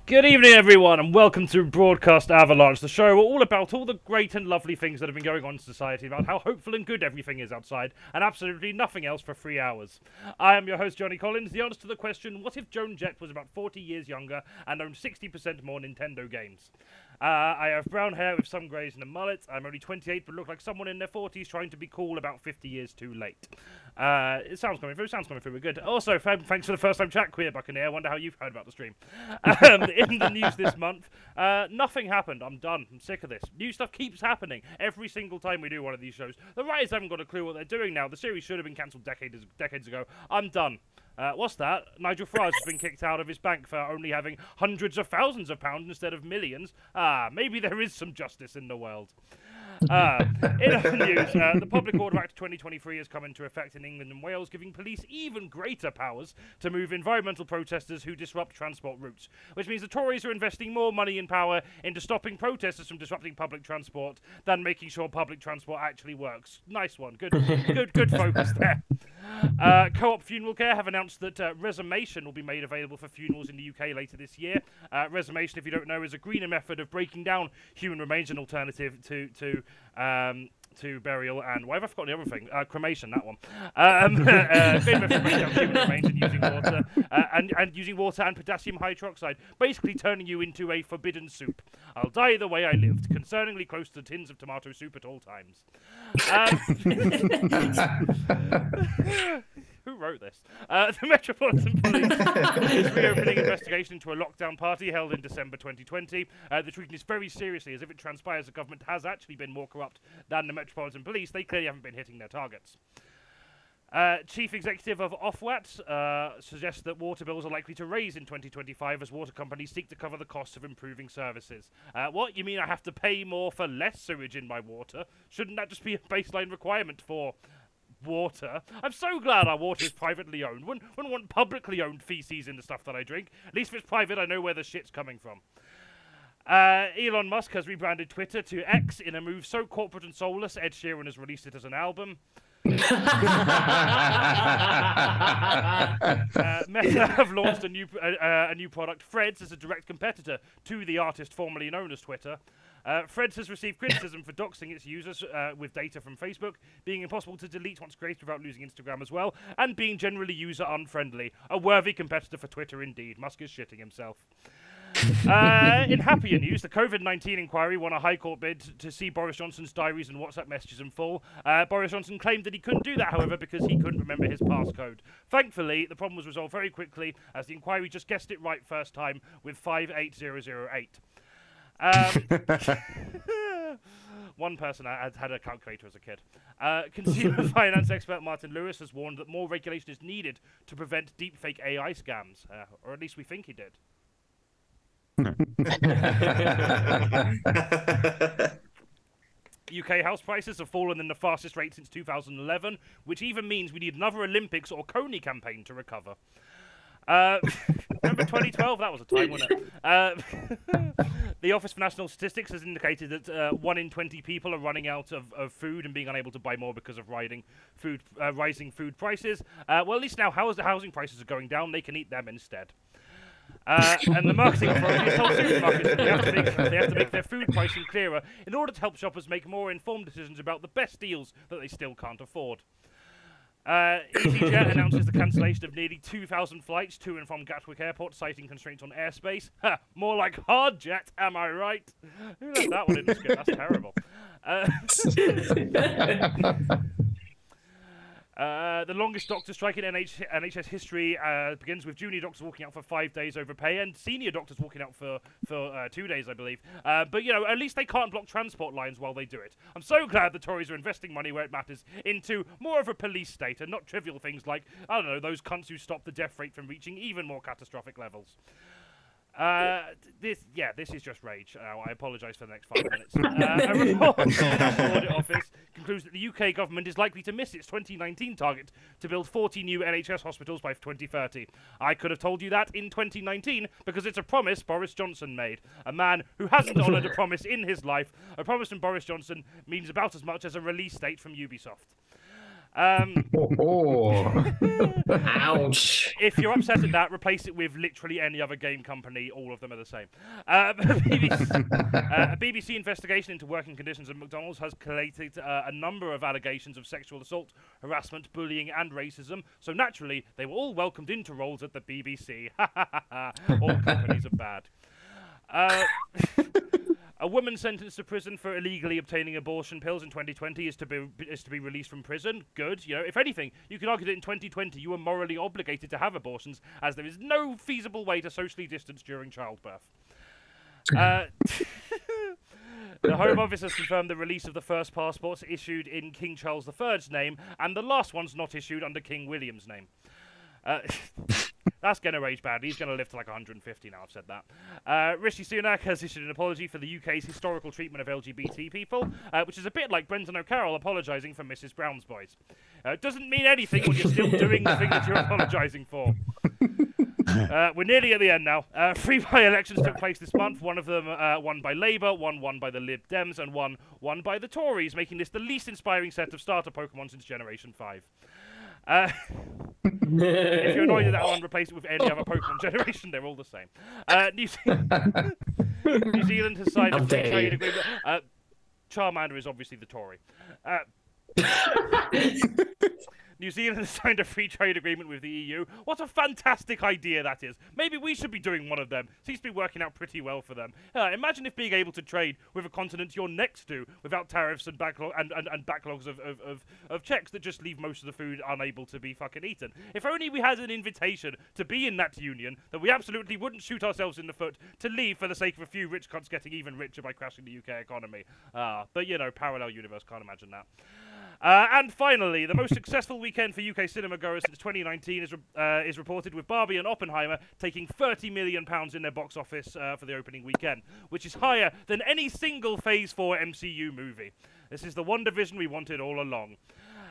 Good evening, everyone, and welcome to Broadcast Avalance, the show all about all the great and lovely things that have been going on in society, about how hopeful and good everything is outside, and absolutely nothing else for 3 hours. I am your host, Johnny Collins. The answer to the question, what if Joan Jett was about 40 years younger and owned 60% more Nintendo games? I have brown hair with some greys and a mullet. I'm only 28, but look like someone in their 40s trying to be cool about 50 years too late. It sounds coming through. We're good. Also, thanks for the first-time chat, Queer Buccaneer. I wonder how you've heard about the stream. In the news this month, nothing happened. I'm done. I'm sick of this. New stuff keeps happening every single time we do one of these shows. The writers haven't got a clue what they're doing now. The series should have been cancelled decades ago. I'm done. What's that? Nigel Farage has been kicked out of his bank for only having hundreds of thousands of pounds instead of millions. Maybe there is some justice in the world. In other news, the Public Order Act 2023 has come into effect in England and Wales, giving police even greater powers to move environmental protesters who disrupt transport routes, which means the Tories are investing more money and power into stopping protesters from disrupting public transport than making sure public transport actually works. Nice one. Good focus there. Co-op Funeral Care have announced that resumation will be made available for funerals in the UK later this year. Resumation, if you don't know, is a greener method of breaking down human remains, an alternative to burial and whatever. I've forgotten the other thing. Cremation, that one. Breaking down human remains and using water and using water and potassium hydroxide, basically turning you into a forbidden soup. I'll die the way I lived, concerningly close to tins of tomato soup at all times. Who wrote this? The Metropolitan Police is reopening investigation into a lockdown party held in December 2020. They're treating this very seriously, as if it transpires the government has actually been more corrupt than the Metropolitan Police. They clearly haven't been hitting their targets. Chief Executive of Ofwat suggests that water bills are likely to raise in 2025 as water companies seek to cover the costs of improving services. What? You mean I have to pay more for less sewage in my water? Shouldn't that just be a baseline requirement for water? I'm so glad our water is privately owned. Wouldn't want publicly owned feces in the stuff that I drink. At least if it's private, I know where the shit's coming from. Elon Musk has rebranded Twitter to X in a move so corporate and soulless, Ed Sheeran has released it as an album. Meta have launched a new product, Threads, as a direct competitor to the artist formerly known as Twitter. Threads has received criticism for doxing its users with data from Facebook, being impossible to delete once created without losing Instagram as well, and being generally user-unfriendly. A worthy competitor for Twitter indeed. Musk is shitting himself. In happier news, the COVID-19 inquiry won a High Court bid to see Boris Johnson's diaries and WhatsApp messages in full. Boris Johnson claimed that he couldn't do that, however, because he couldn't remember his passcode. Thankfully, the problem was resolved very quickly, as the inquiry just guessed it right first time with 58008. One person had a calculator as a kid. Consumer finance expert Martin Lewis has warned that more regulation is needed to prevent deepfake AI scams, or at least we think he did. UK house prices have fallen in the fastest rate since 2011, which even means we need another Olympics or Coney campaign to recover. Remember 2012? That was a time, wasn't it? The Office for National Statistics has indicated that 1 in 20 people are running out of food and being unable to buy more because of rising food prices. Well, at least now, the housing prices are going down, they can eat them instead. And the marketing authorities told supermarkets that they have to make their food pricing clearer in order to help shoppers make more informed decisions about the best deals that they still can't afford. EasyJet announces the cancellation of nearly 2,000 flights to and from Gatwick Airport, citing constraints on airspace. Ha! More like hard jet, am I right? Who left that one in the script? That's terrible. The longest doctor strike in NHS history begins with junior doctors walking out for 5 days over pay and senior doctors walking out for 2 days, I believe. But, you know, at least they can't block transport lines while they do it. I'm so glad the Tories are investing money where it matters into more of a police state and not trivial things like, I don't know, those cunts who stop the death rate from reaching even more catastrophic levels. This is just rage. I apologise for the next 5 minutes. A report from the National Audit Office concludes that the UK government is likely to miss its 2019 target to build 40 new NHS hospitals by 2030. I could have told you that in 2019 because it's a promise Boris Johnson made. A man who hasn't honoured a promise in his life. A promise from Boris Johnson means about as much as a release date from Ubisoft. Ouch. If you're upset at that, replace it with literally any other game company. All of them are the same. A BBC investigation into working conditions at McDonald's has collated a number of allegations of sexual assault, harassment, bullying, and racism. So naturally, they were all welcomed into roles at the BBC. All companies are bad. A woman sentenced to prison for illegally obtaining abortion pills in 2020 is to be released from prison. Good. You know, if anything, you can argue that in 2020 you were morally obligated to have abortions, as there is no feasible way to socially distance during childbirth. The Home Office has confirmed the release of the first passports issued in King Charles III's name, and the last ones not issued under King William's name. That's going to age badly. He's going to live to like 150 now, I've said that. Rishi Sunak has issued an apology for the UK's historical treatment of LGBT people, which is a bit like Brendan O'Carroll apologising for Mrs Brown's Boys. It doesn't mean anything when you're still doing the thing that you're apologising for. We're nearly at the end now. 3 by-elections took place this month. One of them won by Labour, one won by the Lib Dems, and one won by the Tories, making this the least inspiring set of starter Pokemon since Generation 5. If you're annoyed at that one, replace it with any other Pokemon generation. They're all the same. New Zealand has signed a free trade agreement. Charmander is obviously the Tory. New Zealand has signed a free trade agreement with the EU. What a fantastic idea that is. Maybe we should be doing one of them. Seems to be working out pretty well for them. Imagine if being able to trade with a continent you're next to without tariffs and backlogs of checks that just leave most of the food unable to be fucking eaten. If only we had an invitation to be in that union, that we absolutely wouldn't shoot ourselves in the foot to leave for the sake of a few rich cunts getting even richer by crashing the UK economy. But, you know, parallel universe, can't imagine that. And finally, the most successful weekend for UK cinema goers since 2019 is reported, with Barbie and Oppenheimer taking £30 million in their box office for the opening weekend, which is higher than any single Phase 4 MCU movie. This is the WandaVision we wanted all along.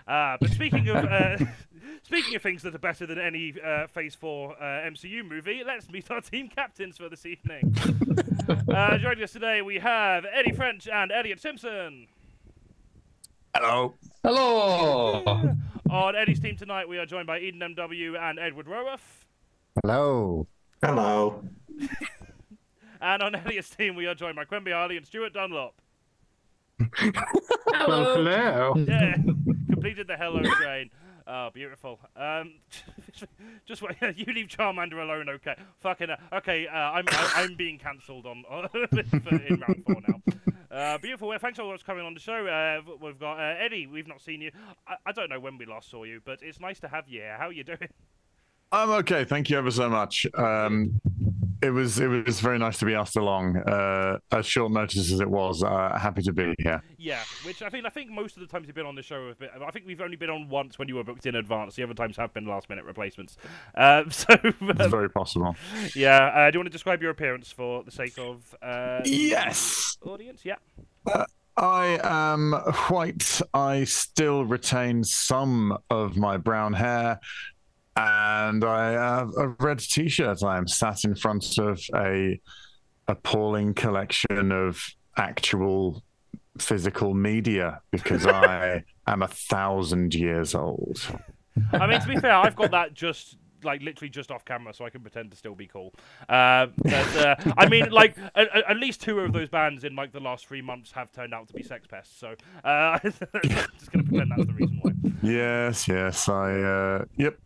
But speaking of things that are better than any Phase 4 MCU movie, let's meet our team captains for this evening. Joining us today, we have Eddie French and ELIOTT Simpson. Hello. Hello. On Eddie's team tonight, we are joined by Eden MW and Edward ROWORTH. Hello. Hello. And on ELIOTT's team, we are joined by QUENBY, HARLEY, and STUART DUNLOP. Hello. Hello. Yeah, completed the hello train. Oh, beautiful. Just wait. You leave Charmander alone, okay? Fucking okay. I'm being cancelled on in round 4 now. Beautiful. Well, thanks so much for coming on the show. We've got Eddie. We've not seen you. I don't know when we last saw you, but it's nice to have you here. How are you doing? I'm okay. Thank you ever so much. It was very nice to be asked along. As short notice as it was, happy to be here. Yeah, which I think most of the times you've been on the show, I think we've only been on once when you were booked in advance. The other times have been last-minute replacements. It's very possible. Yeah. Do you want to describe your appearance for the sake of yes, audience? Yeah. I am white. I still retain some of my brown hair. And I have a red T-shirt. I am sat in front of a appalling collection of actual physical media because I am 1,000 years old. I mean, to be fair, I've got that just literally just off camera, so I can pretend to still be cool. I mean, like at least 2 of those bands in like the last 3 months have turned out to be sex pests. So I'm just gonna pretend that's the reason why. Yes. Yep.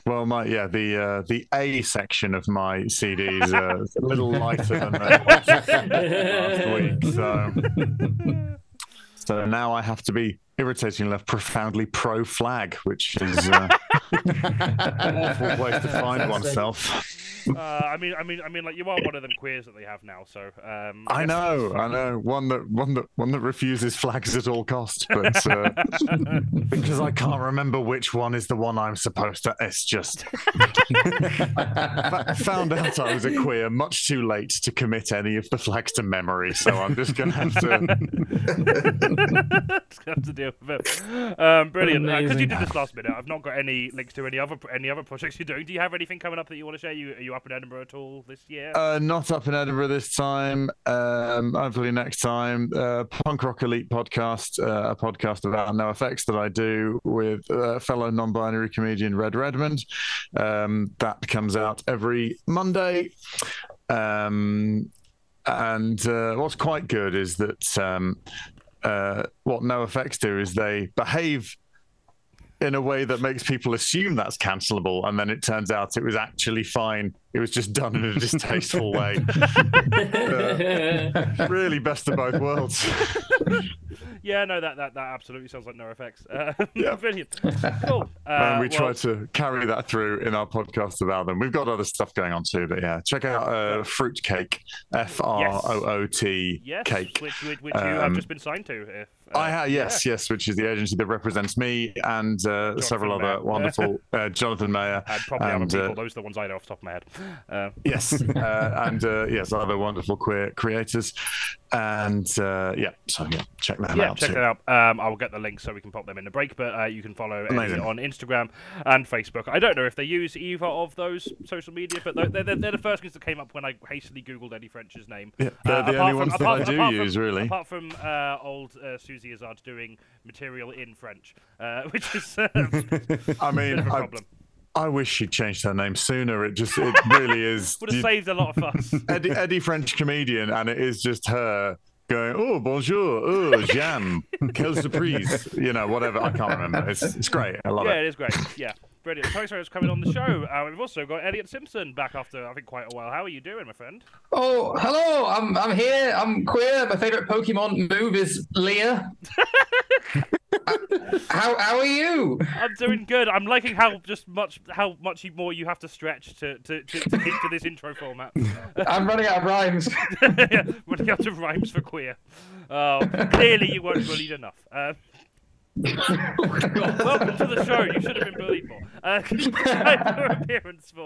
Well, the A section of my CDs are a little lighter than they was last week, so now I have to be irritatingly enough profoundly pro-flag, which is an awful place to find oneself. I mean, like you are one of them queers that they have now, so. I know, one that refuses flags at all costs, but because I can't remember which one is the one I'm supposed to. It's just found out I was a queer much too late to commit any of the flags to memory, so I'm just gonna have to. Just have to deal with it. Brilliant. Because you did this last minute, I've not got any any links to any other projects you're doing. Do you have anything coming up that you want to share? Are you up in Edinburgh at all this year? Not up in Edinburgh this time. Hopefully next time. Punk Rock Elite podcast, a podcast about NoFX that I do with fellow non-binary comedian Red Redmond. That comes out every Monday. And what's quite good is that what NoFX do is they behave in a way that makes people assume that's cancelable, and then it turns out it was actually fine. It was just done in a distasteful way. Really best of both worlds. Yeah, no, that absolutely sounds like NoFX. Yeah. Brilliant. Cool. And we try to carry that through in our podcast about them. We've got other stuff going on too, but yeah, check out Fruitcake, FROOT Cake. Which you have just been signed to. I have, yes, which is the agency that represents me and several other wonderful Jonathan Mayer. And probably other people. Those are the ones I know off the top of my head. Yes, and other wonderful queer creators. And check them out. Check that out. I will get the links so we can pop them in the break, but you can follow Eddie on Instagram and Facebook. I don't know if they use either of those social media, but they're the first things that came up when I hastily Googled Eddie French's name. Yeah, they're the only ones that I do use, really. Apart from old Susie Azard doing material in French, which is I mean, a problem. I wish she'd changed her name sooner. It really is. Would have saved a lot of fuss. Eddie French comedian, and it is just her going, oh, bonjour, oh, Jeanne, quelle surprise, whatever. I can't remember. It's great. I love it. Yeah, it is great. Yeah, brilliant. Thanks for coming on the show. We've also got ELIOTT Simpson back after, I think, quite a while. How are you doing, my friend? Oh, hello. I'm here. I'm queer. My favourite Pokemon move is Leah. How are you? I'm doing good. I'm liking how much more you have to stretch to keep to this intro format. I'm running out of rhymes. Yeah, running out of rhymes for queer. Clearly you weren't bullied enough. Welcome to the show. You should have been bullied more. Your appearance for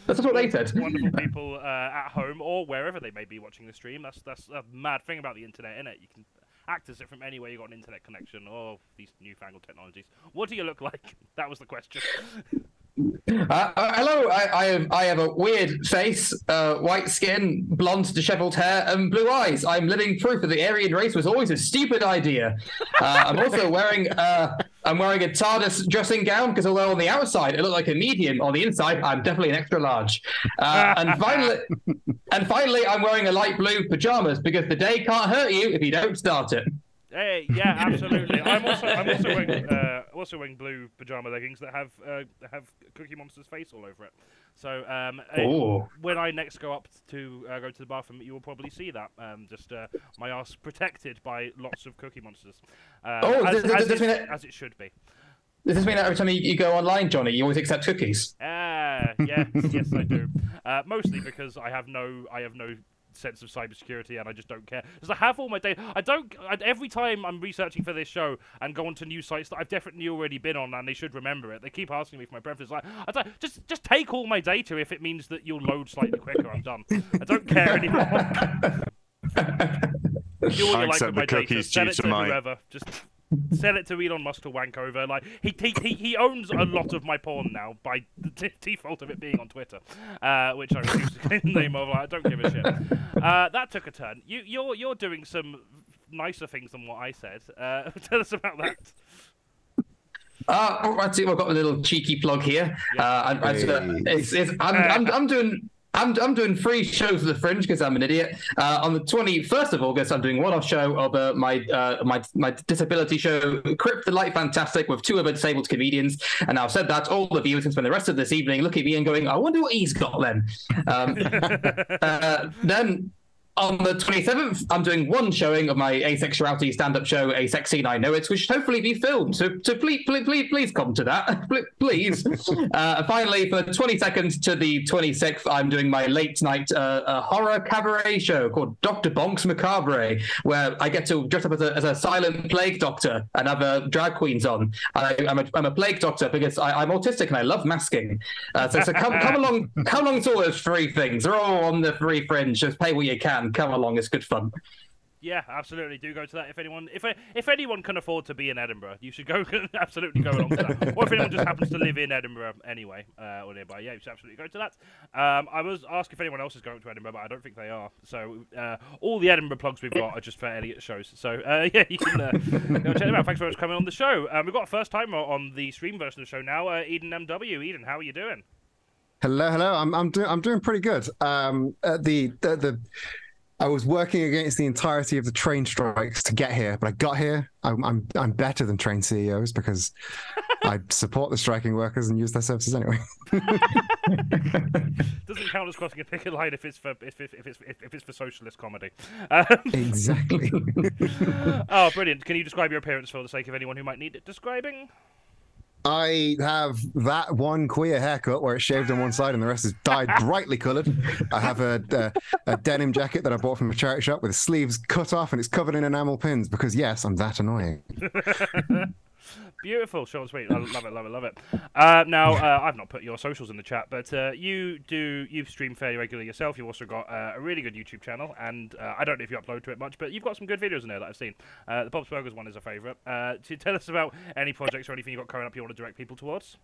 that's what they said. Wonderful people at home or wherever they may be watching the stream. That's a mad thing about the internet, isn't it? You can access it from anywhere you got an internet connection. Oh, these newfangled technologies. What do you look like? That was the question. Hello, I have a weird face, white skin, blonde dishevelled hair, and blue eyes. I'm living proof that the Aryan race was always a stupid idea. I'm also wearing a TARDIS dressing gown because although on the outside it looked like a medium, on the inside I'm definitely an extra large. And finally, I'm wearing a light blue pajamas because the day can't hurt you if you don't start it. Hey, yeah, absolutely. I'm also wearing blue pajama leggings that have Cookie Monster's face all over it. So when I next go up to go to the bathroom, you will probably see that. Just my ass protected by lots of Cookie Monsters. As it should be. Does this mean that every time you go online, Johnny, you always accept cookies? Yes, I do. Mostly because I have no sense of cybersecurity and I just don't care. Because I have all my data. Every time I'm researching for this show and go onto new sites that I've definitely already been on and they should remember it, they keep asking me for my preferences. Just take all my data if it means that you'll load slightly quicker. I'm done. I don't care anymore. Do what you like with my data. Sell it to whoever. Just sell it to Elon Musk to wank over. Like he owns a lot of my porn now by the default of it being on Twitter, which I refuse to claim the name of. I don't give a shit. That took a turn. You're doing some nicer things than what I said. Tell us about that. I've got a little cheeky plug here. Yeah. I'm doing 3 shows of the Fringe because I'm an idiot. On the 21st of August, I'm doing one-off show of my disability show, Crypt the Light Fantastic, with 2 other disabled comedians. And I've said that all the viewers can spend the rest of this evening looking at me and going, I wonder what he's got then. Then on the 27th, I'm doing 1 showing of my asexuality stand-up show, A Sex Scene I Know It, which should hopefully be filmed. So please come to that. Please. Finally, for the 22nd to the 26th, I'm doing my late-night horror cabaret show called Dr. Bonks Macabre, where I get to dress up as a silent plague doctor and have drag queens on. I'm a plague doctor because I'm autistic and I love masking. So come along. Come along to all those 3 things. They're all on the free Fringe. Just pay what you can. Come along, it's good fun. Yeah, absolutely. Do go to that. If anyone can afford to be in Edinburgh, you should go. Absolutely go along to that. Or if anyone just happens to live in Edinburgh anyway, or nearby, yeah, you should absolutely go to that. I was asked if anyone else is going to Edinburgh, but I don't think they are. So all the Edinburgh plugs we've got are just for ELIOTT shows. So yeah, you can go check them out. Thanks very much for coming on the show. We've got a first timer on the stream version of the show now. Eden MW. Eden, how are you doing? Hello. I'm doing pretty good. I was working against the entirety of the train strikes to get here, but I got here. I'm better than train CEOs because I support the striking workers and use their services anyway. Doesn't count as crossing a picket line if it's for socialist comedy. Exactly. Oh, brilliant! Can you describe your appearance for the sake of anyone who might need it describing? I have that one queer haircut where it's shaved on one side and the rest is dyed brightly coloured. I have a denim jacket that I bought from a charity shop with the sleeves cut off and it's covered in enamel pins because, yes, I'm that annoying. Beautiful, short and sweet. I love it, love it, love it. Now, I've not put your socials in the chat, but you stream fairly regularly yourself. You've also got a really good YouTube channel, and I don't know if you upload to it much, but you've got some good videos in there that I've seen. The Bob's Burgers one is a favourite. To tell us about any projects or anything you've got coming up you want to direct people towards?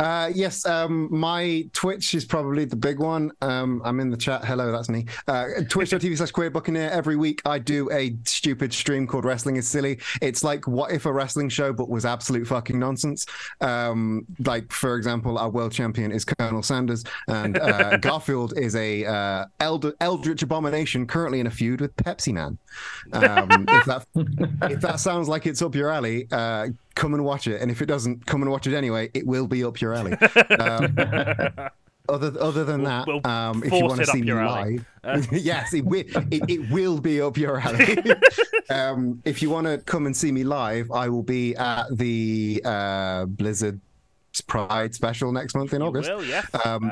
Yes, my Twitch is probably the big one. I'm in the chat. Hello, that's me. Twitch.tv/QueerBuccaneer. Every week I do a stupid stream called Wrestling is Silly. It's like what if a wrestling show but was absolute fucking nonsense. Like, for example, our world champion is Colonel Sanders, and Garfield is a eldritch abomination currently in a feud with Pepsi Man. If that sounds like it's up your alley, come and watch it, and if it doesn't, come and watch it anyway. It will be up your alley. Other than that, if you want to see me live, yes, it will be up your alley. If you want to come and see me live, I will be at the Blizzard Pride special next month in August. Will, yes.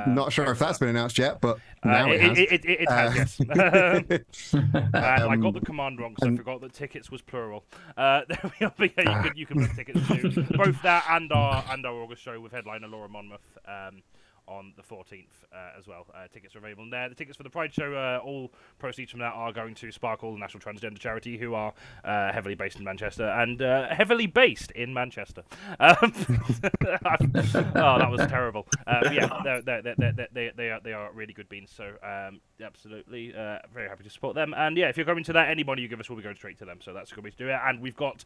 Not sure if that's been announced yet, but now it has. It has, yes. I got the command wrong because I forgot that tickets was plural. There we are. But yeah, you can book tickets to both that and our August show with headliner Laura Monmouth on the 14th as well. Tickets are available there. The tickets for the Pride show, all proceeds from that are going to Sparkle, the National Transgender Charity, who are heavily based in Manchester and heavily based in Manchester. Oh, that was terrible. Yeah, they are really good beans. So absolutely, very happy to support them. And yeah, if you're going to that, any money you give us will be going straight to them. So that's a good way to do it. And we've got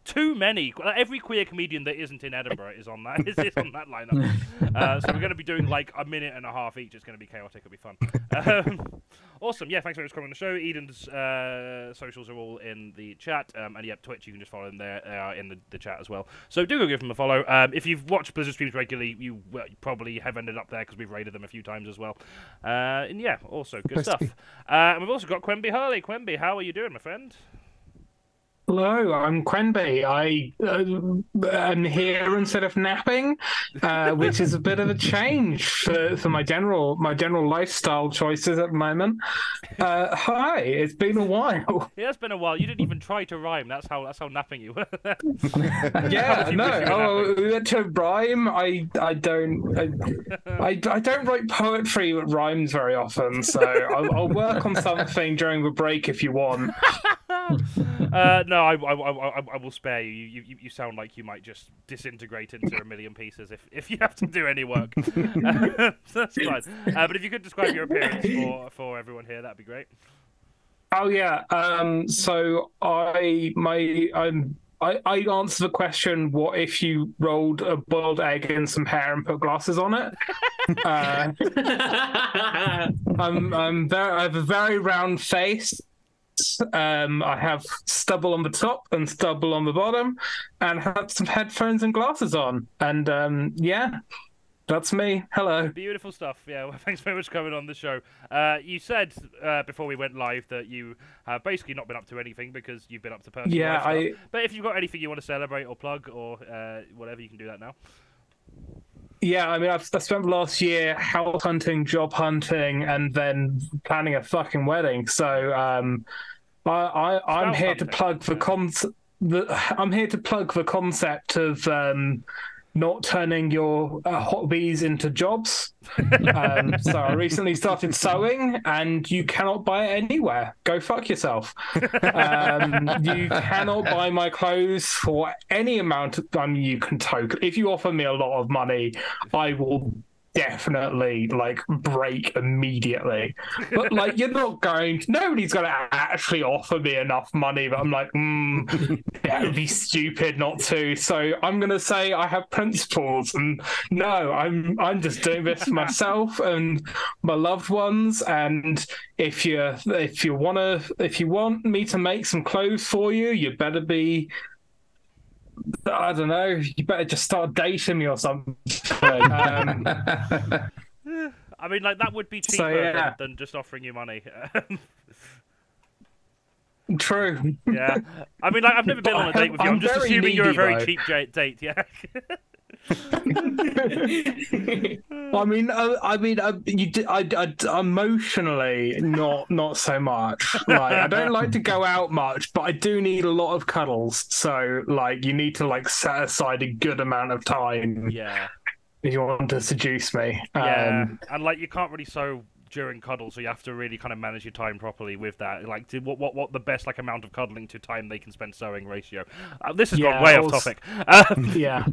too many. Every queer comedian that isn't in Edinburgh is on that. Is on that lineup. So we're going to be doing like a minute and a half each. It's going to be chaotic. It'll be fun. Awesome. Yeah, thanks very much for coming on the show. Eden's socials are all in the chat. And yeah, Twitch, you can just follow them there. They are in the chat as well. So do go give them a follow. If you've watched Blizzard streams regularly, you probably have ended up there because we've raided them a few times as well. And yeah, also good stuff. And we've also got QUENBY HARLEY. QUENBY, how are you doing, my friend? Hello, I'm QUENBY. I am here instead of napping, which is a bit of a change for my general lifestyle choices at the moment. Hi, it's been a while. Yeah, it's been a while. You didn't even try to rhyme. That's how napping you were. Yeah, no. To rhyme, I don't write poetry that rhymes very often. So I'll work on something during the break if you want. No, I will spare you. You sound like you might just disintegrate into a million pieces if you have to do any work. So that's fine. But if you could describe your appearance for everyone here, that'd be great. Oh yeah. So I answer the question: what if you rolled a boiled egg in some hair and put glasses on it? I have a very round face. I have stubble on the top and stubble on the bottom, and have some headphones and glasses on. And yeah, that's me. Hello. Beautiful stuff. Yeah, well, thanks very much for coming on the show. You said before we went live that you have basically not been up to anything because you've been up to personal life stuff. But if you've got anything you want to celebrate or plug or whatever, you can do that now. Yeah, I mean, I've spent the last year house hunting, job hunting, and then planning a fucking wedding. So I'm here to plug the concept of not turning your hobbies into jobs. So I recently started sewing, and you cannot buy it anywhere. Go fuck yourself. You cannot buy my clothes for any amount of money you can token. If you offer me a lot of money, I will definitely like break immediately. But like, nobody's gonna actually offer me enough money, but I'm like, that would be stupid not to. So I'm gonna say I have principles, and no, I'm just doing this for myself and my loved ones. And if you want me to make some clothes for you, you better be, I don't know, you better just start dating me or something. I mean, like, that would be cheaper than just offering you money. True. Yeah. I mean, like, I've never been on a date with you. I'm just assuming you're a very cheap date, yeah? Emotionally, not so much. Like, I don't like to go out much, but I do need a lot of cuddles. So, like, you need to like set aside a good amount of time. Yeah. If you want to seduce me. Yeah. And like, you can't really sew during cuddle, so you have to really kind of manage your time properly with that. Like, what the best like amount of cuddling to time they can spend sewing ratio. This has gone way off topic. Yeah.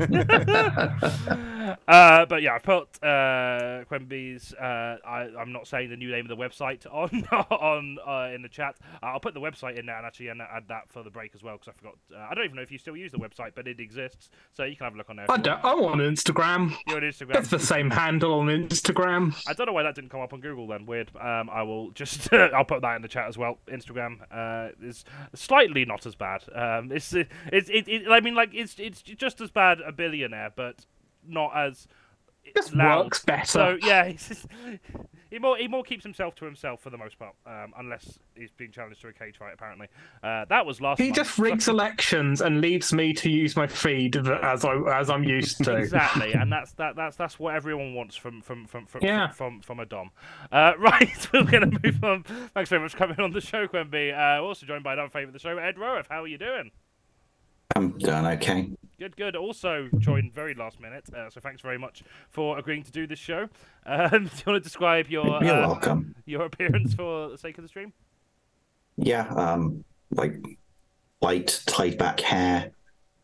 But yeah, I put QUENBY's. I'm not saying the new name of the website on in the chat. I'll put the website in there and actually add that for the break as well, because I forgot. I don't even know if you still use the website, but it exists, so you can have a look on there. I'm on Instagram. You're on Instagram. It's the same handle on Instagram. I don't know why that didn't come up on Google then. Weird. I will just I'll put that in the chat as well. Instagram is slightly not as bad. I mean, like, it's just as bad a billionaire, but not as just loud. Works better. So yeah, he more keeps himself to himself for the most part, unless he's being challenged to a cage fight. Apparently, that was last. He month. just rigs elections and leaves me to use my feed as I'm used to. Exactly, and that's what everyone wants from a dom. Right, we're gonna move on. Thanks very much for coming on the show, QUENBY. We're also joined by another favourite of the show, Ed ROWORTH. How are you doing? I'm doing okay. Good. Also joined very last minute, so thanks very much for agreeing to do this show. Do you want to describe your You're welcome. Your appearance for the sake of the stream? Yeah, like light tied back hair.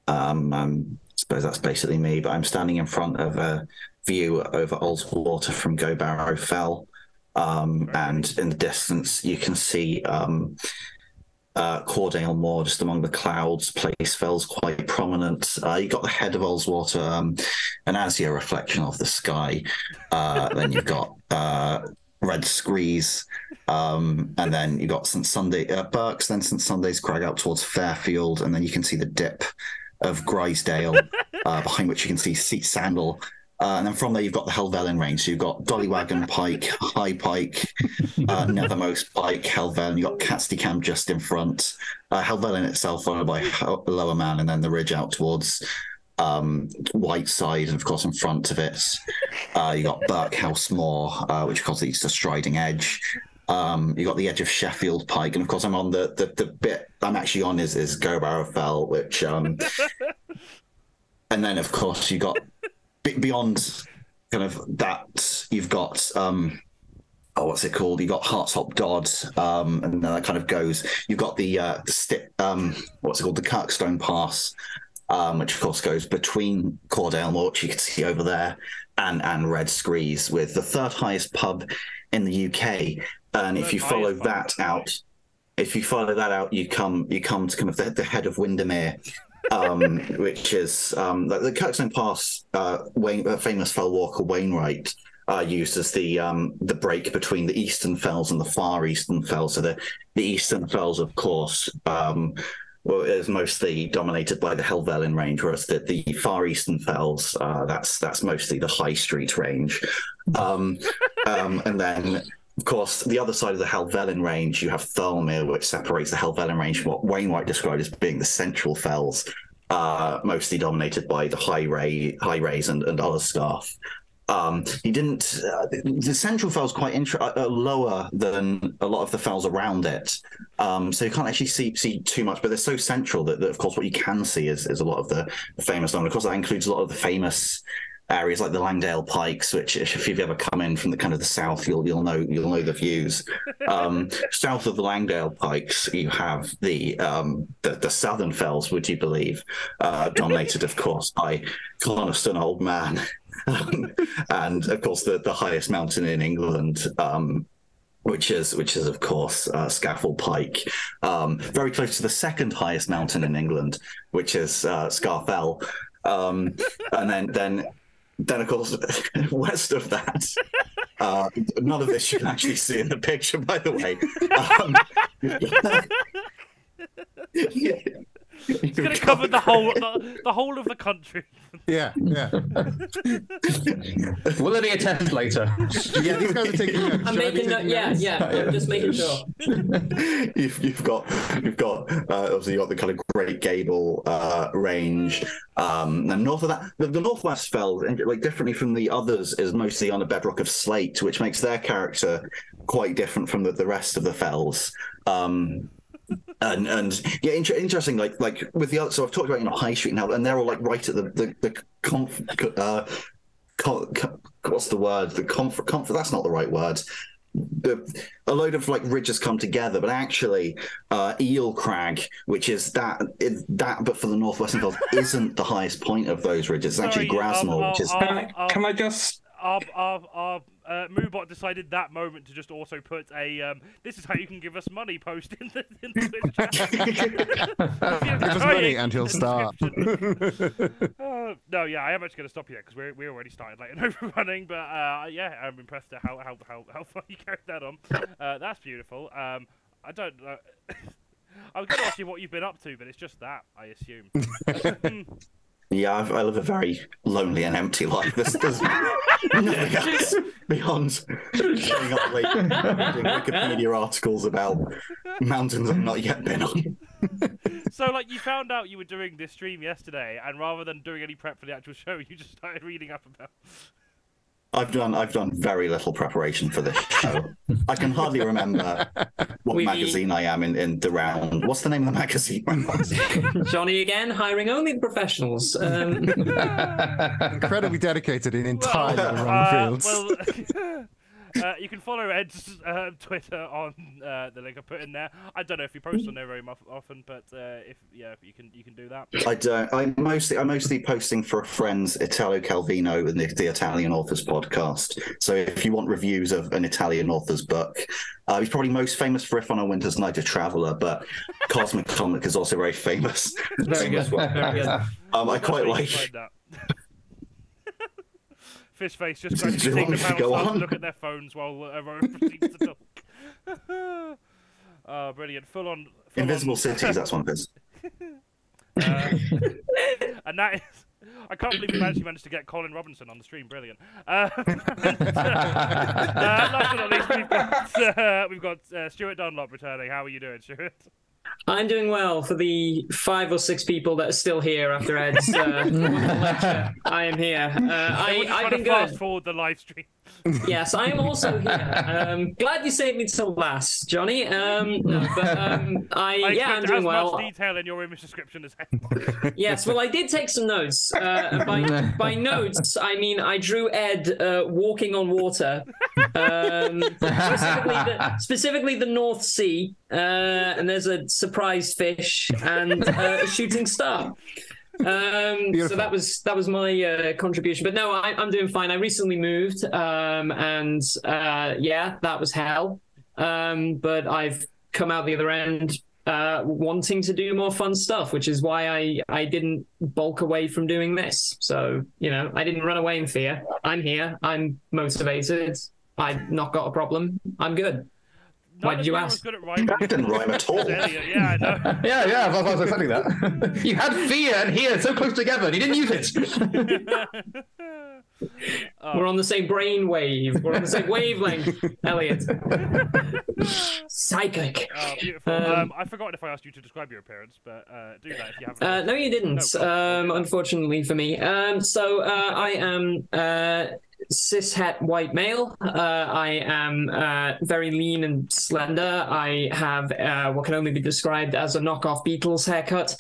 I suppose that's basically me, but I'm standing in front of a view over Ullswater from Gowbarrow Fell, and in the distance you can see Cordale Moor just among the clouds. Place Fell's quite prominent. You got the head of Ullswater, an azure reflection of the sky. Then you've got Red Screes, and then you got St Sunday Berks, then St Sunday's Crag out towards Fairfield, and then you can see the dip of Grisdale, behind which you can see Seat Sandal. And then from there, you've got the Helvellyn range. So you've got Dollywagon Pike, High Pike, Nethermost Pike, Helvellyn. You've got Catsley Camp just in front. Helvellyn itself followed by Lower Man, and then the ridge out towards Whiteside. And of course, in front of it, you got Birkhouse Moor, which of course leads to Striding Edge. You got the edge of Sheffield Pike. And of course, I'm on the bit I'm actually on is Gowbarrow Fell, which... and then, of course, you got... Beyond kind of that, you've got what's it called? You've got Hartshop Dodd, and then that kind of goes. You've got the what's it called? The Kirkstone Pass, which of course goes between Cordale Moor, which you can see over there, and Red Screes, with the third highest pub in the UK. And if you follow that out, you come to kind of the head of Windermere. Which is the Kirkstone Pass, famous fell walker Wainwright used as the break between the Eastern Fells and the Far Eastern Fells. So the Eastern Fells, of course, is mostly dominated by the Helvellyn range, whereas the Far Eastern Fells, that's mostly the High Street range. And then, of course, the other side of the Helvellyn range, you have Thirlmere, which separates the Helvellyn range from what Wainwright described as being the Central Fells, mostly dominated by the High Rays and other stuff. He didn't. The central fell's quite lower than a lot of the fells around it, so you can't actually see too much. But they're so central that of course, what you can see is a lot of the famous. And of course, that includes a lot of the famous areas like the Langdale Pikes, which if you've ever come in from the kind of the south, you'll know the views. South of the Langdale Pikes, you have the southern fells, would you believe, dominated, of course, by Coniston Old Man, and of course the highest mountain in England. Which is of course Scafell Pike, very close to the second highest mountain in England, which is Scafell, and then, of course, west of that, none of this you can actually see in the picture, by the way. It's going to cover the whole of the country. Yeah. Will there be a test later? Yeah, these guys are taking notes. I'm making notes. Yeah. I'm just making sure. You've got obviously you've got the kind of Great Gable range. And north of that, the Northwest Fell, like differently from the others, is mostly on a bedrock of slate, which makes their character quite different from the rest of the fells. And yeah, interesting. Like with the other, so I've talked about High Street now, and they're all like right at what's the word? That's not the right word. A load of like ridges come together, but actually, Eel Crag, which is that, but for the northwestern fells, isn't the highest point of those ridges. It's actually Grasmore, which is. Can I just? Our Moobot decided that moment to just also put a this is how you can give us money post in the Twitch chat. Give us money and he'll start. No, yeah, I am actually going to stop here because we already started late and overrunning. But yeah, I'm impressed at how far you carried that on. That's beautiful. I don't know. I was going to ask you what you've been up to, but it's just that, I assume. Yeah, I live a very lonely and empty life. There's nothing else beyond showing up late, reading Wikipedia articles about mountains I've not yet been on. So, like, you found out you were doing this stream yesterday, and rather than doing any prep for the actual show, you just started reading up about. I've done very little preparation for this show. I can hardly remember what magazine I am in the round. What's the name of the magazine? Johnny again, hiring only the professionals. Incredibly dedicated in entirely wrong fields. Well, you can follow Ed's Twitter on the link I put in there. I don't know if you post on there very often, but if you can do that. I don't. I'm mostly posting for a friend's Italo Calvino and the Italian Authors podcast. So if you want reviews of an Italian author's book, he's probably most famous for If on a Winter's Night, a Traveller, but Cosmic Comic is also very famous. Very good. Very good. I quite like. Fish face just going to take the mouse look at their phones while everyone proceeds to talk. Oh, brilliant! Full on. Invisible Cities. That's one of his. And that is. I can't believe we actually managed to get Colin Robinson on the stream. Brilliant. Last but not least, we've got Stuart Dunlop returning. How are you doing, Stuart? I'm doing well. For the 5 or 6 people that are still here after Ed's lecture, I am here. I've been good. Fast forward the live stream. Yes, I am also here. Glad you saved me till last, Johnny. I'm doing well. Much detail in your image description as hell. Yes, well, I did take some notes. By notes, I mean I drew Ed walking on water, specifically the North Sea, and there's a surprise fish and a shooting star. So that was my contribution. But no, I'm doing fine. I recently moved, and that was hell. But I've come out the other end wanting to do more fun stuff, which is why I didn't bulk away from doing this. So, I didn't run away in fear. I'm here. I'm motivated. I've not got a problem. I'm good. Why did you ask? That didn't rhyme at all. Yeah, I know. Yeah, I was expecting that. You had fear and here so close together, and you didn't use it. We're on the same brain wave. We're on the same wavelength, Elliot. Psychic. Beautiful. I forgot if I asked you to describe your appearance, but do that if you haven't. No, you didn't. Unfortunately for me. So I am cishet white male. I am very lean and slender. I have what can only be described as a knockoff Beatles haircut,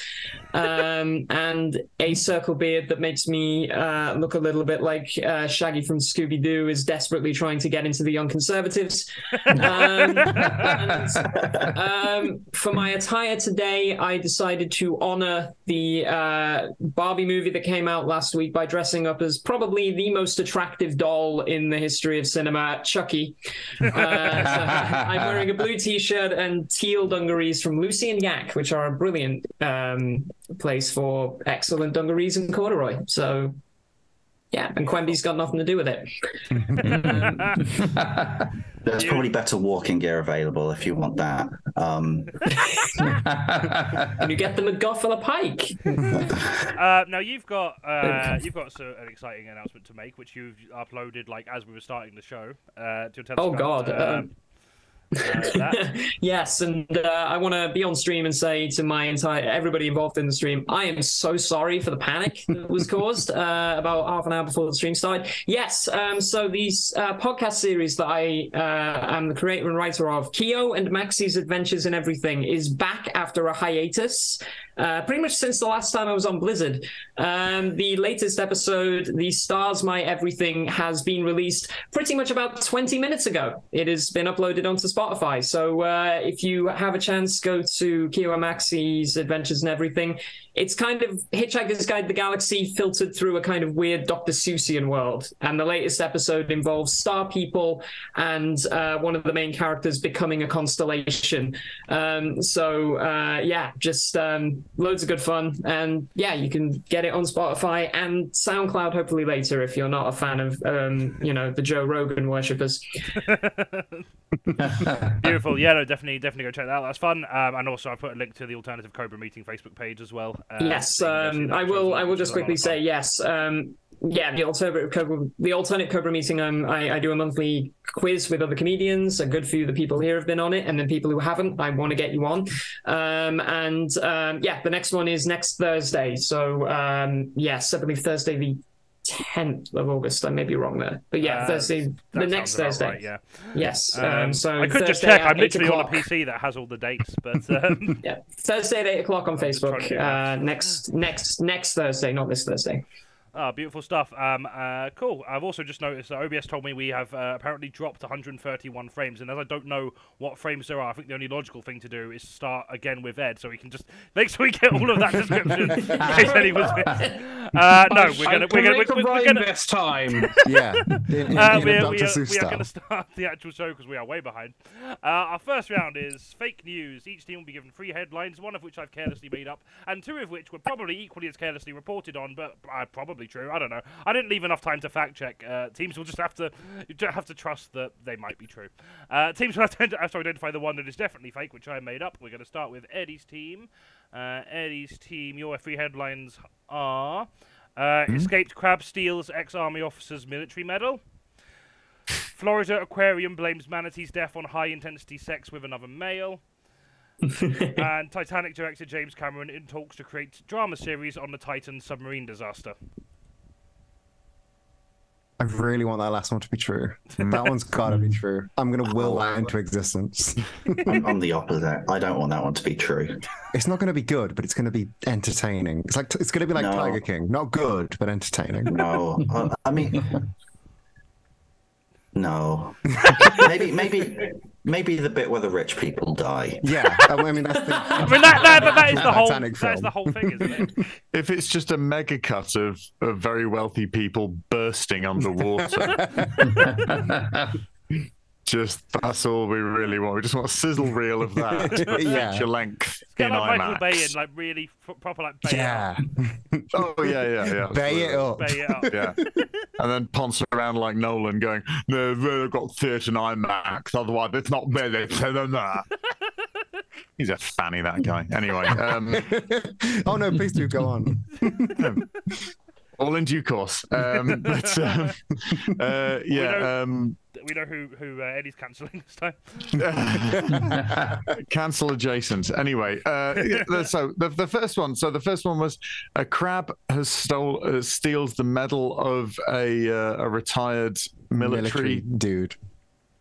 and a circle beard that makes me look a little bit like Shaggy from Scooby-Doo is desperately trying to get into the Young Conservatives. For my attire today, I decided to honor the Barbie movie that came out last week by dressing up as probably the most attractive doll in the history of cinema, Chucky. So I'm wearing a blue t-shirt and teal dungarees from Lucy and Yak, which are a brilliant place for excellent dungarees and corduroy. So yeah, and Quenby's got nothing to do with it. There's probably better walking gear available if you want that. And you get them at Gothela Pike. Now you've got an exciting announcement to make, which you've uploaded like as we were starting the show. To tell us Oh about, God. Yes, and I want to be on stream and say to everybody involved in the stream, I am so sorry for the panic that was caused about half an hour before the stream started. Yes, so these podcast series that I am the creator and writer of, Keo and Maxi's Adventures in Everything, is back after a hiatus. Pretty much since the last time I was on Blizzard. The latest episode, The Stars My Everything, has been released pretty much about 20 minutes ago. It has been uploaded onto Spotify. So if you have a chance, go to Keo and Maxi's Adventures and Everything. It's kind of Hitchhiker's Guide to the Galaxy filtered through a kind of weird Dr. Seussian world. And the latest episode involves star people and one of the main characters becoming a constellation. Yeah, just loads of good fun. And yeah, you can get it on Spotify and SoundCloud hopefully later if you're not a fan of, the Joe Rogan worshippers. Beautiful. Yeah, no, definitely go check that out. That's fun. And also I put a link to the Alternative Cobra meeting Facebook page as well. Yes, I will just quickly say yes. Yeah, the alternate Cobra meeting. I do a monthly quiz with other comedians. A good few of the people here have been on it, and then people who haven't, I want to get you on. The next one is next Thursday. So yes, I believe Thursday the 10th of August. I may be wrong there, but yeah, Thursday, the next Thursday. Right, yeah. Yes. So I could Thursday just check. I'm at literally 8 on a o'clock. PC that has all the dates, but Yeah, Thursday at 8 o'clock on Facebook. Next Thursday, not this Thursday. Beautiful stuff. Cool. I've also just noticed that OBS told me we have apparently dropped 131 frames, and as I don't know what frames there are, I think the only logical thing to do is to start again with Ed, so we can just make sure we get all of that description in case anyone's missed. We're gonna this time. Yeah. We are going to start the actual show because we are way behind. Our first round is fake news. Each team will be given 3 headlines, one of which I've carelessly made up, and 2 of which were probably equally as carelessly reported on, but probably true. I don't know. I didn't leave enough time to fact check. Teams will just have to trust that they might be true. Teams will have to identify the one that is definitely fake, which I made up. We're going to start with Eddie's team. Your 3 headlines are escaped crab steals ex-army officer's military medal. Florida aquarium blames manatee's death on high-intensity sex with another male. And Titanic director James Cameron in talks to create drama series on the Titan submarine disaster. I really want that last one to be true. That one's got to be true. I'm going to will that into existence. I'm the opposite. I don't want that one to be true. It's not going to be good, but it's going to be entertaining. It's going to be like Tiger King. Not good, but entertaining. No. I mean... No. Maybe the bit where the rich people die. Yeah, I mean that's the. That is the whole thing, isn't it? If it's just a mega cut of very wealthy people bursting underwater, that's all we really want. We just want a sizzle reel of that, feature length in like IMAX. Michael Bay in like really proper like Bay yeah. Oh yeah. Bay it up. Bay it up. Yeah. And then ponce around like Nolan going, no, they've got theatre and IMAX, otherwise it's not better than that. He's a fanny, that guy. Anyway. Oh no, please do go on. All in due course. Yeah. We know who Eddie's cancelling this time. Cancel adjacent. Anyway, so the first one. So the first one was a crab has steals the medal of a retired military dude.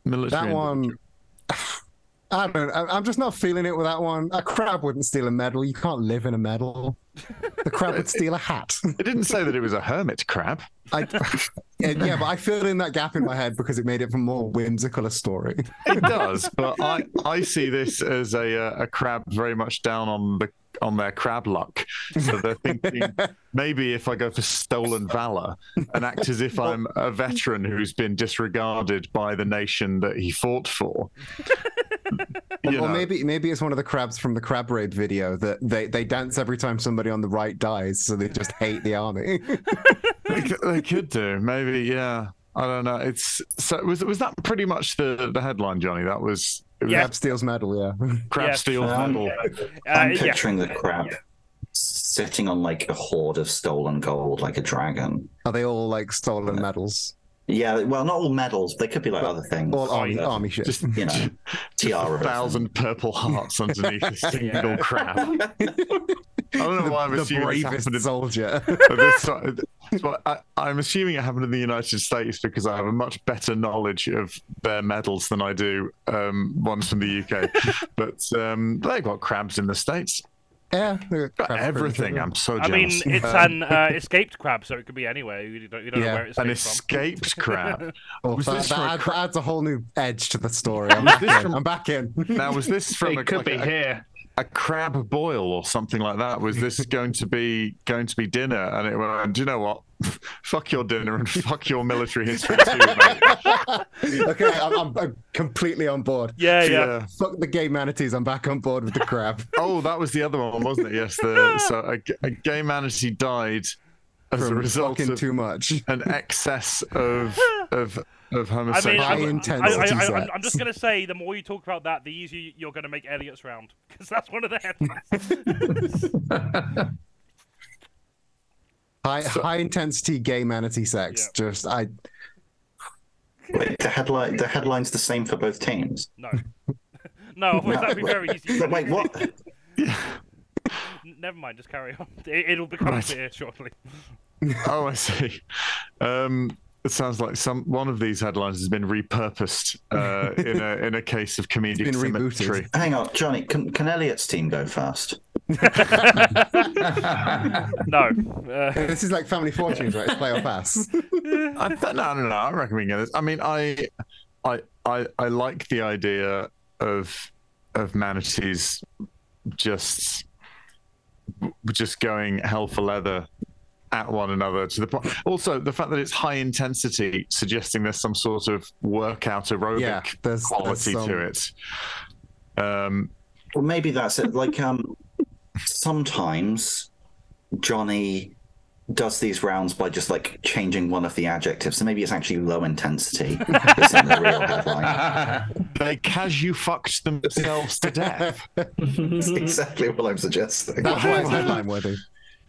Military. That one. I don't know. I'm just not feeling it with that one. A crab wouldn't steal a medal. You can't live in a medal. The crab would steal a hat. It didn't say that it was a hermit crab. Yeah, but I filled in that gap in my head because it made it for more whimsical a story. It does, but I see this as a crab very much down on their crab luck. So they're thinking maybe if I go for stolen valor and act as if I'm a veteran who's been disregarded by the nation that he fought for. Or maybe it's one of the crabs from the crab raid video that they dance every time somebody on the right dies, so they just hate the army. They could do, maybe, yeah. I don't know. Was that pretty much the headline, Johnny? That was Crab steals medal, yeah. Crab steals medal. I'm picturing the crab sitting on like a hoard of stolen gold, like a dragon. Are they all like stolen medals? Yeah, well, not all medals. They could be like other things. All army shit. Just, tiara. 1,000 purple hearts underneath a single crab. I don't know why I'm assuming the bravest soldier. I'm assuming it happened in the United States because I have a much better knowledge of their medals than I do ones from the UK. But they've got crabs in the States. Yeah, got everything. I'm so jealous. I mean, it's an escaped crab, so it could be anywhere. You don't know where it's an escaped crab. That adds a whole new edge to the story. I'm back in. Now, was this from a crab boil or something like that? Was this going to be dinner? And it went, do you know what? Fuck your dinner and fuck your military history too, mate. Okay, I'm completely on board. Yeah. Fuck the gay manatees. I'm back on board with the crab. Oh, that was the other one, wasn't it? Yes. So a gay manatee died as a result of too much, an excess of homosexuality. I'm just going to say, the more you talk about that, the easier you're going to make Eliott's round, because that's one of the headlines. High intensity gay manatee sex. Yeah. Wait, the headline's the same for both teams. No, that'd be very easy. Wait, what? Never mind, just carry on. It'll become clear shortly. Oh, I see. It sounds like one of these headlines has been repurposed in a case of comedic symmetry. Hang on, Johnny. Can Eliott's team go first? No. This is like Family Fortunes, right? It's play or pass. No. I reckon we can get this. I mean, I like the idea of manatees just going hell for leather at one another to the point. Also, the fact that it's high intensity, suggesting there's some sort of workout aerobic quality to it. Well, maybe that's it. Like, sometimes Johnny does these rounds by just like changing one of the adjectives. So maybe it's actually low intensity. It's in the real headline. They casu fucked themselves to death. That's exactly what I'm suggesting. That's why it's headline worthy.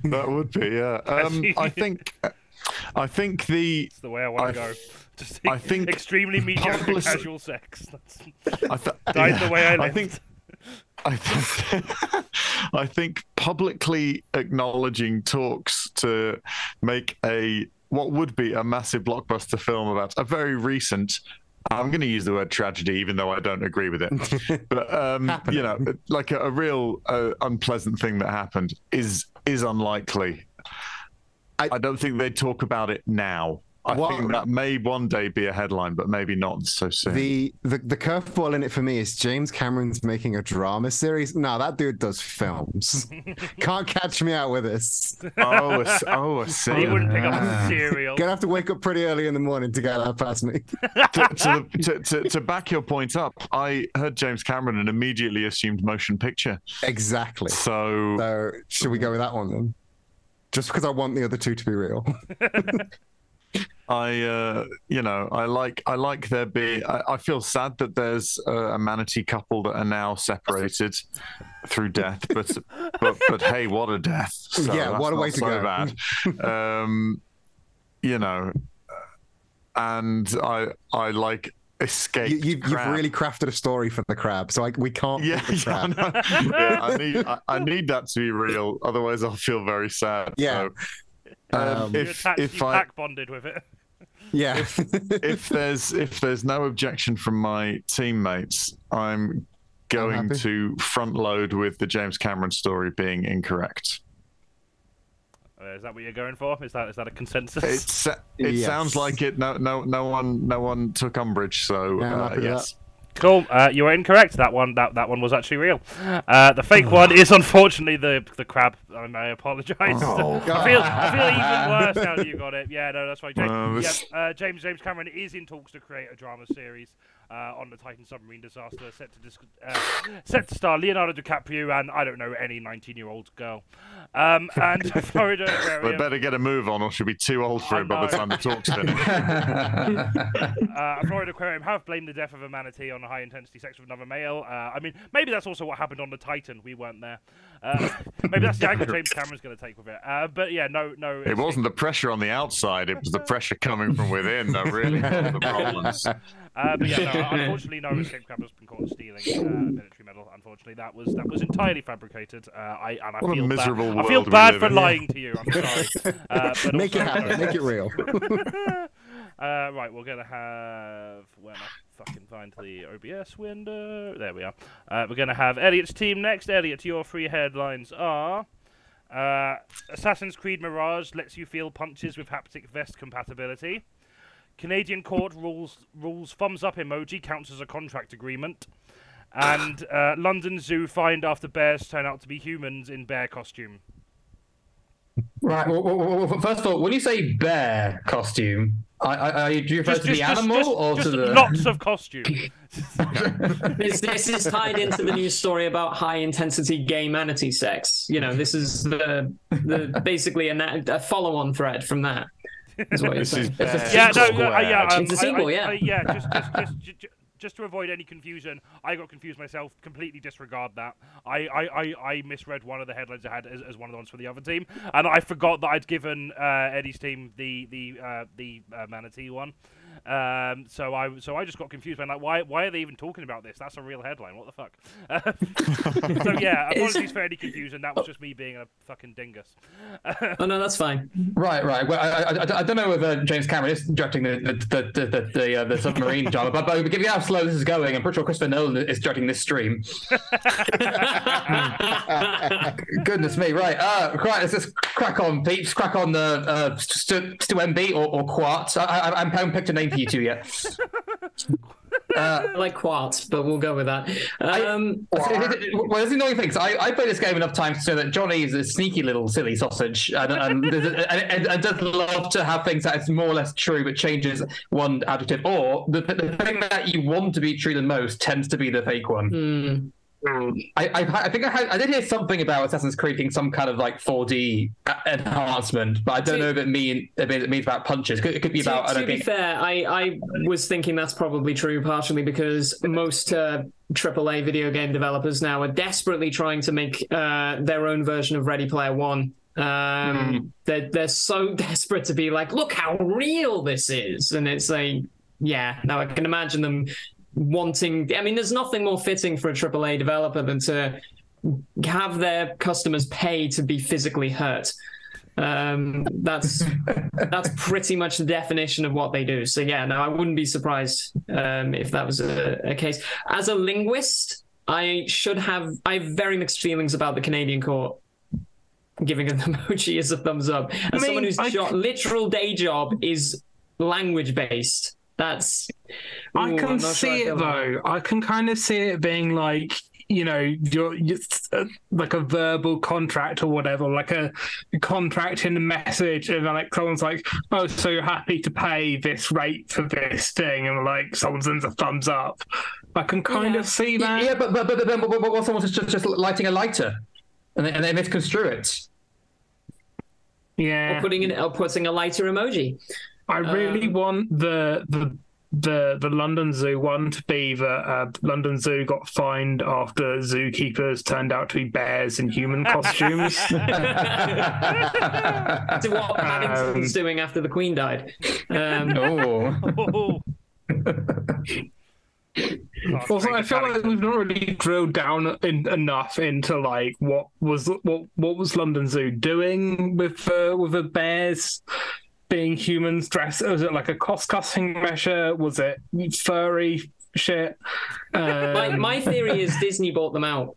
That would be, yeah. I think it's the way I want to go. Just extremely mediocre casual sex. The way I lived. I think publicly acknowledging talks to make what would be a massive blockbuster film about a very recent, I'm going to use the word tragedy, even though I don't agree with it, but like a real unpleasant thing that happened is unlikely. I don't think they'd talk about it now. I think that may one day be a headline, but maybe not so soon. The curveball in it for me is James Cameron's making a drama series. No, that dude does films. Can't catch me out with this. I see. He wouldn't pick up a serial. Gonna have to wake up pretty early in the morning to get that past me. To back your point up, I heard James Cameron and immediately assumed motion picture. Exactly. So should we go with that one then? Just because I want the other two to be real. you know, I like there be. I feel sad that there's a manatee couple that are now separated through death, but hey, what a death! So yeah, what a way to go. Bad. You know, and I like escape. You've really crafted a story for the crab, so we can't. Yeah, I need that to be real. Otherwise, I'll feel very sad. Yeah. So, if I bonded with it. Yeah. if there's no objection from my teammates, I'm going to front load with the James Cameron story being incorrect. Is that what you're going for? Is that a consensus? It sounds like it. No one took umbrage. So yes. Cool. You were incorrect. That one was actually real. The fake one is unfortunately the crab. I apologise. Oh, I feel even worse now that you got it. Yeah, no, that's right. James Cameron is in talks to create a drama series on the Titan submarine disaster, set to star Leonardo DiCaprio and I don't know any 19-year-old girl. And Florida Aquarium. They better get a move on, or she'll be too old for it by the time the talk's finished. Florida Aquarium have blamed the death of a manatee on high-intensity sex with another male. I mean, maybe that's also what happened on the Titan. We weren't there. Maybe that's the angle James Cameron's going to take with it. But yeah, no. It wasn't the pressure on the outside; it was the pressure coming from within that really caused the problems. But yeah, no, unfortunately, no escape crab has been caught stealing a military medal. Unfortunately, that was entirely fabricated. I feel bad for lying to you. I'm sorry. But make it happen. Make it real. Right, we're gonna have when I fucking find the OBS window. There we are. We're gonna have Elliott's team next. Elliott, your 3 headlines are: Assassin's Creed Mirage lets you feel punches with haptic vest compatibility. Canadian court rules thumbs up emoji counts as a contract agreement. And London Zoo fined after bears turn out to be humans in bear costume. Right. Well, first of all, when you say bear costume, do you refer to the animal or to the lots of costume? This is tied into the news story about high-intensity gay manatee sex. You know, this is the basically a follow-on thread from that. Is what you're saying. It's a sequel, Just to avoid any confusion, I got confused myself. Completely disregard that. I misread one of the headlines I had as one of the ones for the other team, and I forgot that I'd given Eddie's team the manatee one. So I just got confused. Like, why are they even talking about this? That's a real headline. What the fuck? So yeah, apologies for any confusion. That was just me being a fucking dingus. Oh no, that's fine. Right. Well, I don't know whether James Cameron is directing the submarine drama, but given how slow this is going, I'm pretty sure Christopher Nolan is directing this stream. Goodness me. Right. Let's just crack on, peeps. Crack on the QUENBY or QUART. I haven't picked a name for you two yet. I like QUART, but we'll go with that. Well, there's annoying things. I played this game enough times so that Johnny is a sneaky little silly sausage and does love to have things that is more or less true but changes one adjective. Or the thing that you want to be true the most tends to be the fake one. I think I did hear something about Assassin's Creed being some kind of like 4D enhancement, but I don't know if it means about punches. It could be about. To be fair, I was thinking that's probably true, partially because most AAA video game developers now are desperately trying to make their own version of Ready Player One. They're so desperate to be like, look how real this is, and it's like, yeah. Now I can imagine them wanting. I mean, there's nothing more fitting for a AAA developer than to have their customers pay to be physically hurt. That's pretty much the definition of what they do. So yeah, no, I wouldn't be surprised if that was a case. As a linguist, I have very mixed feelings about the Canadian court giving an emoji as a thumbs up. As someone whose literal day job is language based. I can see it though. I can kind of see it being like, you know, you're like a verbal contract or whatever, like a contract in a message, and like someone's like, "Oh, so you're happy to pay this rate for this thing?" And like someone sends a thumbs up. I can kind of see that. Yeah, but what someone's just lighting a lighter, and they misconstrue it. Yeah, or putting a lighter emoji. I really want the London Zoo one to be that London Zoo got fined after zookeepers turned out to be bears in human costumes. To what Paddington's doing after the Queen died. Also, I feel like we've not really drilled down enough into like what was London Zoo doing with the bears being humans dressed. Was it like a cost-cutting measure? Was it furry shit? My theory is Disney bought them out.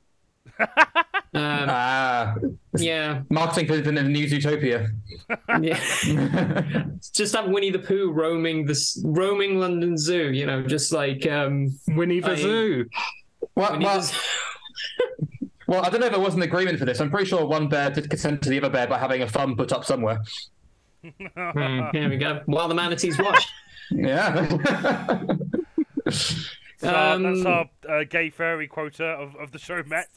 Yeah. Marketing for the new Zootopia. Yeah. Just have Winnie the Pooh roaming London Zoo, you know, just like Winnie the Zoo. Well, I don't know if there was an agreement for this. I'm pretty sure one bear did consent to the other bear by having a thumb put up somewhere. Here we go. While the manatees watch. Yeah. That's our gay furry quota of the show met.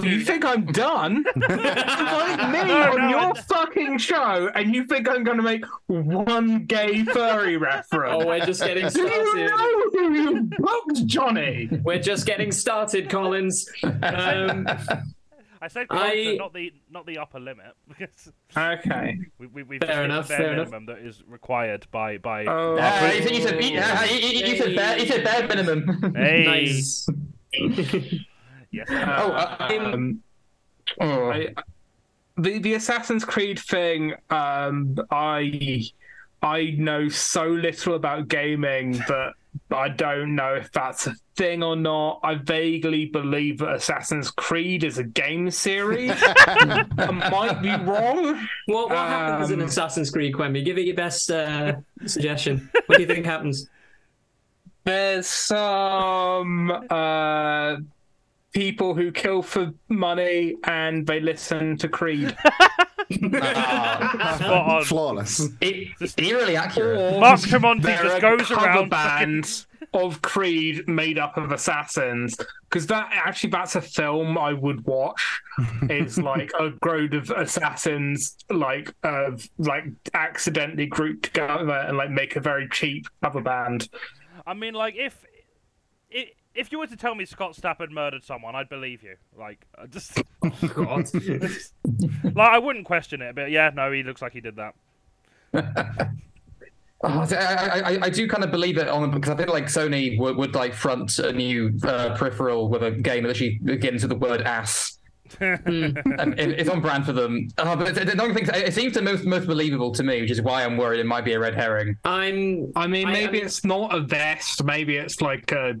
You think I'm done? Like me on your fucking show, and you think I'm going to make one gay furry reference? Oh, we're just getting started. Do you know who you booked, Johnny? We're just getting started, Collins. I said quota, not the upper limit. Okay. We've fair enough. Fair minimum that is required by. You said bare minimum. Hey. Nice. Yes. The Assassin's Creed thing. I know so little about gaming that I don't know if that's a thing or not. I vaguely believe that Assassin's Creed is a game series. I might be wrong. What happens in Assassin's Creed, Quenby? Give it your best suggestion. What do you think happens? There's some people who kill for money and they listen to Creed. Flawless. Eerily accurate. Mark Tremonti just goes around bands of Creed made up of assassins, because that's a film I would watch. It's like a group of assassins like accidentally grouped together and like make a very cheap cover band. I mean, like if you were to tell me Scott Stapp had murdered someone, I'd believe you. Like, just oh god, like I wouldn't question it, but yeah, no, he looks like he did that. I do kind of believe it because I feel like Sony would like front a new peripheral with a game that actually begins with the word ass. It's on brand for them. But it seems the most believable to me, which is why I'm worried it might be a red herring. Maybe it's not a vest. Maybe it's like a.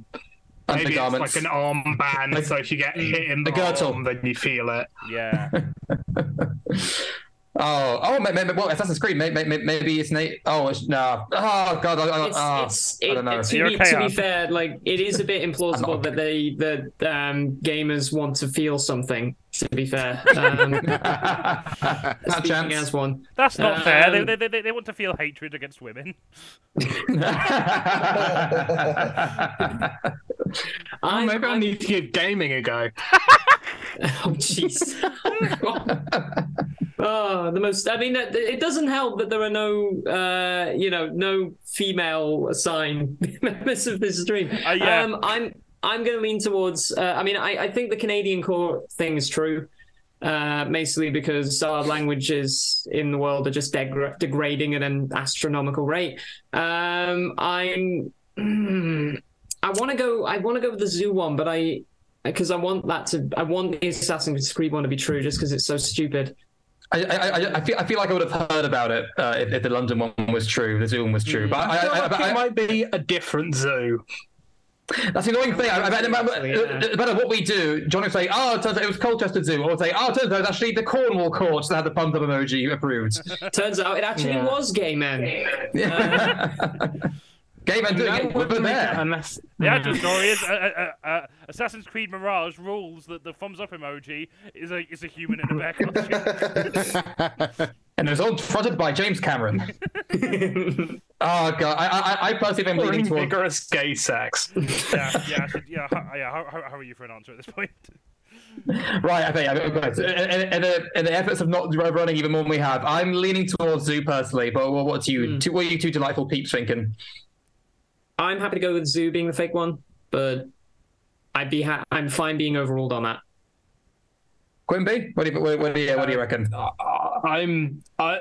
Maybe it's like an armband, so if you get hit in the arm, then you feel it. Yeah. Maybe Assassin's Creed. Maybe it's Nate. No. Oh god. I don't know. To be fair, like it is a bit implausible that gamers want to feel something. To be fair, speaking as one, that's not fair. They want to feel hatred against women. Maybe I need to give gaming a go. Oh jeez. Oh, the most. I mean, it doesn't help that there are no, no female assigned members of this stream. Yeah. I'm going to lean towards. I think the Canadian core thing is true, mostly because our languages in the world are just degrading at an astronomical rate. I want to go with the zoo one, but because I want the Assassin's Creed one to be true, just because it's so stupid. I feel like I would have heard about it if the London one was true, the zoo one was true. But it might be a different zoo. That's the annoying thing. No matter what we do, John will say, it turns out it was Colchester Zoo. Or say, it turns out it's actually the Cornwall courts that had the thumbs up emoji approved. Turns out it actually was gay men. Gay men doing it with a bear. The actual story is Assassin's Creed Mirage rules that the thumbs up emoji is a human in a bear costume. And it was all fronted by James Cameron. Oh god, I personally am leaning towards vigorous gay sex. How are you for an answer at this point? Right, okay, in the efforts of not running even more than we have, I'm leaning towards Zoo personally, but what are you two delightful peeps thinking? I'm happy to go with Zoo being the fake one, but I'm fine being overruled on that. QUENBY, what do you reckon? I mean, I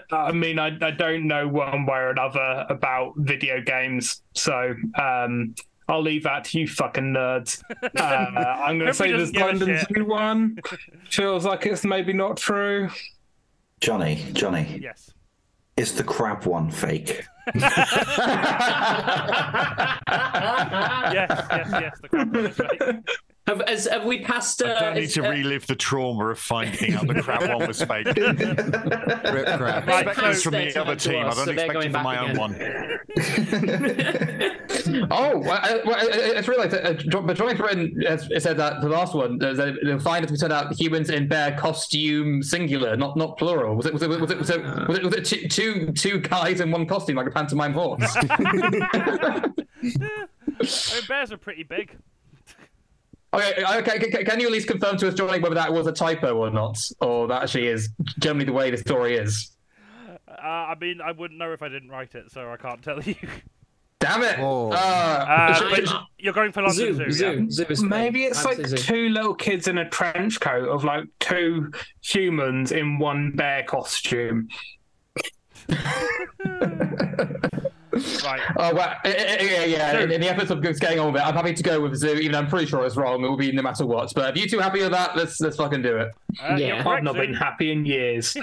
don't know one way or another about video games, so I'll leave that to you fucking nerds. I'm going to say this London Zoo one feels like it's maybe not true. Johnny. Yes. Is the crab one fake? Yes, the crab one is fake. Have we passed? I don't need to relive the trauma of finding out the crab one was fake. Rip crab. Right, Expect from the other team. I don't expect it from my own one. It's realised but Jonny has said that the last one, they'll find it to turn out humans in bear costume singular, not plural. Was it two guys in one costume like a pantomime horse? I mean, bears are pretty big. Okay. Can you at least confirm to us, Jonny, whether that was a typo or not, or that actually is generally the way the story is? I mean, I wouldn't know if I didn't write it, so I can't tell you. Damn it! But you're going for London Zoo. Zoo Maybe it's like two little kids in a trench coat of like two humans in one bear costume. Right. Oh, well, yeah. In the efforts of getting on with it, I'm happy to go with Zoo, even though I'm pretty sure it's wrong. It will be no matter what. But if you two happy with that, let's fucking do it. I've not been happy in years.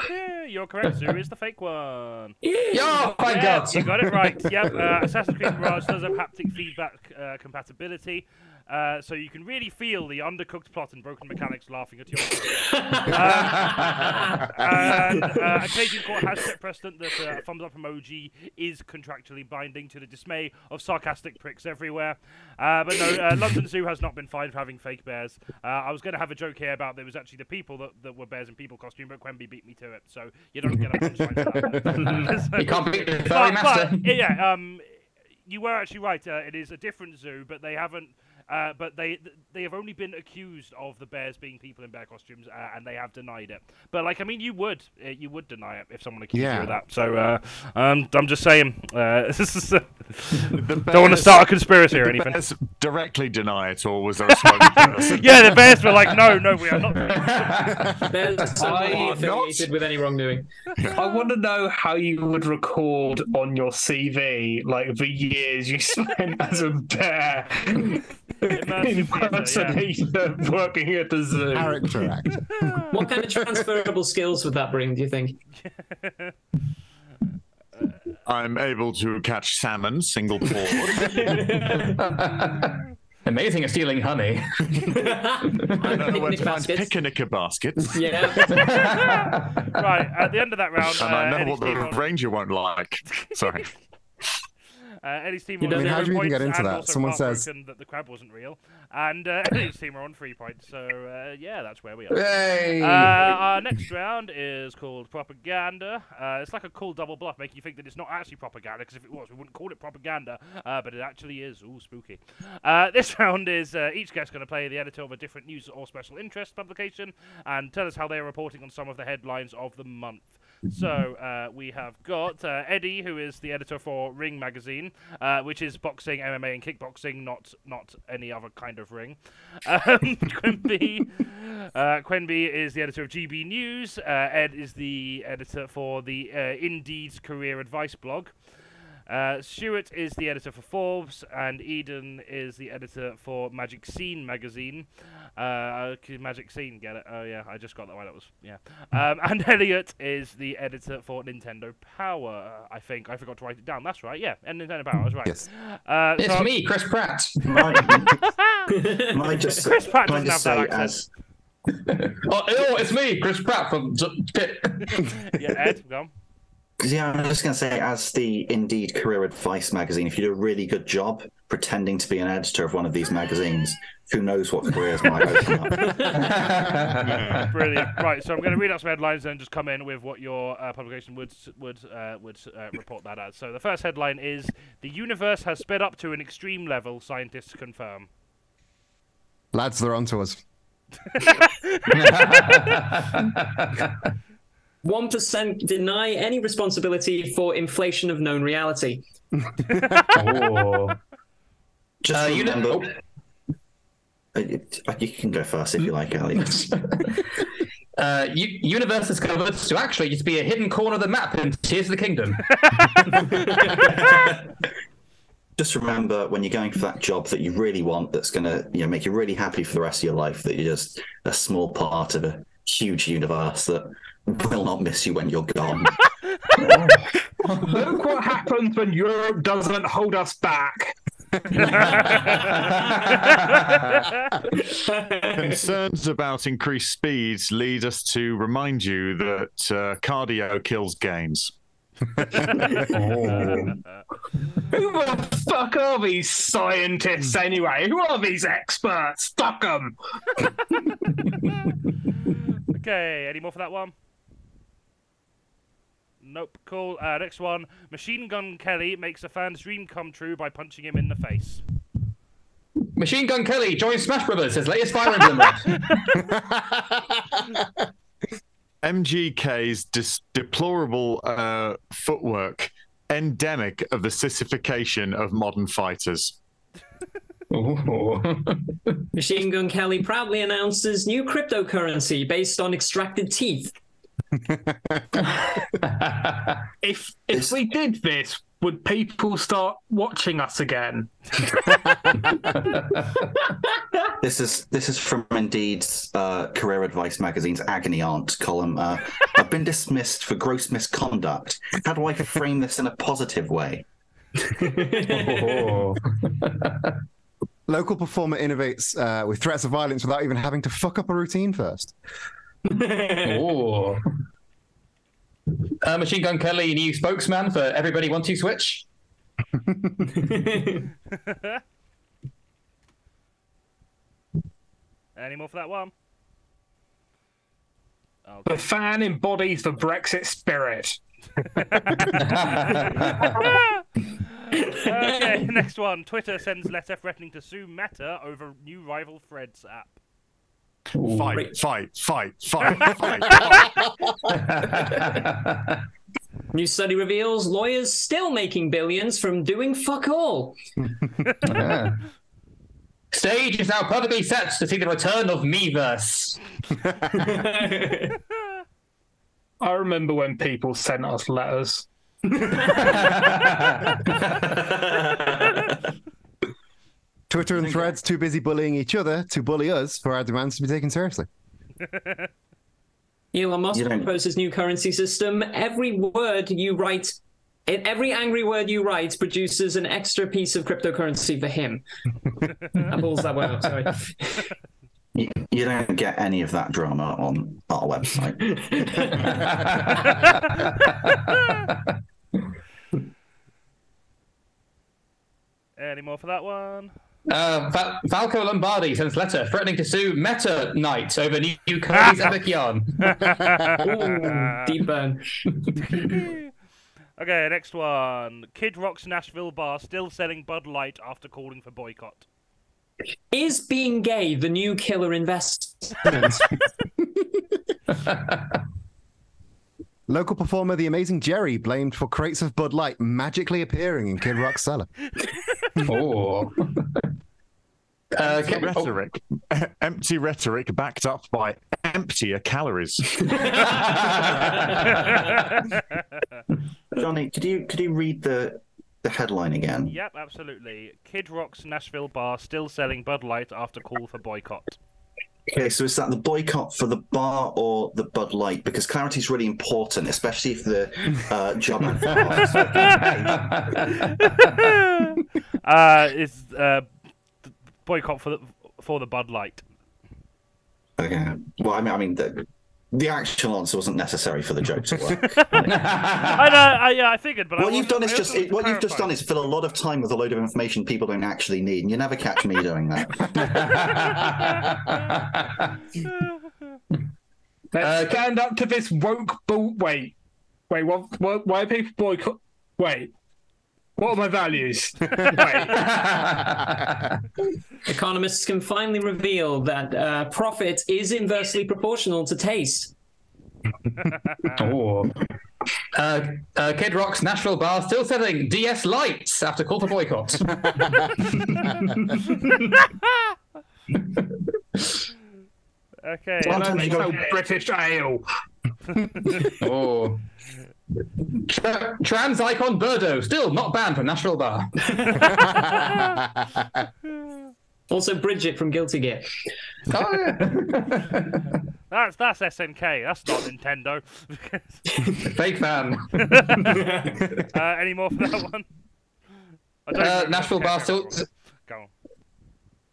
You're correct. Zoo is the fake one. Yeah, thank God. You got it right. Yep. Assassin's Creed Mirage does have haptic feedback compatibility. So you can really feel the undercooked plot and broken mechanics laughing at your a Canadian court has set precedent that a thumbs up emoji is contractually binding, to the dismay of sarcastic pricks everywhere. But no, London Zoo has not been fined for having fake bears. I was going to have a joke here about there was actually the people that were bears in people costume, but QUENBY beat me to it, so you don't get a punchline for that. You can't beat the furry master. Yeah, you were actually right. It is a different zoo, but they haven't. But they have only been accused of the bears being people in bear costumes, and they have denied it. But like, I mean, you would deny it if someone accused you of that. So I'm just saying, don't want to start a conspiracy or anything. Bears directly deny it, or was there a smoke person? Yeah, the bears were like, no, we are not. Bears are not affiliated with any wrongdoing. I want to know how you would record on your CV like the years you spent as a bear. Impersonator working at the zoo. Character act. What kind of transferable skills would that bring, do you think? I'm able to catch salmon, single port. Amazing at stealing honey. I know where to find picnicker baskets. Yeah. Right, at the end of that round... and I know what the ranger won't like. Sorry. Eddie's team I mean, how do you even get into and that? also Someone says that the crab wasn't real, and Eddie's team are on 3 points. So yeah, that's where we are. Hey. Our next round is called propaganda. It's like a cool double bluff, making you think that it's not actually propaganda, because if it was, we wouldn't call it propaganda. But it actually is. Ooh, spooky. This round is each guest going to play the editor of a different news or special interest publication and tell us how they're reporting on some of the headlines of the month. So we have got Eddie, who is the editor for Ring magazine, which is boxing, MMA, and kickboxing, not any other kind of ring. QUENBY is the editor of GB News. Ed is the editor for the Indeed's career advice blog. Stuart is the editor for Forbes, and Eden is the editor for Magic Scene magazine. Magic Scene, get it? Oh yeah, I just got that one. That was and ELIOTT is the editor for Nintendo Power. I think I forgot to write it down. That's right. Yeah, and Nintendo Power. I was right. yes. It's me, Chris Pratt. Chris Pratt doesn't have that accent. It's me, Chris Pratt from Pit. Yeah, Ed, go on. Yeah, I'm just going to say, as the Indeed career advice magazine, if you do a really good job pretending to be an editor of one of these magazines, who knows what careers might open up. Brilliant. Right, so I'm going to read out some headlines and just come in with what your publication would report that as. So the first headline is, "The universe has sped up to an extreme level, scientists confirm." Lads, they're onto us. 1% deny any responsibility for inflation of known reality. Just remember. You can go first if you like, Elliot. Universe discovered to actually just be a hidden corner of the map in Tears of the Kingdom. Just remember, when you're going for that job that you really want, that's going to make you really happy for the rest of your life, that you're just a small part of a huge universe that will not miss you when you're gone. Look what happens when Europe doesn't hold us back. Concerns about increased speeds lead us to remind you that cardio kills games. Who the fuck are these scientists anyway? Who are these experts? Fuck them! Okay, any more for that one? Nope, cool. Next one. Machine Gun Kelly makes a fan's dream come true by punching him in the face. Machine Gun Kelly joins Smash Brothers, his latest Fire Emblem match. MGK's deplorable footwork, endemic of the sissification of modern fighters. Machine Gun Kelly proudly announces new cryptocurrency based on extracted teeth. If we did this, would people start watching us again? This is from Indeed's Career Advice magazine's Agony Aunt column. I've been dismissed for gross misconduct. How do I frame this in a positive way? Local performer innovates with threats of violence without even having to fuck up a routine first. Machine Gun Kelly, new spokesman for Everybody Want to Switch. Any more for that one? Okay. The fan embodies the Brexit spirit. Okay, next one. Twitter sends letter threatening to sue Meta over new rival Threads app. Fight. New study reveals lawyers still making billions from doing fuck all. Stage is now perfectly set to see the return of Miiverse. I remember when people sent us letters. Twitter and Threads too busy bullying each other to bully us for our demands to be taken seriously. Elon Musk proposes new currency system. Every word you write, every angry word you write produces an extra piece of cryptocurrency for him. I balls that one up, sorry. You don't get any of that drama on our website. Any more for that one? Falco Lombardi sends letter threatening to sue Meta Knight over new Kirby's Epic Yarn. Ooh, deep burn. Okay, next one. Kid Rock's Nashville bar still selling Bud Light after calling for boycott. Is being gay the new killer investment? Local performer The Amazing Jerry blamed for crates of Bud Light magically appearing in Kid Rock's cellar. Empty rhetoric backed up by emptier calories. Johnny, could you read the headline again? Yep, absolutely. Kid Rock's Nashville bar still selling Bud Light after call for boycott. Okay, so is that the boycott for the bar or the Bud Light? Because clarity is really important, especially if the job It's boycott for the Bud Light. Okay. Well, I mean the actual answer wasn't necessary for the joke to work. I figured, but what you've done is fill a lot of time with a load of information people don't actually need, and you never catch me doing that. Let's stand up to this woke bull. Wait, what? Why are people boycott? Wait, What are my values? Wait. Economists can finally reveal that profit is inversely proportional to taste. Oh. Kid Rock's Nashville bar still selling DS Lights after call for boycott. Okay. Don't sell British ale. Oh. Trans icon Birdo still not banned from Nashville bar. Also, Bridget from Guilty Gear. Oh, yeah. That's SNK. That's not Nintendo. Fake fan. Any more for that one? Nashville bar still. Go on.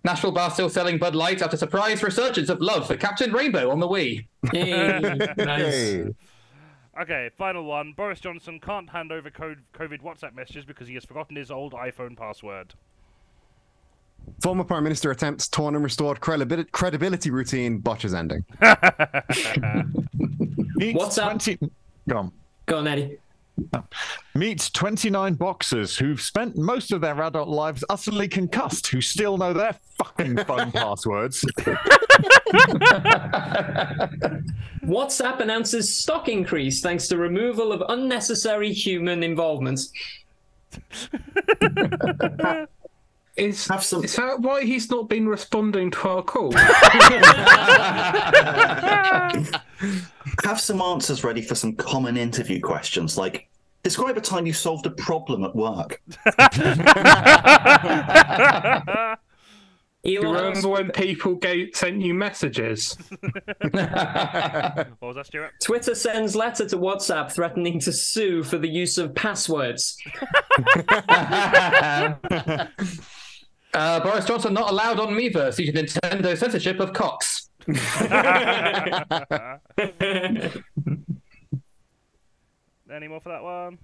Nashville bar still selling Bud Light after surprise resurgence of love for Captain Rainbow on the Wii. Hey, nice. Hey. Okay, final one. Boris Johnson can't hand over COVID WhatsApp messages because he has forgotten his old iPhone password. Former Prime Minister attempts torn and restored credibility routine, botches ending. What's up? Go on. Go on, Eddie. Meet 29 boxers who've spent most of their adult lives utterly concussed, who still know their fucking phone passwords. WhatsApp announces stock increase thanks to removal of unnecessary human involvement. Is that why he's not been responding to our call? Have some answers ready for some common interview questions, like describe a time you solved a problem at work. You remember when people sent you messages? What was that, Stuart? Twitter sends letter to WhatsApp threatening to sue for the use of passwords. Boris Johnson not allowed on Miiverse due to Nintendo censorship of cocks. Any more for that one?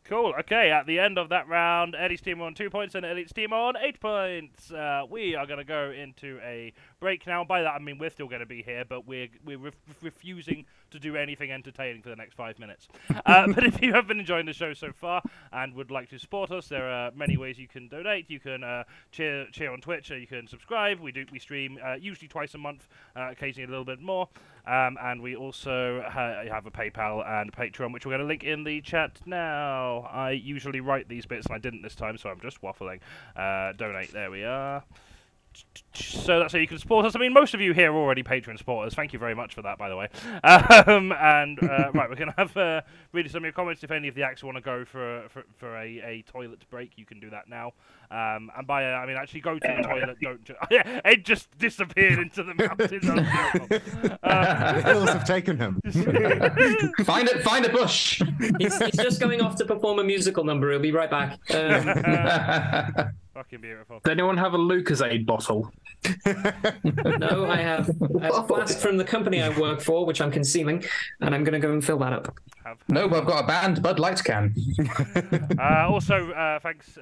Cool. Okay, at the end of that round, Eddie's team on 2 points and Elliot's team on 8 points. We are going to go into a break now. By that, I mean we're still going to be here, but we're refusing to do anything entertaining for the next 5 minutes. But if you have been enjoying the show so far and would like to support us, there are many ways you can donate. You can cheer on Twitch, or you can subscribe. We stream usually twice a month, occasionally a little bit more. And we also have a PayPal and a Patreon, which we're going to link in the chat now. I usually write these bits, and I didn't this time, so I'm just waffling. Donate, there we are. So that's how you can support us. I mean, most of you here are already Patreon supporters. Thank you very much for that, by the way. Right, we're going to have read some of your comments. If any of the acts want to go for a toilet break, you can do that now. And by I mean actually go to the toilet. Don't. It just disappeared into the mountains. The hills have taken him. Find a bush. He's just going off to perform a musical number. He'll be right back. Fucking beautiful. Does anyone have a Lucozade bottle? No, I have a flask from the company I work for, which I'm concealing, and I'm going to go and fill that up. No, but I've got a banned Bud Light can. Also, thanks,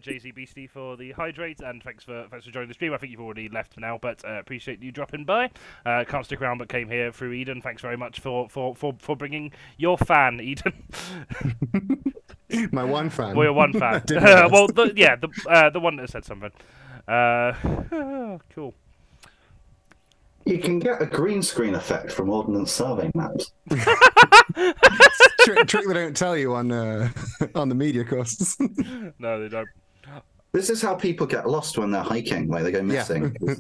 Jay-Z Beastie, for the hydrate, and thanks for joining the stream. I think you've already left now, but appreciate you dropping by. Can't stick around, but came here through Eden. Thanks very much for bringing your fan, Eden. My one fan. Well, your one fan. Well, the one that said something. Cool. You can get a green screen effect from Ordnance Survey maps. trick they don't tell you on the media courses. No, they don't. This is how people get lost when they're hiking, like they go missing. Yeah.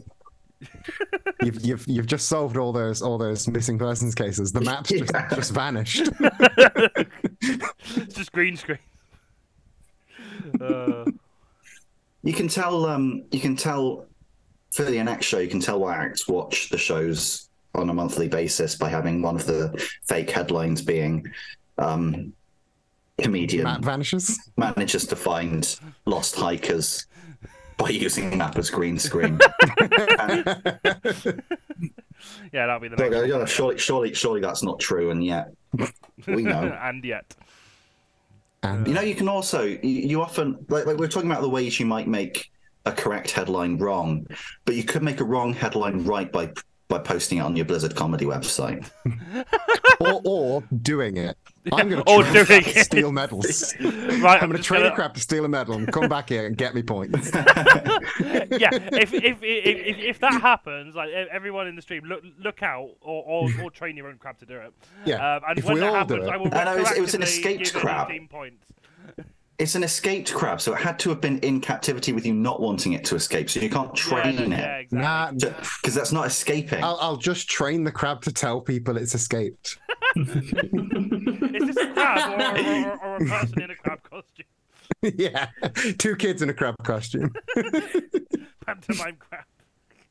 You've just solved all those missing persons cases. The maps just vanished. It's just green screen. You can tell for the next show, you can tell why acts watch the shows on a monthly basis by having one of the fake headlines being comedian Map vanishes. manages to find lost hikers by using map as green screen. Yeah, that'll be the next one. Surely that's not true, and yet we know. And yet. You know, you can also you often like we're talking about the ways you might make a correct headline wrong, but you could make a wrong headline right by by posting it on your Blizzard comedy website. or doing it. I'm going Or to doing it. steal medals. Right, I'm going to train a crab to steal a medal and come back here and get me points. Yeah, if that happens, like everyone in the stream, look out, or train your own crab to do it. Yeah, and if when we that all happens, do it. I will No, it was an retroactively escaped give it crab. 15 points. It's an escaped crab, so it had to have been in captivity with you not wanting it to escape, so you can't train Yeah, it. exactly. Because that's not escaping. I'll just train the crab to tell people it's escaped. Is this a crab or a person in a crab costume? Yeah, 2 kids in a crab costume. Pantomime crab.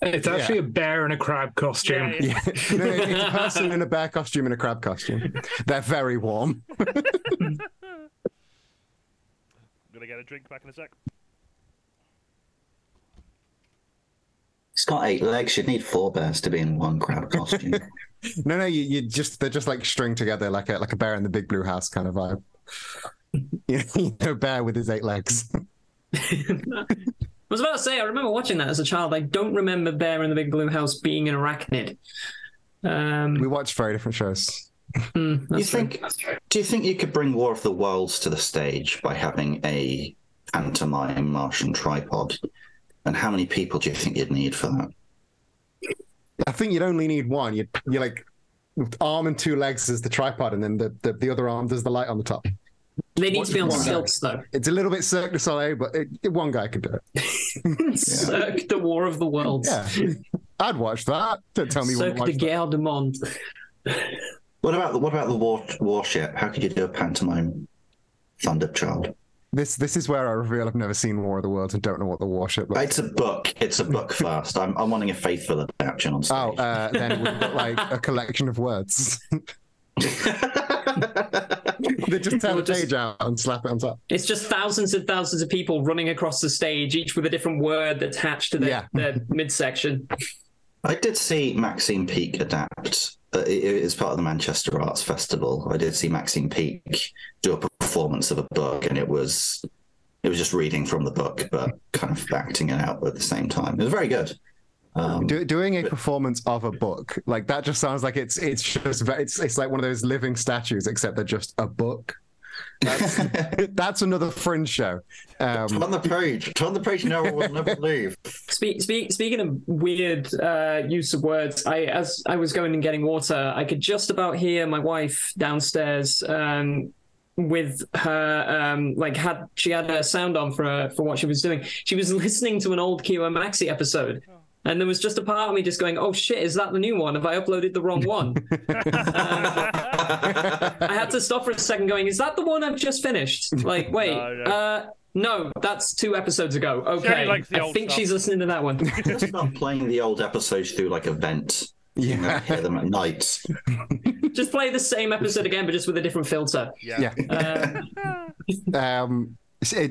It's actually a bear in a crab costume. Yeah. No, it's a person in a bear costume and a crab costume. They're very warm. I'm gonna get a drink back in a sec. It's got 8 legs. You'd need 4 bears to be in one crab costume. No, they're just like string together like a bear in the Big Blue House kind of vibe. You know, bear with his 8 legs. I was about to say, I remember watching that as a child. I don't remember Bear in the Big Blue House being an arachnid. We watched very different shows. Do you think you could bring War of the Worlds to the stage by having a pantomime Martian tripod? And how many people do you think you'd need for that? I think you'd only need one. You're like arm and 2 legs as the tripod, and then the other arm does the light on the top. They need to be on One stilts, though. It's a little bit Cirque du Soleil, but one guy could do it. Cirque the War of the Worlds. Yeah, I'd watch that. Don't tell me Cirque what de Guerre du Monde. What about the warship? How could you do a pantomime Thunderchild? This is where I reveal I've never seen War of the Worlds and don't know what the warship looks like. It's a book. It's a book first. I'm wanting a faithful adaptation on stage. Oh, then it would look like a collection of words. They just tear the page out and slap it on top. It's just thousands and thousands of people running across the stage, each with a different word attached to their midsection. I did see Maxine Peake adapt. It's part of the Manchester Arts Festival. I did see Maxine Peake do a performance of a book, and it was just reading from the book, but kind of acting it out at the same time. It was very good. Doing a performance of a book, like that just sounds like it's like one of those living statues, except they're just a book. That's another Fringe show. Turn the page. No one will never leave. Speaking of weird use of words, as I was going and getting water, I could just about hear my wife downstairs with her she had her sound on for what she was doing. She was listening to an old QM Maxi episode. And there was just a part of me just going, oh shit, is that the new one? Have I uploaded the wrong one? I had to stop for a second going, is that the one I've just finished? Like, wait, no, that's 2 episodes ago. Okay, I think she's listening to that one. Just not playing the old episodes through like a vent. Yeah. You know, hear them at night. Just play the same episode again, but just with a different filter. Yeah.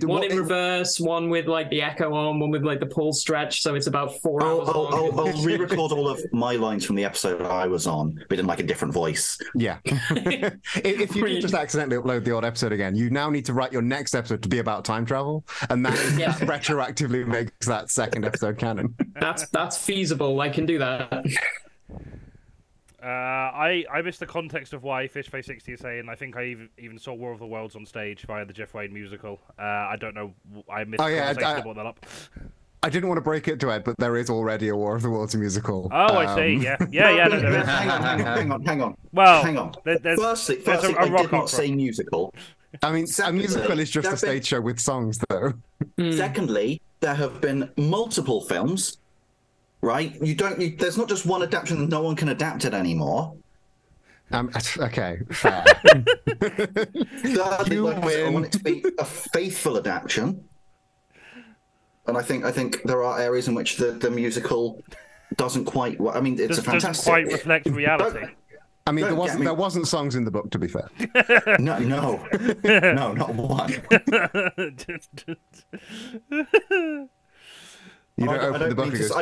One in reverse, one with like the echo on, one with like the pull stretch, so it's about 4 hours long. I'll re-record all of my lines from the episode I was on, but in like a different voice. Yeah. If you just accidentally upload the old episode again, you now need to write your next episode to be about time travel, and that retroactively makes that second episode canon. That's feasible. I can do that. I missed the context of why Fishface60 is saying. I think I even saw War of the Worlds on stage via the Jeff Wayne musical. I don't know. I missed the conversation I brought that up. I didn't want to break it to Ed, but there is already a War of the Worlds musical. Oh, I see. Yeah. No, there is. Hang on. Well, hang on. Firstly, I did not say musical. I mean, a musical is just a stage show with songs, though. Secondly, there have been multiple films. Right? There's not just one adaptation, and no one can adapt it anymore. Okay, fair. Thirdly, I want it to be a faithful adaptation. And I think there are areas in which the musical doesn't quite. I mean, it's a fantastic. Doesn't quite reflect reality. I mean, there wasn't songs in the book, to be fair. No, not one. I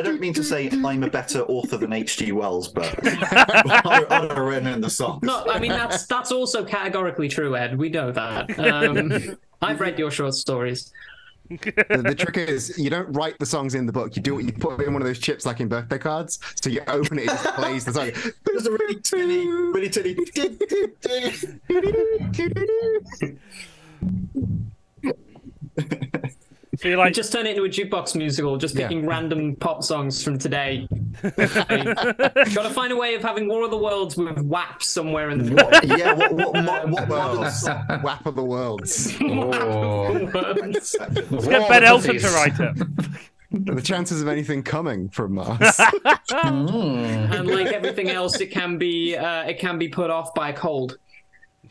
don't mean to say I'm a better author than H.G. Wells, but I'd have written in the song. No, I mean that's also categorically true, Ed. We know that. I've read your short stories. The trick is you don't write the songs in the book. You do it. You put it in one of those chips like in birthday cards. So you open it, it just plays the song. There's a really tinny. So you like just turn it into a jukebox musical, just picking random pop songs from today. Got to find a way of having War of the Worlds with WAP somewhere in the book. Yeah, what worlds? WAP of the worlds. let's get Ben Elton to write it. The chances of anything coming from Mars. And like everything else, it can be put off by a cold.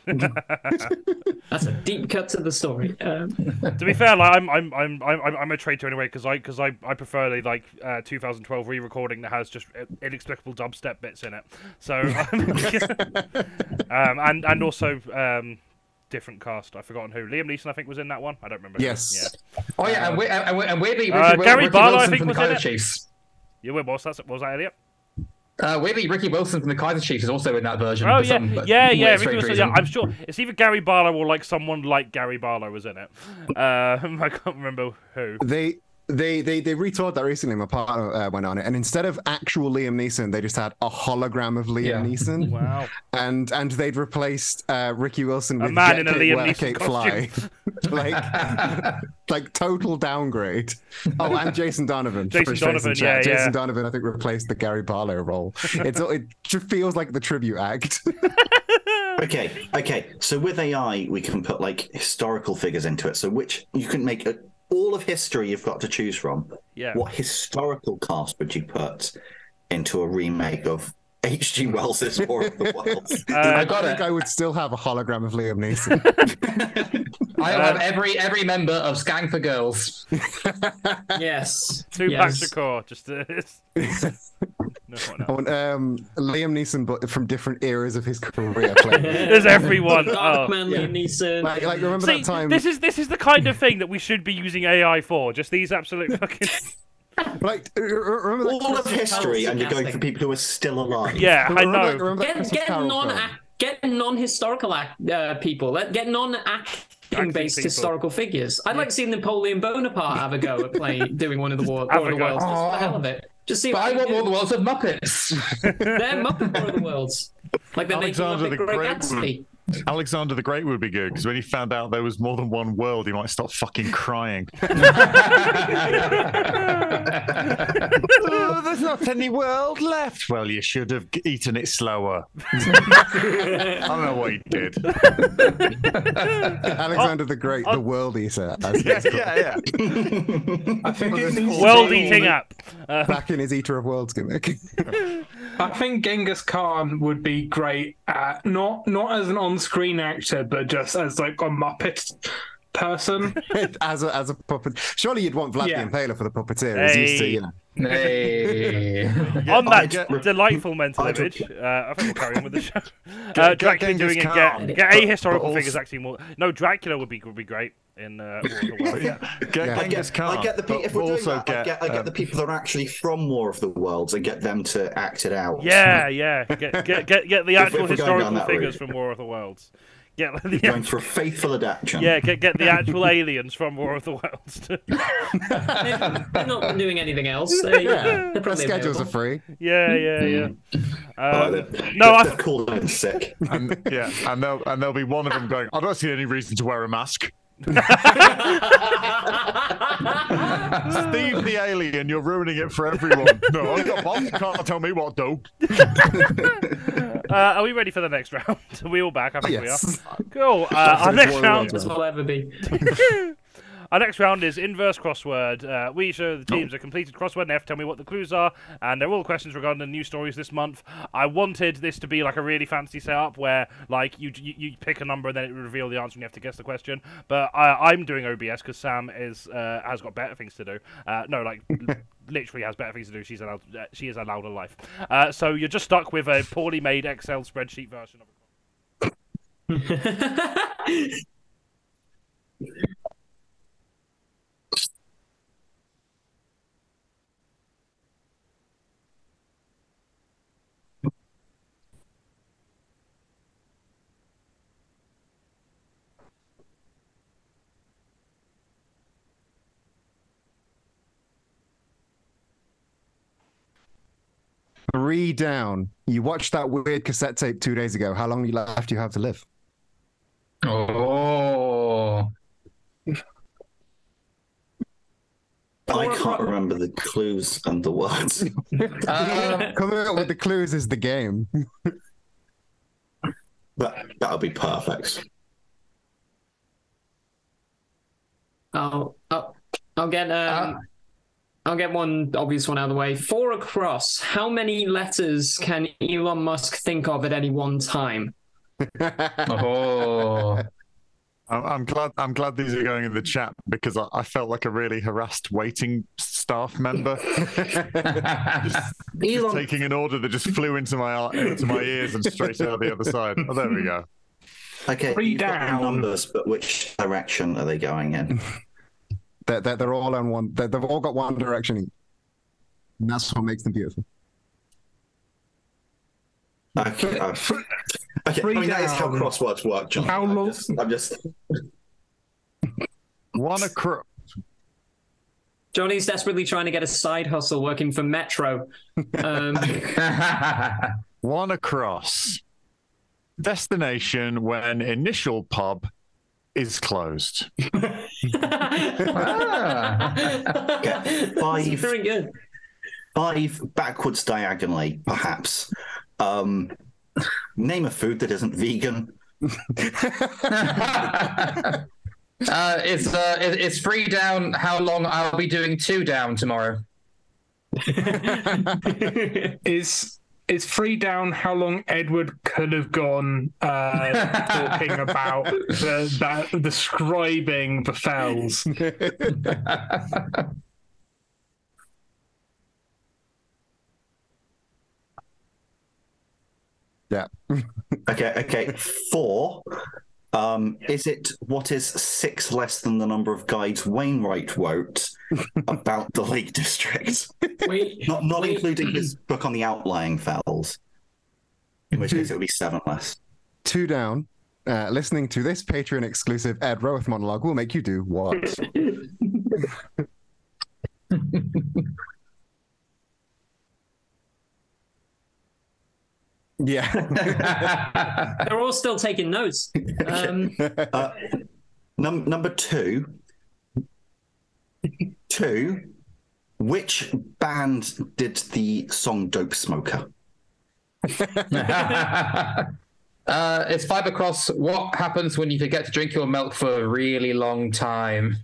That's a deep cut to the story. To be fair, like I'm a traitor anyway because I prefer the 2012 re-recording that has just inexplicable dubstep bits in it. So and also different cast. I've forgotten who. Liam Neeson I think was in that one. I don't remember. Yes. Yeah. Oh yeah, and weirdly, Gary Ricky Barlow, I Wilson think, from the was in Kaiser it. Chiefs. Yeah, what was that, Elliot? Weirdly, Ricky Wilson from the Kaiser Chiefs is also in that version. Oh for some yeah. weird, Ricky strange Wilson, reason. I'm sure it's either Gary Barlow or like someone like Gary Barlow was in it. I can't remember who. They retoured that recently. My partner went on it, and instead of actual Liam Neeson, they just had a hologram of Liam Neeson. Wow. And they'd replaced Ricky Wilson with A man Jet in a Kate, Liam Wet Neeson Kate Fly. like total downgrade. Oh, and Jason Donovan. Jason Donovan, yeah. Jason Donovan, I think, replaced the Gary Barlow role. It just feels like the tribute act. Okay. So with AI, we can put like historical figures into it. So which you can make all of history you've got to choose from. Yeah. What historical cast would you put into a remake of H.G. Wells' War of the Worlds? I think I would still have a hologram of Liam Neeson. I have every member of Skank for Girls. Yes. Tupac Shakur, just no, I want Liam Neeson, but from different eras of his career. Playing. There's everyone. Darkman, Liam Neeson. Like remember that time? This is the kind of thing that we should be using AI for. Just these absolute fucking. Like remember that all of history, and you're going for people who are still alive. Yeah, I know. Get non-historical people. Get non-acting-based people. historical figures. I'd like to see Napoleon Bonaparte have a go at doing one of the War of the Worlds. Just for the hell of it. Just see. But I want War of the Worlds of Muppets. They're Muppet War of the Worlds. Like they're making Alexander Muppet the Great Great Gatsby. Alexander the Great would be good because when he found out there was more than one world, he might start fucking crying. Oh, there's not any world left. Well, you should have eaten it slower. I don't know what he did. Alexander the Great, the world eater. Yeah. I think it needs World to be- eating app. Back in his Eater of Worlds gimmick. I think Genghis Khan would be great at not as an on-screen actor, but just as like a Muppet person. as a puppet. Surely you'd want Vlad the Impaler for the puppeteer. He's used to, you know. Hey. On that delightful mental image, I think we'll carry on with the show. Dracula doing it. Get a historical figures actually more. No, Dracula would be great in War of the Worlds. I get the people. If we're doing that, I get the people that are actually from War of the Worlds and get them to act it out. Yeah. Get the actual we're going historical down that figures route. from War of the Worlds. Get Going for a faithful adaptation. Yeah, get the actual aliens from War of the Worlds. They're not doing anything else. They're The probably schedules available. are free. Yeah. They've called in sick. And there'll be one of them going, I don't see any reason to wear a mask. Steve the alien, you're ruining it for everyone. No, I've got one. You can't tell me what to do. Are we ready for the next round? Are we all back? I think Yes. we are. Cool. Our next round. As will ever be. Our next round is inverse crossword. We show the teams a completed crossword and they have to tell me what the clues are. And they're all questions regarding the news stories this month. I wanted this to be like a really fancy setup where like you pick a number and then it will reveal the answer and you have to guess the question. But I'm doing OBS because Sam has got better things to do. Literally has better things to do. She is allowed a life. So you're just stuck with a poorly made Excel spreadsheet version of it. 3 down. You watched that weird cassette tape 2 days ago. How long left do you have to live? Oh. I can't remember the clues and the words. Coming up with the clues is the game. That'll be perfect. I'll get one obvious one out of the way. 4 across. How many letters can Elon Musk think of at any one time? Oh. I'm glad these are going in the chat because I felt like a really harassed waiting staff member. just taking an order that just flew into my ears and straight out the other side. Oh, there we go. Okay, 3 you've got the down. numbers, but which direction are they going in? They're all on one. They've all got one direction each. And that's what makes them beautiful. Okay. Okay. I mean, that is how crosswords work, John. How long? I'm just. One across. Johnny's desperately trying to get a side hustle working for Metro. One across. Destination when initial pub is closed. Five. Very good. 5 backwards diagonally, perhaps. Name a food that isn't vegan. It's 3 down. How long I'll be doing 2 down tomorrow? Is 3 down how long Edward could have gone talking about describing the fells? Yeah. Okay. 4. Is it what is 6 less than the number of guides Wainwright wrote about the Lake District? Not including his book on the outlying fells. In which case it would be 7 less. 2 down. Listening to this Patreon exclusive Ed ROWORTH monologue will make you do what? Yeah. They're all still taking notes. Number 2. 2. Which band did the song Dope Smoker? It's 5 across. What happens when you forget to drink your milk for a really long time?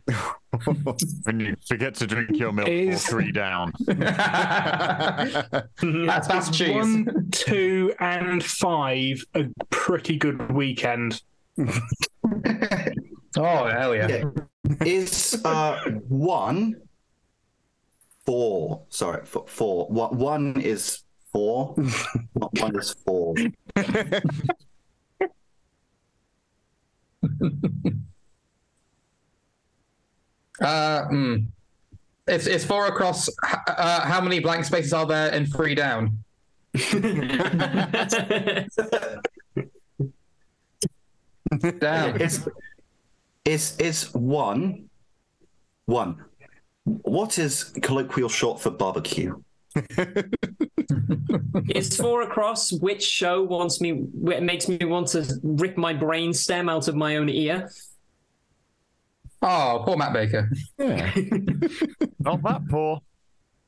When you forget to drink your milk for 3 down. That's cheese. 1, 2, and 5 a pretty good weekend. Oh, hell yeah. Okay. Is 1 4? Sorry, 4. 1 is 4. 1 is 4. It's 4 across. How many blank spaces are there in 3 down? Down. Is 1. What is colloquial short for barbecue? Is 4 across. Which show makes me want to rip my brain stem out of my own ear? Oh, poor Matt Baker. Yeah. Not that poor.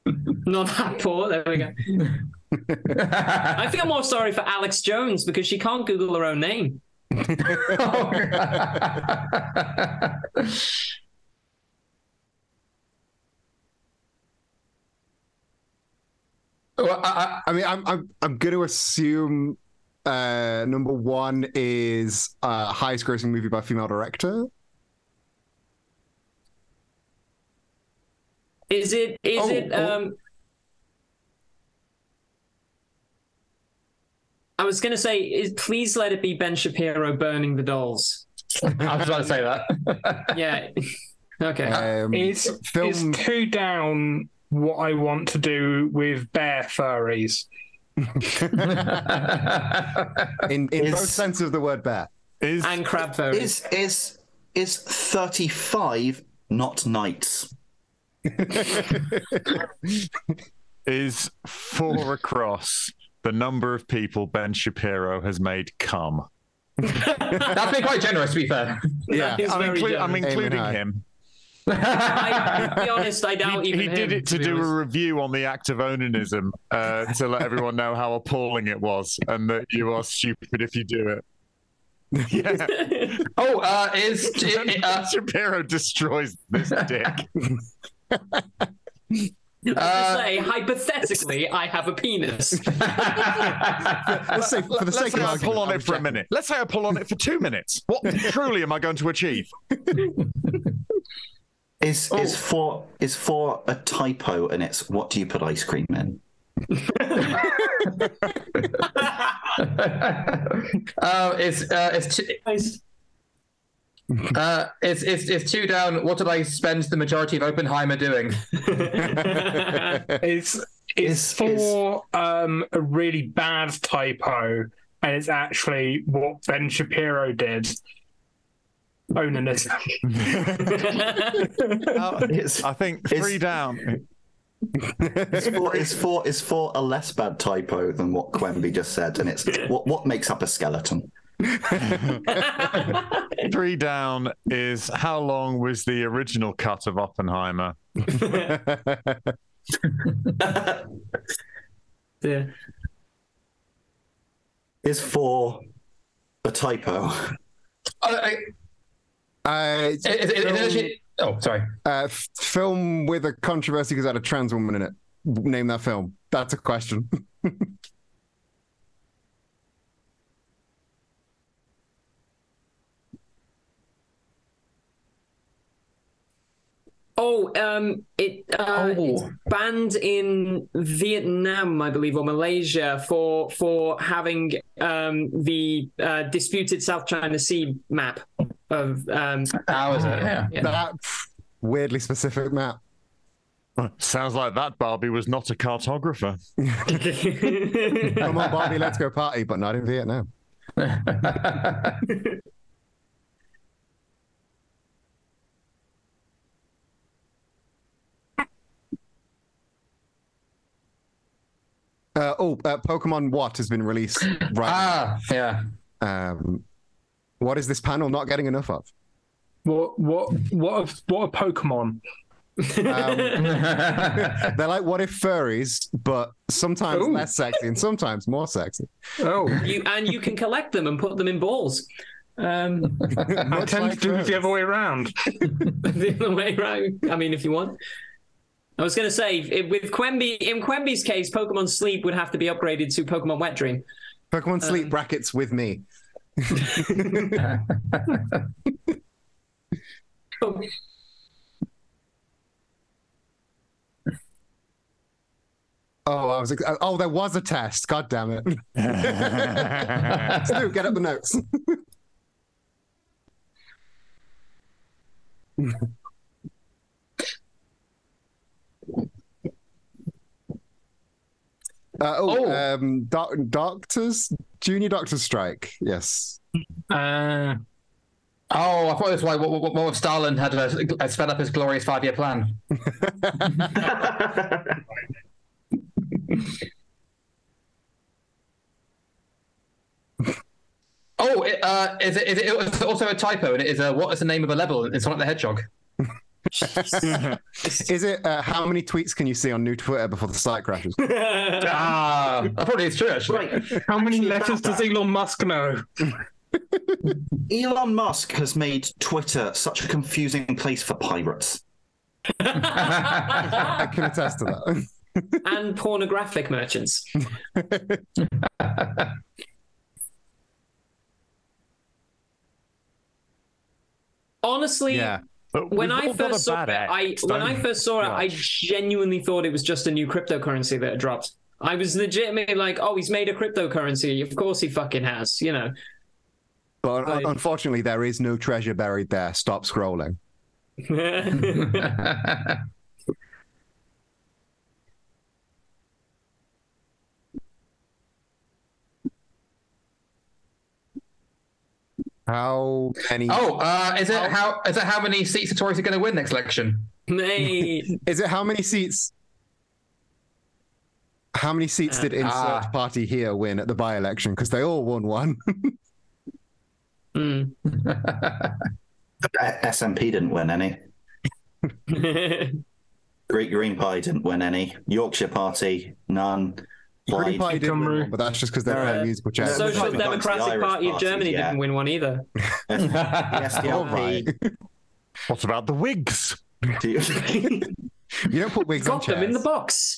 Not that poor. There we go. I feel more sorry for Alex Jones because she can't Google her own name. Well, I mean, I'm going to assume number 1 is highest grossing movie by female director. Is it? I was going to say, please let it be Ben Shapiro burning the dolls. I was about to say that. Yeah. Okay. Is 2 down what I want to do with bear furries? in both senses of the word bear. And crab furries. Is 35 not knights? Is 4 across the number of people Ben Shapiro has made come? That's been quite generous, to be fair. Yeah, I'm including him. To be honest, I doubt He even did him, it to do a review on the act of onanism to let everyone know how appalling it was and that you are stupid if you do it. Yeah. Shapiro destroys this dick. Let's say, hypothetically, I have a penis. Let's say, for the sake of I argument, pull on it for a minute. Let's say I pull on it for 2 minutes. What truly am I going to achieve? Is 4 a typo, and it's what do you put ice cream in? It's 2 down. What did I spend the majority of Oppenheimer doing? It's 4 a really bad typo, and it's actually what Ben Shapiro did. Onanism. I think 3 down. Is 4 a less bad typo than what Quenby just said, and it's what makes up a skeleton? 3 down is how long was the original cut of Oppenheimer? Yeah. Is 4 a typo? Sorry. Film with a controversy because it had a trans woman in it. Name that film. That's a question. It's banned in Vietnam, I believe, or Malaysia for having the disputed South China Sea map of. How is it? Yeah. That weirdly specific map. Sounds like that Barbie was not a cartographer. Come on, Barbie, let's go party, but not in Vietnam. Pokemon What has been released right now. Yeah. What is this panel not getting enough of? What are Pokemon? They're like what if furries, but sometimes less sexy and sometimes more sexy. You can collect them and put them in balls. I tend to do it the other way around. The other way around. I mean, if you want. I was going to say, with Quenby, in Quenby's case, Pokemon Sleep would have to be upgraded to Pokemon Wet Dream. Pokemon Sleep brackets with me. There was a test. God damn it. Stu, get up the notes. Junior Doctors Strike. Yes. I thought it was like what if Stalin had sped up his glorious 5-year plan? It was also a typo, and it is what is the name of a level in Sonic the Hedgehog? Is it how many tweets can you see on new Twitter before the site crashes? That probably is true, actually. Right. How many letters does Elon Musk know? Elon Musk has made Twitter such a confusing place for pirates. I can attest to that. And pornographic merchants. Honestly, yeah. When I first saw it, I genuinely thought it was just a new cryptocurrency that had dropped. I was legitimately like, oh, he's made a cryptocurrency. Of course he fucking has, you know. But unfortunately, there is no treasure buried there. Stop scrolling. How many? Is it how many seats the Tories are going to win next election? Is it how many seats How many seats did Insert Party here win at the by-election? Because they all won one. SNP didn't win any. Green Party didn't win any. Yorkshire Party, none. Green Party didn't win one, but that's just because they're playing musical chairs. The Social Democratic Party of Germany didn't win one either. SDLP. What about the Whigs? You don't put wigs on Got them in the box.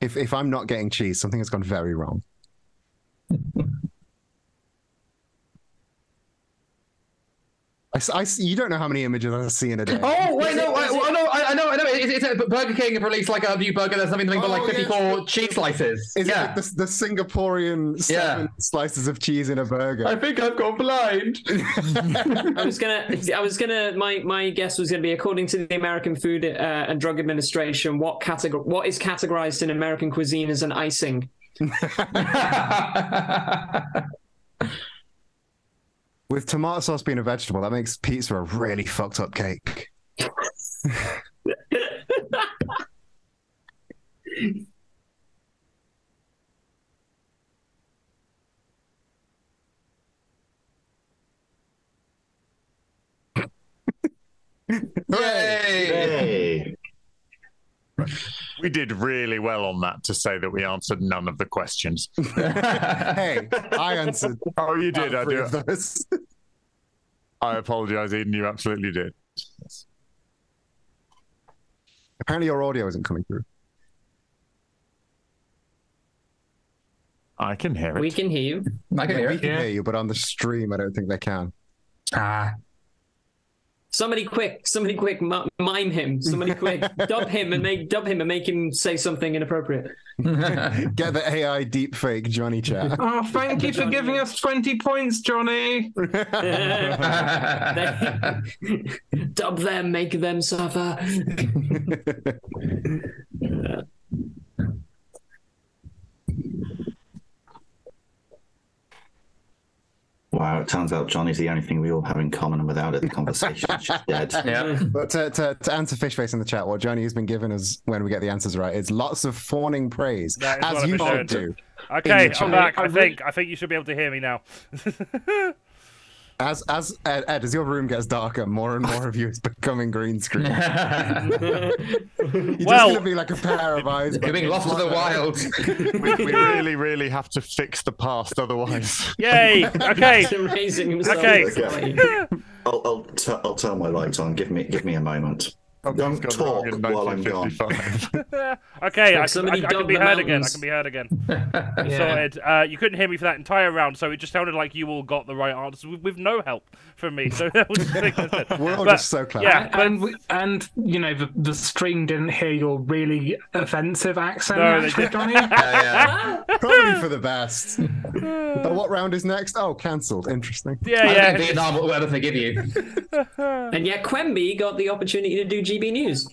If I'm not getting cheese, something has gone very wrong. You don't know how many images I see in a day. Oh wait, no, I know. It's Burger King have released like a new burger. There's something but like 54 cheese slices. Is it like the Singaporean 7 slices of cheese in a burger? I think I've gone blind. I was gonna. My guess was gonna be, according to the American Food and Drug Administration, what is categorized in American cuisine as an icing? With tomato sauce being a vegetable, that makes pizza a really fucked up cake. Yay! We did really well on that to say that we answered none of the questions. Hey, I answered. Oh, you did. I do. Those. I apologize, Eden. You absolutely did. Yes. Apparently, your audio isn't coming through. I can hear it. We can hear you. I can hear We it. can hear you, but on the stream, I don't think they can. Somebody quick, mime him. Somebody quick, dub him and make him say something inappropriate. Get the AI deepfake Johnny chat. Oh, thank you for giving us 20 points, Johnny. Dub them, make them suffer. Wow, it turns out Johnny's the only thing we all have in common, and without it, the conversation is just dead. Yeah. But to answer Fishface in the chat, what Johnny has been given us when we get the answers right is lots of fawning praise, That is as what you I've been should doing. do. Okay, I'm back. I think you should be able to hear me now. As Ed, as your room gets darker, more and more of you is becoming green screen. You're just going to be like a pair of eyes. You're being lost to the wild. We really, really have to fix the past, otherwise. Yay! Okay. He's raising himself. Okay. I'll turn my lights on. Give me a moment. Don't talk while I'm gone. Okay, I somebody can dug be the heard again. I mountains. can be heard again. Yeah. Sorted. You couldn't hear me for that entire round, so it just sounded like you all got the right answers with no help from me. So that was the thing. We're all just so clever. Yeah, And you know, the stream didn't hear your really offensive accent, No, they actually, didn't. Johnny. Probably for the best. But what round is next? Oh, cancelled. Interesting. yeah. Vietnam, whatever they give you. And yet Quenby got the opportunity to do GB News.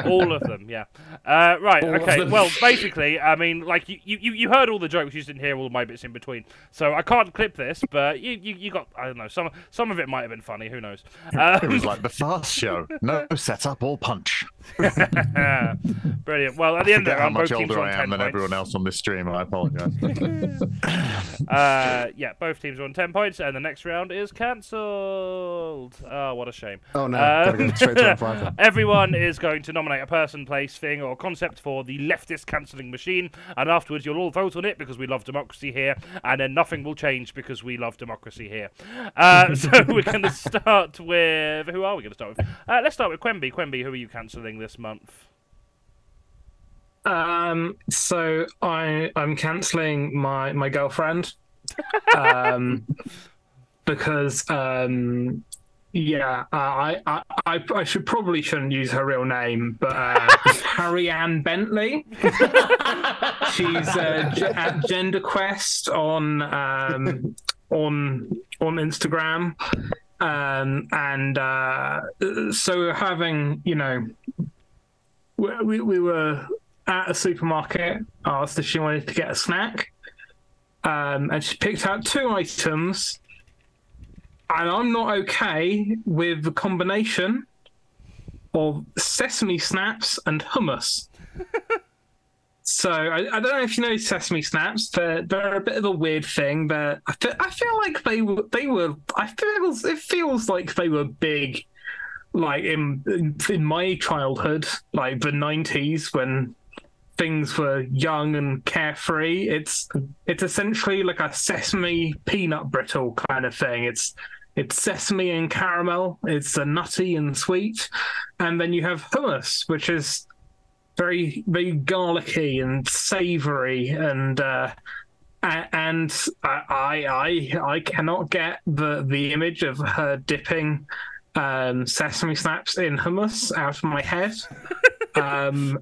All of them, yeah. Right, All of okay. them. Well, basically, I mean, like, you heard all the jokes, you just didn't hear all of my bits in between. So I can't clip this, but you got, I don't know, some of it might have been funny, who knows. It was like the Fast Show. No setup, all punch. Brilliant. Well, at the end of Forget the how round, much both teams older won I 10 am than points. everyone else on this stream. I apologize. Yeah, both teams won 10 points, and the next round is cancelled. Oh, what a shame. Oh, no. Gotta go straight to round 5. Everyone is going to nominate a person, place, thing, or concept for the leftist cancelling machine, and afterwards you'll all vote on it because we love democracy here, and then nothing will change because we love democracy here. So we're going to start with... Who are we going to start with? Let's start with Quenby. Quenby, who are you cancelling this month? So I'm cancelling my girlfriend. Because I shouldn't use her real name, but Harry Ann Bentley. She's at GenderQuest on Instagram, and so we're having, you know, we were at a supermarket, asked if she wanted to get a snack. and she picked out 2 items, and I'm not okay with the combination of sesame snaps and hummus. So I don't know if you know sesame snaps. They're a bit of a weird thing. But I feel like they were. It feels like they were big, like in my childhood, like the 90s when things were young and carefree. It's essentially like a sesame peanut brittle kind of thing. It's sesame and caramel. It's nutty and sweet, and then you have hummus, which is very, very garlicky and savoury, and I cannot get the image of her dipping sesame snaps in hummus out of my head, and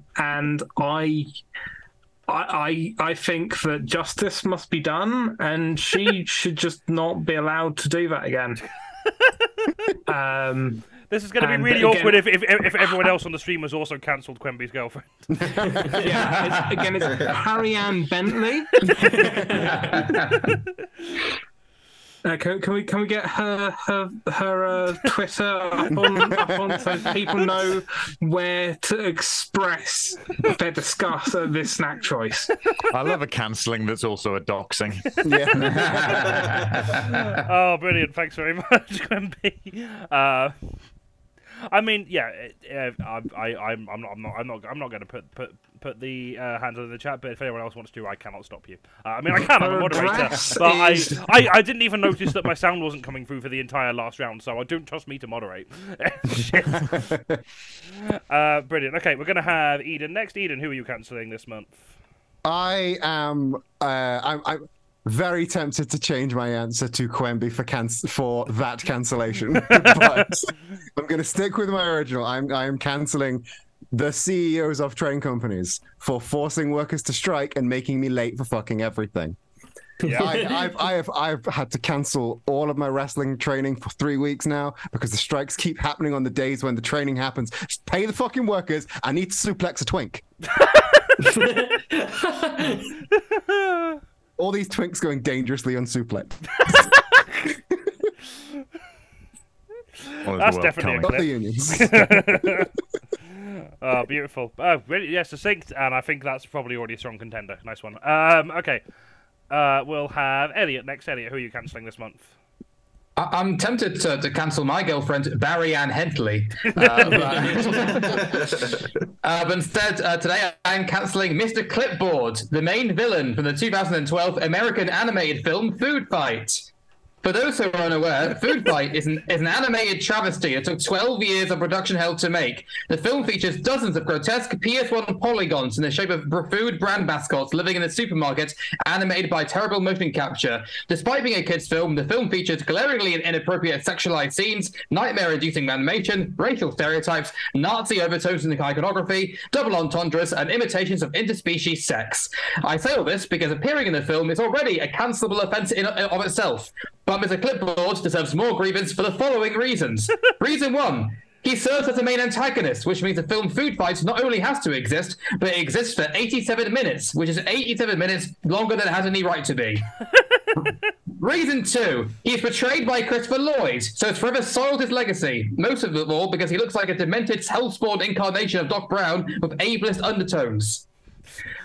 I think that justice must be done, and she should just not be allowed to do that again. This is going to be really awkward if everyone else on the stream has also cancelled Quenby's girlfriend. Yeah, it's Harry Ann Bentley. Can we get her Twitter up on so people know where to express their disgust at this snack choice? I love a cancelling that's also a doxing. Yeah. Oh, brilliant! Thanks very much, Quenby. I mean, yeah, I'm not going to put the handle in the chat, but if anyone else wants to, I cannot stop you. I mean, I can. I'm a moderator, but I didn't even notice that my sound wasn't coming through for the entire last round, so I don't trust me to moderate. Shit. Brilliant. Okay, we're going to have Eden next. Eden, who are you cancelling this month? I am. I'm very tempted to change my answer to Quenby for that cancellation, but I'm going to stick with my original. I am cancelling the CEOs of train companies for forcing workers to strike and making me late for fucking everything. Yeah. I've had to cancel all of my wrestling training for 3 weeks now because the strikes keep happening on the days when the training happens. Just pay the fucking workers. I need to suplex a twink. All these twinks going dangerously unsuplex. That's definitely the unions. Oh, beautiful. Oh, really? Yeah, succinct, and I think that's probably already a strong contender. Nice one. Okay. We'll have Elliot next. Elliot, who are you cancelling this month? I'm tempted to cancel my girlfriend, Barry Ann Hentley. But instead, today I'm cancelling Mr. Clipboard, the main villain from the 2012 American animated film Food Fight. For those who are unaware, Food Fight is an animated travesty that took 12 years of production hell to make. The film features dozens of grotesque PS1 polygons in the shape of food brand mascots living in a supermarket, animated by terrible motion capture. Despite being a kids' film, the film features glaringly inappropriate sexualized scenes, nightmare-inducing animation, racial stereotypes, Nazi overtones in the iconography, double entendres, and imitations of interspecies sex. I say all this because appearing in the film is already a cancelable offence of itself. But Mr. Clipboard deserves more grievance for the following reasons. Reason 1. He serves as the main antagonist, which means the film Food Fight not only has to exist, but it exists for 87 minutes, which is 87 minutes longer than it has any right to be. Reason 2. He is portrayed by Christopher Lloyd, so it's forever soiled his legacy. Most of it all because he looks like a demented, hellspawn incarnation of Doc Brown with ableist undertones.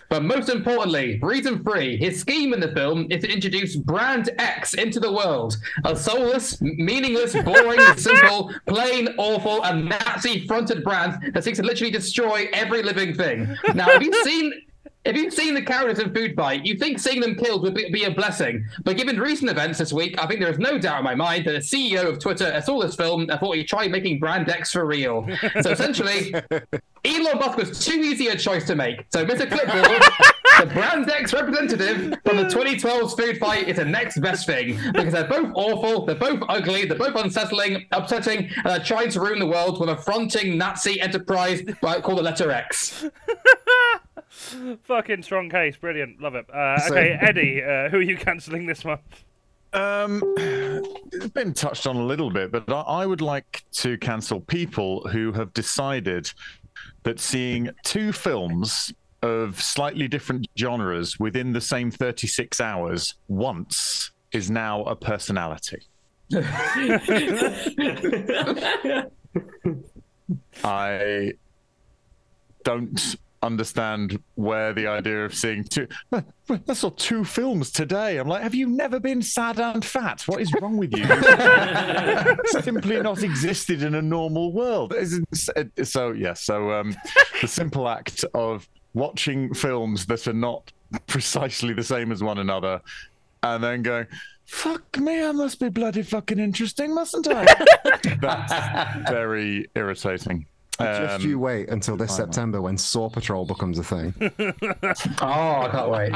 But most importantly, reason 3, his scheme in the film is to introduce Brand X into the world. A soulless, meaningless, boring, simple, plain, awful, and Nazi-fronted brand that seeks to literally destroy every living thing. Now, if you've seen the characters in Food Fight, you think seeing them killed would be a blessing. But given recent events this week, I think there is no doubt in my mind that the CEO of Twitter saw this film and thought he'd try making Brand X for real. So essentially, Elon Musk was too easy a choice to make. So Mr. Clipboard, the Brand X representative from the 2012 Food Fight, is the next best thing. Because they're both awful, they're both ugly, they're both unsettling, upsetting, and they're trying to ruin the world with a fronting Nazi enterprise called the letter X. Fucking strong case, brilliant, love it. Okay, Eddie, who are you cancelling this month? It's been touched on a little bit, but I would like to cancel people who have decided that seeing 2 films of slightly different genres within the same 36 hours once is now a personality. I don't understand where the idea of seeing two... I saw 2 films today. I'm like, have you never been sad and fat? What is wrong with you? Simply not existed in a normal world. So the simple act of watching films that are not precisely the same as one another and then going, fuck me, I must be bloody fucking interesting, mustn't I? That's very irritating. Just you wait until this September when Saw Patrol becomes a thing. Oh, I can't wait.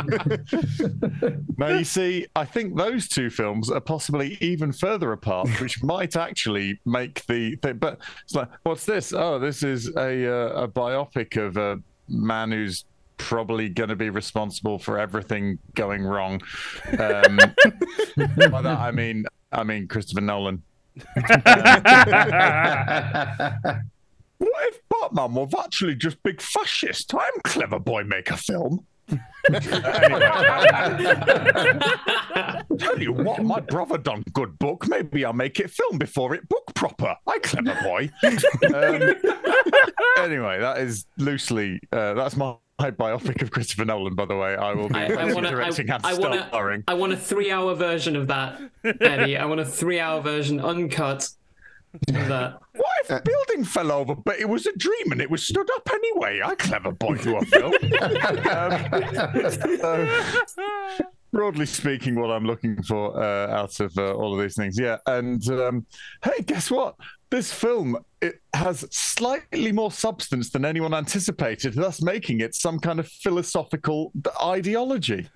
Now, you see, I think those 2 films are possibly even further apart, which might actually make the thing. But it's like, what's this? Oh, this is a biopic of a man who's probably going to be responsible for everything going wrong. By that, I mean Christopher Nolan. What if Batman was actually just big fascist? I'm clever boy, make a film. Tell you what, my brother done good book. Maybe I'll make it film before it book proper. I clever boy. Anyway, that is loosely that's my biopic of Christopher Nolan, by the way. I will be directing and starring. I want a 3-hour version of that, Eddie. I want a 3-hour version, uncut. That. What if a building fell over, but it was a dream and it was stood up anyway? I clever boy to a film. Broadly speaking, what I'm looking for out of all of these things, yeah. And hey, guess what? This film, it has slightly more substance than anyone anticipated, thus making it some kind of philosophical ideology.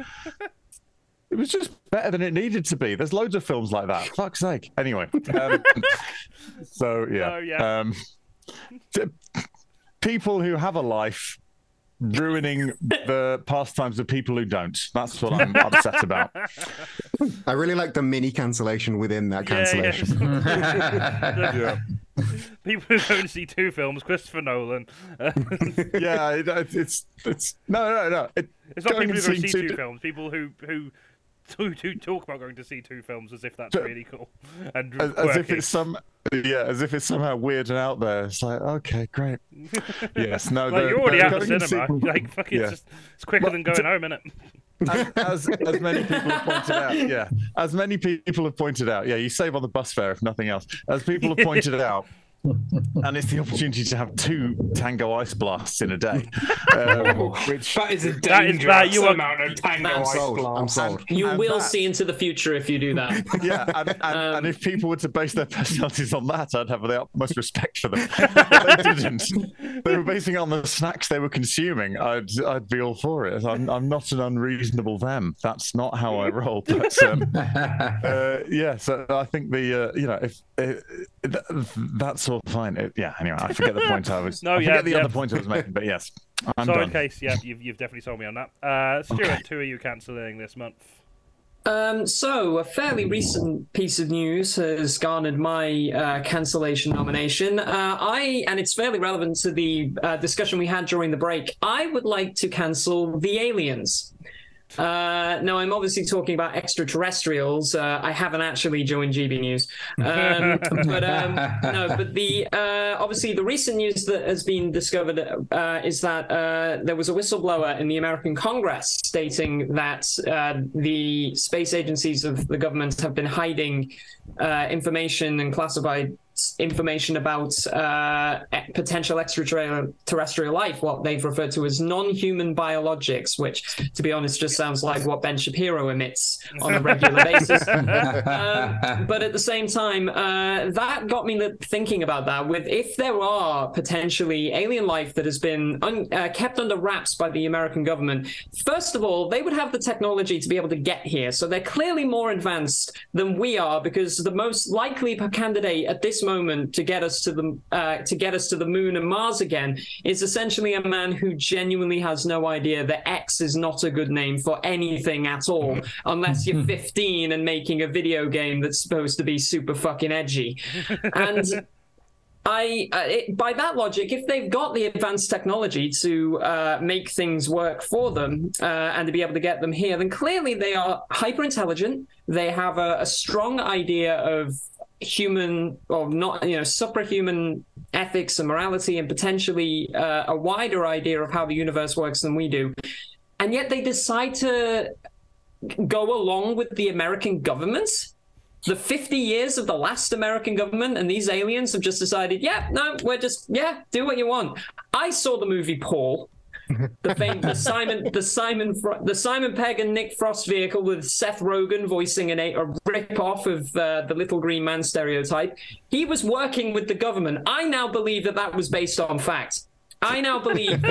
It was just better than it needed to be. There's loads of films like that. Fuck's sake. Anyway. So, yeah. Oh, yeah. People who have a life ruining the pastimes of people who don't. That's what I'm upset about. I really like the mini cancellation within that cancellation. Yeah. People who go to see 2 films, Christopher Nolan. Yeah, it's no. It's not people who go to see 2 films. People who talk about going to see 2 films as if that's really cool and as if it's somehow weird and out there. It's like, okay, great. Yes, no. Like, you're already at the cinema. Like, fuck it, it's quicker than going home, isn't it? As many people have pointed out, yeah. As many people have pointed out, yeah. You save on the bus fare if nothing else. As people have pointed out. And it's the opportunity to have 2 Tango Ice Blasts in a day. Which that is a dangerous amount of Tango Ice Blasts. I'm sold. You will see into the future if you do that. Yeah, and if people were to base their personalities on that, I'd have the utmost respect for them. But they didn't. They were basing it on the snacks they were consuming. I'd be all for it. I'm not an unreasonable them. That's not how I roll. But yeah, so I think that's all fine. Anyway, I forget the point I was. Other point I was making, but yes, I'm done. In case, you've definitely sold me on that. Stuart, who are you cancelling this month? So a fairly recent piece of news has garnered my cancellation nomination. And it's fairly relevant to the discussion we had during the break. I would like to cancel The Aliens. No, I'm obviously talking about extraterrestrials. I haven't actually joined GB News, but the obviously the recent news that has been discovered is that there was a whistleblower in the American Congress stating that the space agencies of the government have been hiding information and classified information about potential extraterrestrial life, what they've referred to as non-human biologics, which, to be honest, just sounds like what Ben Shapiro emits on a regular basis. But at the same time, that got me thinking about that. If there are potentially alien life that has been kept under wraps by the American government, first of all, they would have the technology to be able to get here. So they're clearly more advanced than we are, because the most likely candidate at this moment to get us to the moon and Mars again is essentially a man who genuinely has no idea that X is not a good name for anything at all, unless you're 15 and making a video game that's supposed to be super fucking edgy. And by that logic, if they've got the advanced technology to make things work for them and to be able to get them here, then clearly they are hyper intelligent. They have a strong idea of human, or not, superhuman ethics and morality, and potentially a wider idea of how the universe works than we do. And yet they decide to go along with the American government, the 50 years of the last American government, and these aliens have just decided, do what you want. I saw the movie Paul, the Simon Pegg and Nick Frost vehicle with Seth Rogen voicing a rip-off of the little green man stereotype. He was working with the government. I now believe that was based on fact. I now believe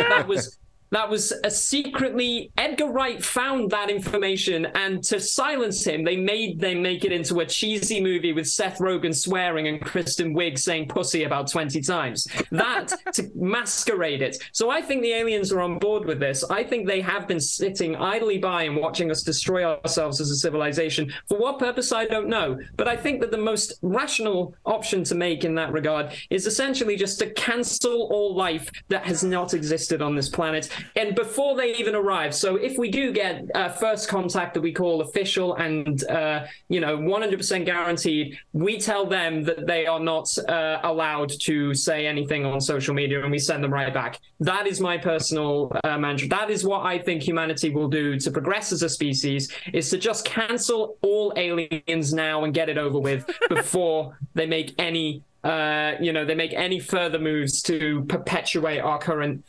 that was a secretly, Edgar Wright found that information, and to silence him, they make it into a cheesy movie with Seth Rogen swearing and Kristen Wiig saying pussy about 20 times. That to masquerade it. So I think the aliens are on board with this. I think they have been sitting idly by and watching us destroy ourselves as a civilization. For what purpose, I don't know. But I think that the most rational option to make in that regard is essentially just to cancel all life that has not existed on this planet, and before they even arrive. So if we do get first contact that we call official and 100% guaranteed, we tell them that they are not allowed to say anything on social media, and we send them right back. That is my personal mantra. That is what I think humanity will do to progress as a species, is to just cancel all aliens now and get it over with before they make any further moves to perpetuate our current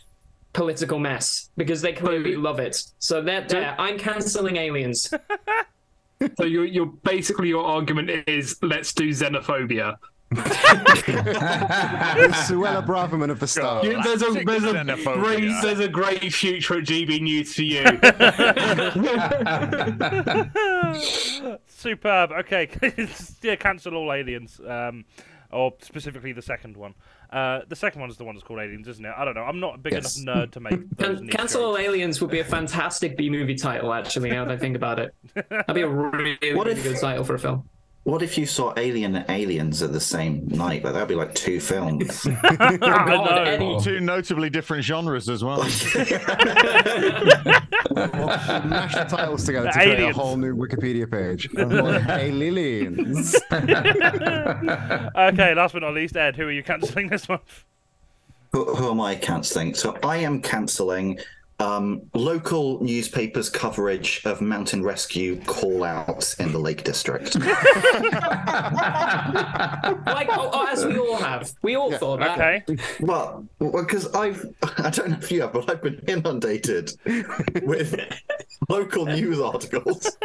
political mess, because they clearly love it. So I'm cancelling aliens. So you're basically, your argument is, let's do xenophobia. Suella Braverman of the Star. There's a great future at GB News for you. Superb. Okay, cancel all aliens. Or specifically the second one. The second one is the one that's called Aliens, isn't it? I don't know. I'm not a big enough nerd to make those Cancel All Aliens would be a fantastic B-movie title, actually, now that I think about it. That'd be a really good title for a film. What if you saw Alien and Aliens at the same night? Like, that'd be like 2 films. Two notably different genres as well. Mash the titles together to create a whole new Wikipedia page. Aliens. Okay, last but not least, Ed, who are you cancelling this month? Who am I cancelling? So I am cancelling local newspapers' coverage of mountain rescue call-outs in the Lake District. As we all have. We all thought that. Okay. Well, because I don't know if you have, but I've been inundated with local news articles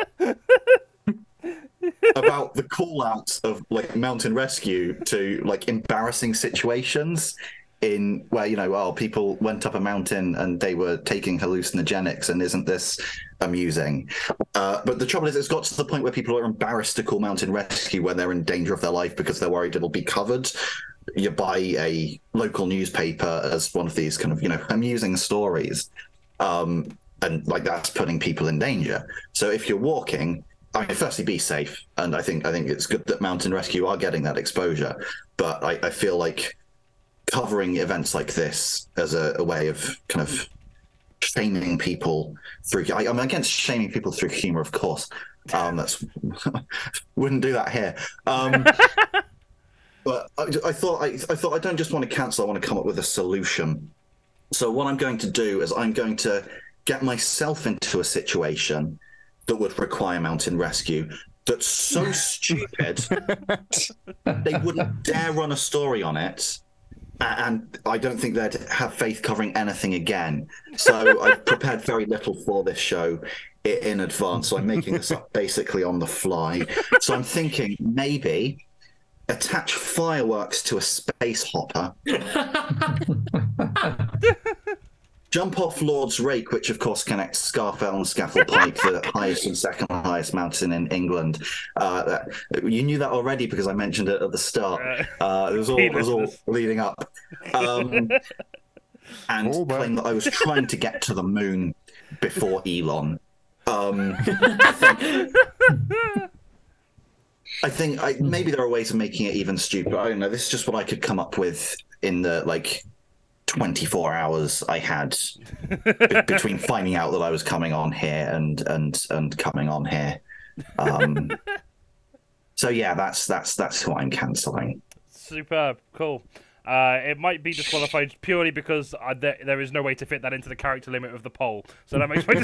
about the call-outs of mountain rescue to embarrassing situations in where people went up a mountain and they were taking hallucinogenics, and isn't this amusing? But the trouble is, it's got to the point where people are embarrassed to call mountain rescue when they're in danger of their life because they're worried it'll be covered by a local newspaper as one of these kind of amusing stories, and that's putting people in danger. So if you're walking, firstly, be safe, and I think it's good that mountain rescue are getting that exposure, but I feel like covering events like this as a way of kind of shaming people through. I'm against shaming people through humor, of course. That's wouldn't do that here. But I thought I don't just want to cancel. I want to come up with a solution. So what I'm going to do is I'm going to get myself into a situation that would require mountain rescue that's so stupid they wouldn't dare run a story on it. And I don't think they'd have faith covering anything again. So I've prepared very little for this show in advance. So I'm making this up basically on the fly. So I'm thinking maybe attach fireworks to a space hopper. Jump off Lord's Rake, which of course connects Scafell and Scafell Pike, the highest and second highest mountain in England. You knew that already because I mentioned it at the start. It was all leading up. And claim that I was trying to get to the moon before Elon. I think maybe there are ways of making it even stupider. I don't know. This is just what I could come up with in the 24 hours I had between finding out that I was coming on here and coming on here. So yeah, that's who I'm cancelling. Superb, cool. It might be disqualified purely because there is no way to fit that into the character limit of the poll, so that makes me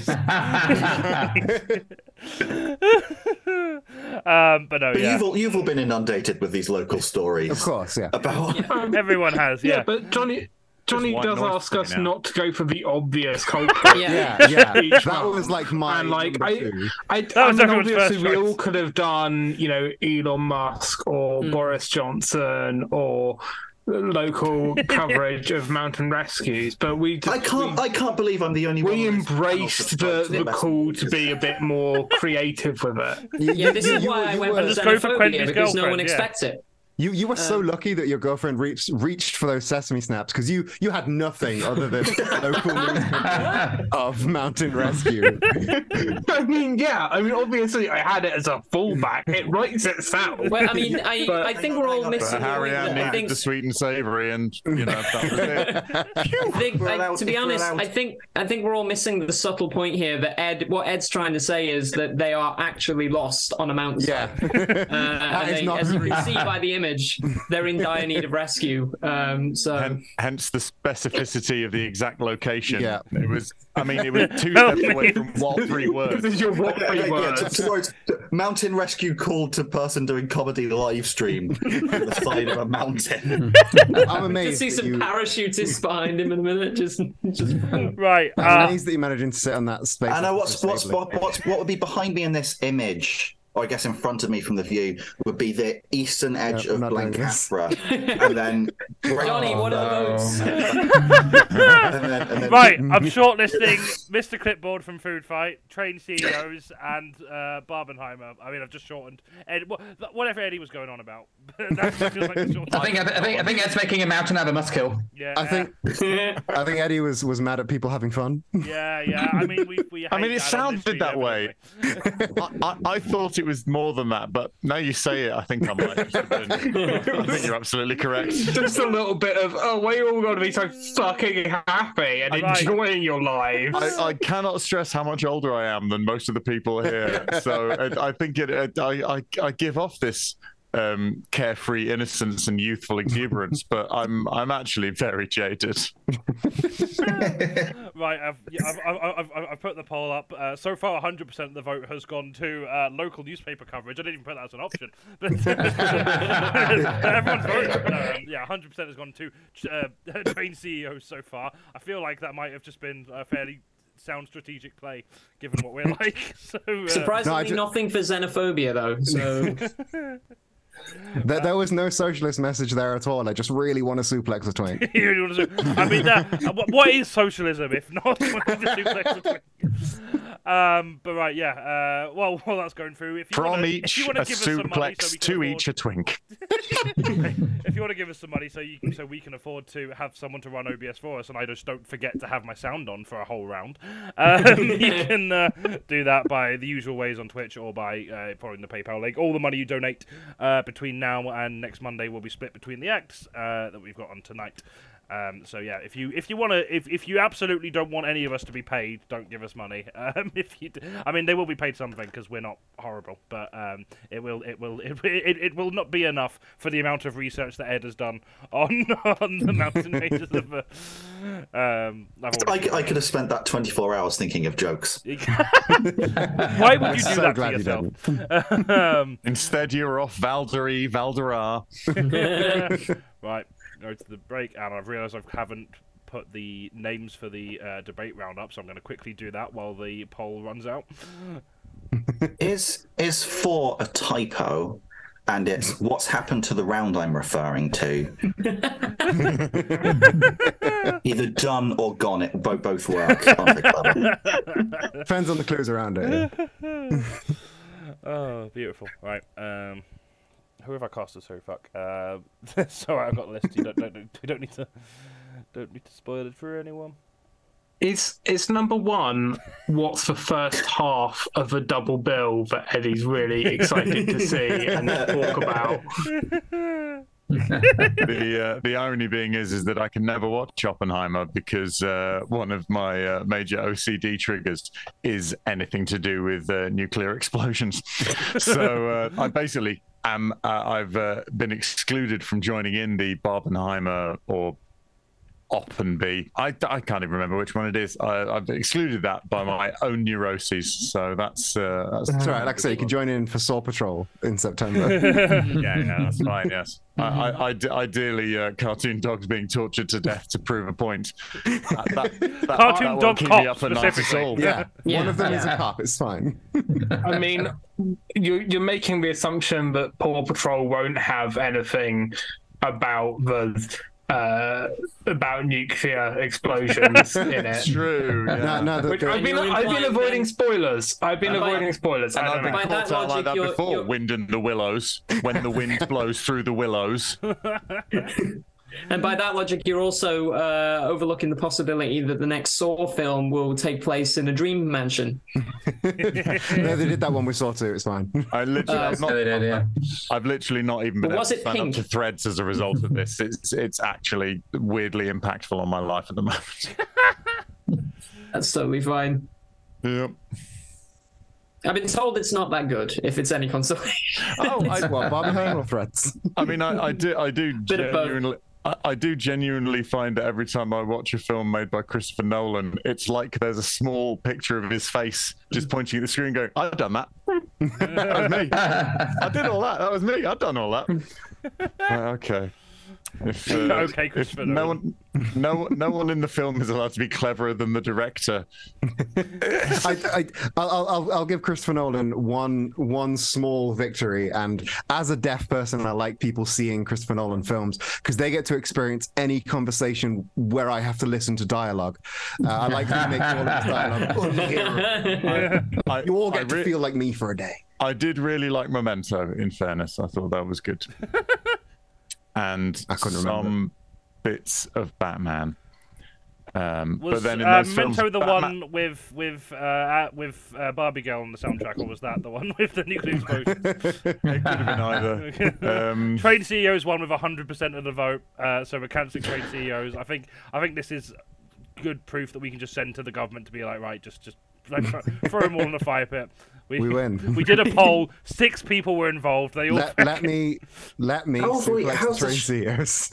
but no, yeah. You've all been inundated with these local stories, Of course, yeah. about Everyone has, yeah. But Johnny white does noise ask us coming out. not to go for the obvious culprit. Yeah. Each That month. was like my And like number two. I was mean, everyone's obviously first we choice. all could have done, Elon Musk or Boris Johnson or local coverage of mountain rescues, but I can't believe I'm the only one. we on this panel embraced subscribed to the best call to news. be a bit more creative with it. Yeah, this is why I went for Just go for xenophobia, Quenby's because no one girlfriend, yeah. expects it. You were so lucky that your girlfriend reached for those sesame snaps because you had nothing other than local news of mountain rescue. I mean, obviously I had it as a fallback. It writes itself. Well, I mean, I think we're all missing. Harry I needed think the sweet and savoury, and that was it. to be honest, I think we're all missing the subtle point here that what Ed's trying to say is that they are actually lost on a mountain. Yeah. And is not- as you can see by the image, they're in dire need of rescue. So Hence the specificity of the exact location. Yeah. It was 2 steps away from what 3 words. This is your what three words. Mountain rescue called to person doing comedy live stream on the side of a mountain. I'm amazed. just see that some you- parachutists behind him in a minute. Just Right. I'm amazed that you're managing to sit on that space. I know so stably. what would be behind me in this image, or I guess in front of me from the view, would be the eastern edge Yeah, of I'm not doing this. Blancafra, and then Johnny, what are those? and then Right, I'm shortlisting Mr. Clipboard from Food Fight, Train CEOs, and Barbenheimer. I mean, I've just shortened whatever Eddie was going on about. That feels like the short I think Ed's making a mountain out of a muskill. Yeah, I think Eddie was mad at people having fun. Yeah. I mean, we. I mean, hate it that on this sounded street, that way. I thought it was more than that, but now you say it, I think I might have been. I think you're absolutely correct. Just a little bit of, we're all going to be so fucking happy and Right. enjoying your lives. I cannot stress how much older I am than most of the people here. So I think I give off this carefree innocence and youthful exuberance, but I'm actually very jaded. Right, I've put the poll up. So far, 100% of the vote has gone to local newspaper coverage. I didn't even put that as an option, but everyone's voted. Yeah, 100% has gone to train CEOs so far. I feel like that might have just been a fairly sound strategic play, given what we're like. So Surprisingly, nothing for xenophobia though. So There was no socialist message there at all. I just really want to suplex a twink. I mean, what is socialism if not wanting to suplex a twink? But right, yeah. Well, while that's going through, if you From wanna, each if you wanna a give us some money suplex, so we can to afford- each a twink. If you want to give us some money so we can afford to have someone to run OBS for us, and I just don't forget to have my sound on for a whole round, you can do that by the usual ways on Twitch or by following the PayPal link. All the money you donate between now and next Monday will be split between the acts that we've got on tonight. So yeah, if you absolutely don't want any of us to be paid, don't give us money. I mean, they will be paid something because we're not horrible, but it will not be enough for the amount of research that Ed has done on the mountain ranges of. I could have spent that 24 hours thinking of jokes. Why would you do So that to glad you yourself? Instead, you're off Valdery, Valdera. Right. Go to the break, and I've realised I haven't put the names for the debate round up, so I'm going to quickly do that while the poll runs out. Is 4 a typo? And it's what's happened to the round I'm referring to. Either done or gone. It both work. Depends on the clues around it. Yeah. Oh, beautiful. Right. Who have I cast as who? Fuck. Sorry, I've got the list. You don't need to spoil it for anyone. Is number one what's the first half of a double bill that Eddie's really excited to see and talk about? The irony being is that I can never watch Oppenheimer because one of my major OCD triggers is anything to do with nuclear explosions. So I basically am. I've been excluded from joining in the Barbenheimer or Oppenby. I can't even remember which one it is. I've excluded that by my own neuroses. So that's all right. Like I say, you can join in for Saw Patrol in September. yeah, that's fine. Yes, ideally, cartoon dogs being tortured to death to prove a point. Cartoon dog cop specifically. Yeah, one of them is a cop. It's fine. I mean, you're making the assumption that Paw Patrol won't have anything about about nuclear explosions in it. True. Yeah. I've been avoiding spoilers. I've been avoiding spoilers. And I've been caught out like that before. Wind in the willows. When the wind blows through the willows. And by that logic, you're also overlooking the possibility that the next Saw film will take place in a dream mansion. No, they did that one with Saw 2. It's fine. I've literally not even been able to sign up to Threads as a result of this. It's actually weirdly impactful on my life at the moment. That's totally fine. Yep. I've been told it's not that good, if it's any consolation. Barbenheimer or Threads? I mean, I do genuinely find that every time I watch a film made by Christopher Nolan, it's like there's a small picture of his face just pointing at the screen going, I've done that. That was me. I did all that. That was me. I've done all that. Okay. Okay, Christopher Nolan. No one in the film is allowed to be cleverer than the director. I'll give Christopher Nolan one small victory, and as a deaf person, I like people seeing Christopher Nolan films because they get to experience any conversation where I have to listen to dialogue. I like to make all of this dialogue. You all get to feel like me for a day. I did really like Memento, in fairness. I thought that was good. And some bits of Batman. But then in those films, Memento the one with Barbie Girl on the soundtrack, or was that the one with the nuclear explosion? It could have been either. Trade CEOs won with 100% of the vote, so we're cancelling trade CEOs. I think this is good proof that we can just send to the government to be like, right, just throw them all in the fire pit. We win. We did a poll. 6 people were involved. They all let me suplex trade CEOs.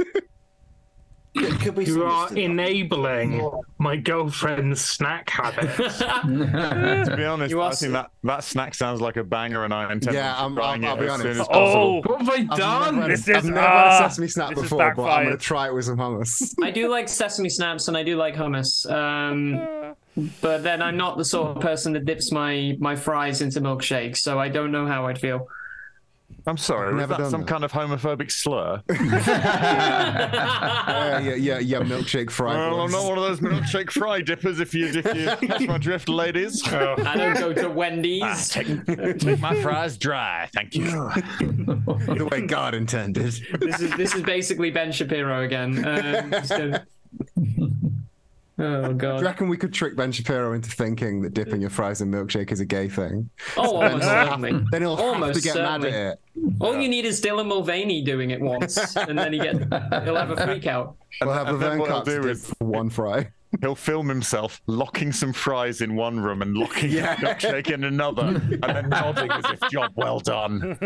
You are enabling my girlfriend's snack habits. To be honest, I think that snack sounds like a banger, and I intend I'll be honest. As soon as possible. What have I done? I've never had a sesame snap before, but I'm going to try it with some hummus. I do like sesame snaps, and I do like hummus. But then I'm not the sort of person that dips my fries into milkshakes, so I don't know how I'd feel. I'm sorry, was that some kind of homophobic slur? Yeah, milkshake fry. Well, I'm not one of those milkshake fry dippers, if you catch my drift, ladies. I don't go to Wendy's. Take my fries dry, thank you. The way God intended. This is basically Ben Shapiro again. Oh God! Do you reckon we could trick Ben Shapiro into thinking that dipping your fries in milkshake is a gay thing? Oh, almost certainly. Then he'll have to get mad at it. All you need is Dylan Mulvaney doing it once, and then he'll have a freak out. We'll have Laverne Cox dip one fry. He'll film himself locking some fries in one room and locking a milkshake in another, and then nodding as if job well done.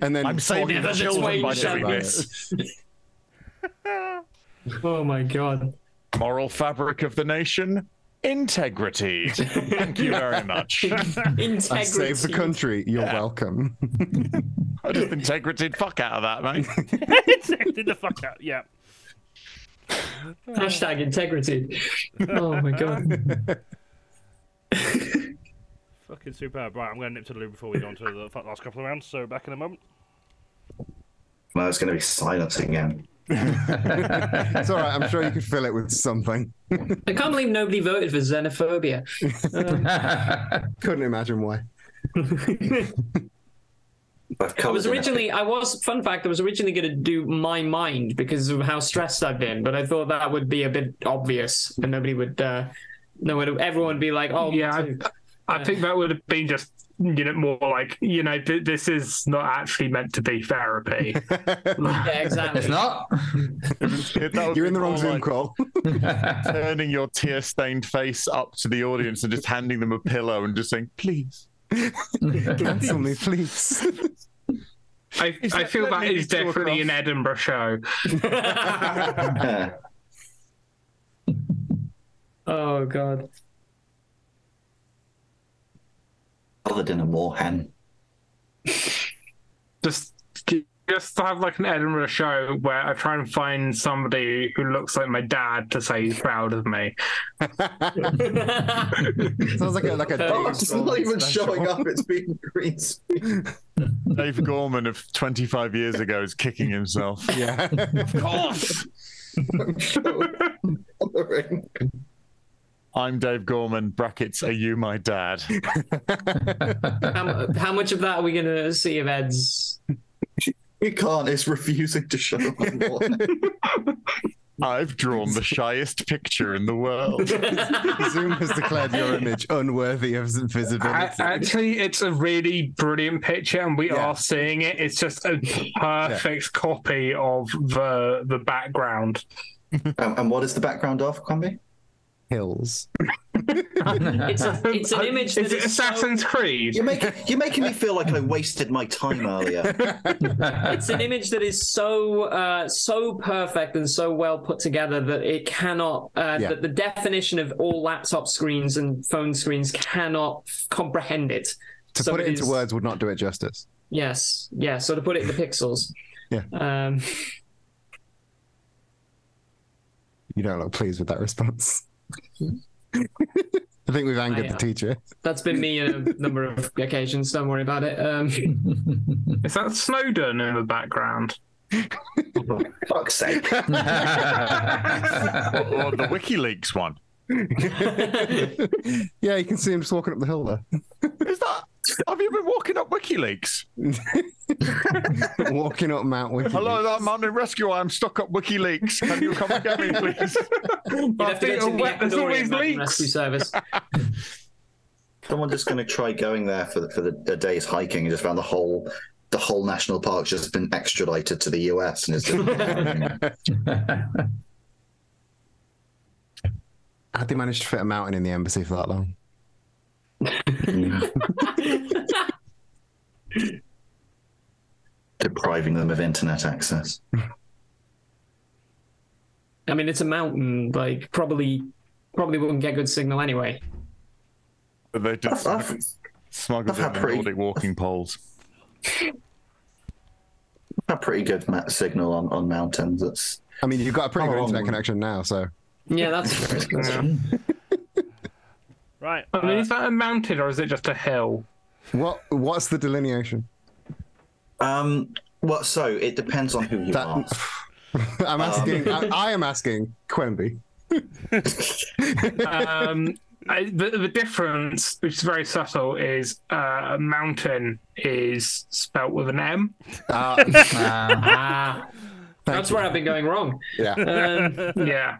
And then I'm saving the children by doing this. Oh my God. Moral fabric of the nation, integrity. Thank you very much. Integrity. I saved the country. You're welcome. I just integrity fuck out of that, mate. Integrity the fuck out. Yeah. Hashtag integrity. Oh my God. Fucking superb. Right, I'm going to nip to the loo before we go on to the last couple of rounds. So back in a moment. Well, it's going to be silence again. It's all right. I'm sure you could fill it with something. I can't believe nobody voted for xenophobia. Couldn't imagine why. I was originally going to do my mind because of how stressed I've been, but I thought that would be a bit obvious and nobody would everyone would be like, oh, yeah, I think that would have been just, more like, this is not actually meant to be therapy. Yeah, exactly. It's not. You're in the wrong Zoom call. Turning your tear-stained face up to the audience and just handing them a pillow and just saying, please. Cancel me, please. I feel that is definitely an Edinburgh show. Oh, God. Coloured in a moorhen. Just to have like an Edinburgh show where I try and find somebody who looks like my dad to say he's proud of me. Sounds like a It's not even showing up. It's being green screen. Dave Gorman of 25 years ago is kicking himself. Yeah. Of course. I'm Dave Gorman, brackets, are you my dad? How much of that are we going to see of Ed's? You can't. It's refusing to show up anymore. I've drawn the shyest picture in the world. Zoom has declared your image unworthy of visibility. Actually, it's a really brilliant picture, and we are seeing it. It's just a perfect copy of the background. And what is the background of, QUENBY? Hills. It's an image that is it Assassin's Creed? You're making me feel like I wasted my time earlier. It's an image that is so perfect and so well put together that it cannot that the definition of all laptop screens and phone screens cannot comprehend it. To put it into words would not do it justice. Yes, so to put it in the pixels. Yeah. You don't look pleased with that response. I think we've angered the teacher. That's been me on a number of occasions. Don't worry about it. Is that Snowden in the background? For fuck's sake. Or the WikiLeaks one. Yeah, you can see him just walking up the hill there. Is that? Have you been walking up WikiLeaks? Walking up Mount WikiLeaks. Hello, I'm Mountain Rescue. I'm stuck up WikiLeaks. Can you come and get me, please? You'd have to go to the Ecuadorian Mountain Rescue Service. Someone just going to try going there for the day's hiking and just found the whole national park's just been extradited to the US and is just... How'd they manage to fit a mountain in the embassy for that long? Depriving them of internet access. I mean, it's a mountain. Like, probably wouldn't get good signal anyway. But they just smuggled in Nordic walking poles. A pretty good signal on mountains. I mean, you've got a pretty good internet connection now, so... Yeah, that's true. Right. I mean, is that a mountain or is it just a hill? What's the delineation? Well, so it depends on who you ask. I'm asking. I am asking QUENBY. The difference, which is very subtle, is a mountain is spelt with an M. That's where I've been going wrong. Yeah. Yeah.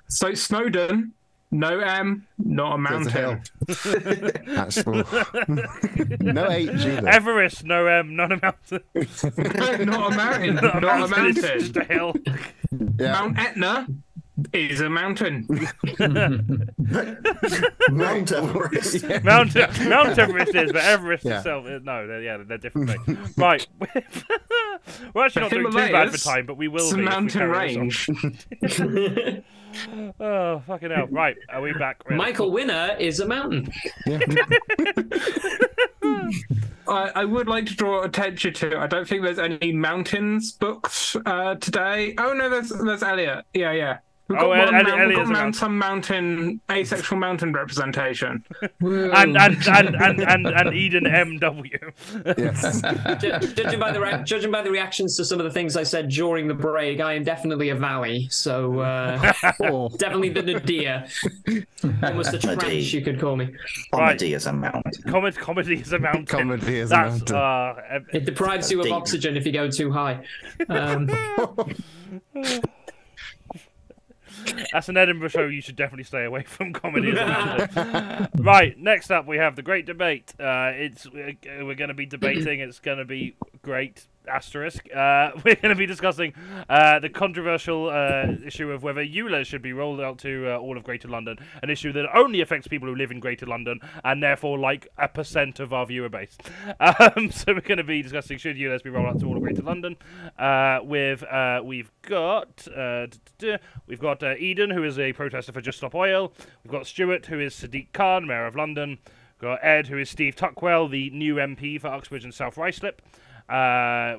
So Snowden, no M, not a mountain. That's no H either. Everest, no M, not a mountain. Not a mountain. Not a mountain. It's just a hill. Yeah. Mount Etna is a mountain. Mount Everest. Mount Everest is, but Everest itself, no, they're different things. Right. We're actually not doing too bad for time, but we will. It's a mountain range. Oh, fucking hell. Right, are we back? Michael Winner is a mountain. Yeah. I would like to draw attention to, I don't think there's any mountains books today. Oh, no, there's ELIOTT. Yeah. We've Oh, got, Elliot is a some mountain, asexual mountain representation. and Eden MW. Yes. Judging by the reactions to some of the things I said during the break, I am definitely a valley. So definitely the nadir. Almost a trench, you could call me. Comedy is a mountain. Comedy is a mountain. Comedy is a mountain. It deprives you of oxygen if you go too high. That's an Edinburgh show you should definitely stay away from. Comedy. Right, next up we have the great debate. We're going to be debating. It's going to be great. Asterisk. We're going to be discussing the controversial issue of whether ULEZ should be rolled out to all of Greater London, an issue that only affects people who live in Greater London and therefore like 1% of our viewer base. So we're going to be discussing should ULEZ be rolled out to all of Greater London. We've got Eden, who is a protester for Just Stop Oil. We've got Stuart, who is Sadiq Khan, Mayor of London. We've got Ed, who is Steve Tuckwell, the new MP for Uxbridge and South Ruislip.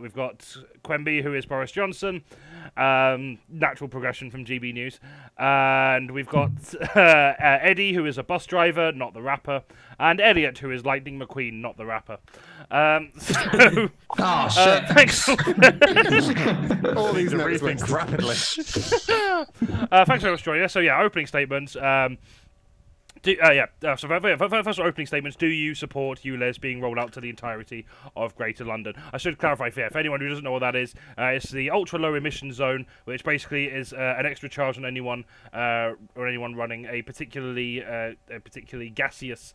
We've got QUENBY, who is Boris Johnson, natural progression from GB News, and we've got Eddie, who is a bus driver, not the rapper, and ELIOTT, who is Lightning McQueen, not the rapper. Thanks. All these notes went rapidly. Thanks very much for joining us. So yeah, opening statements. So first opening statements, do you support ULEZ being rolled out to the entirety of Greater London? I should clarify for anyone who doesn't know what that is, it's the ultra-low emission zone, which basically is an extra charge on anyone running a particularly gaseous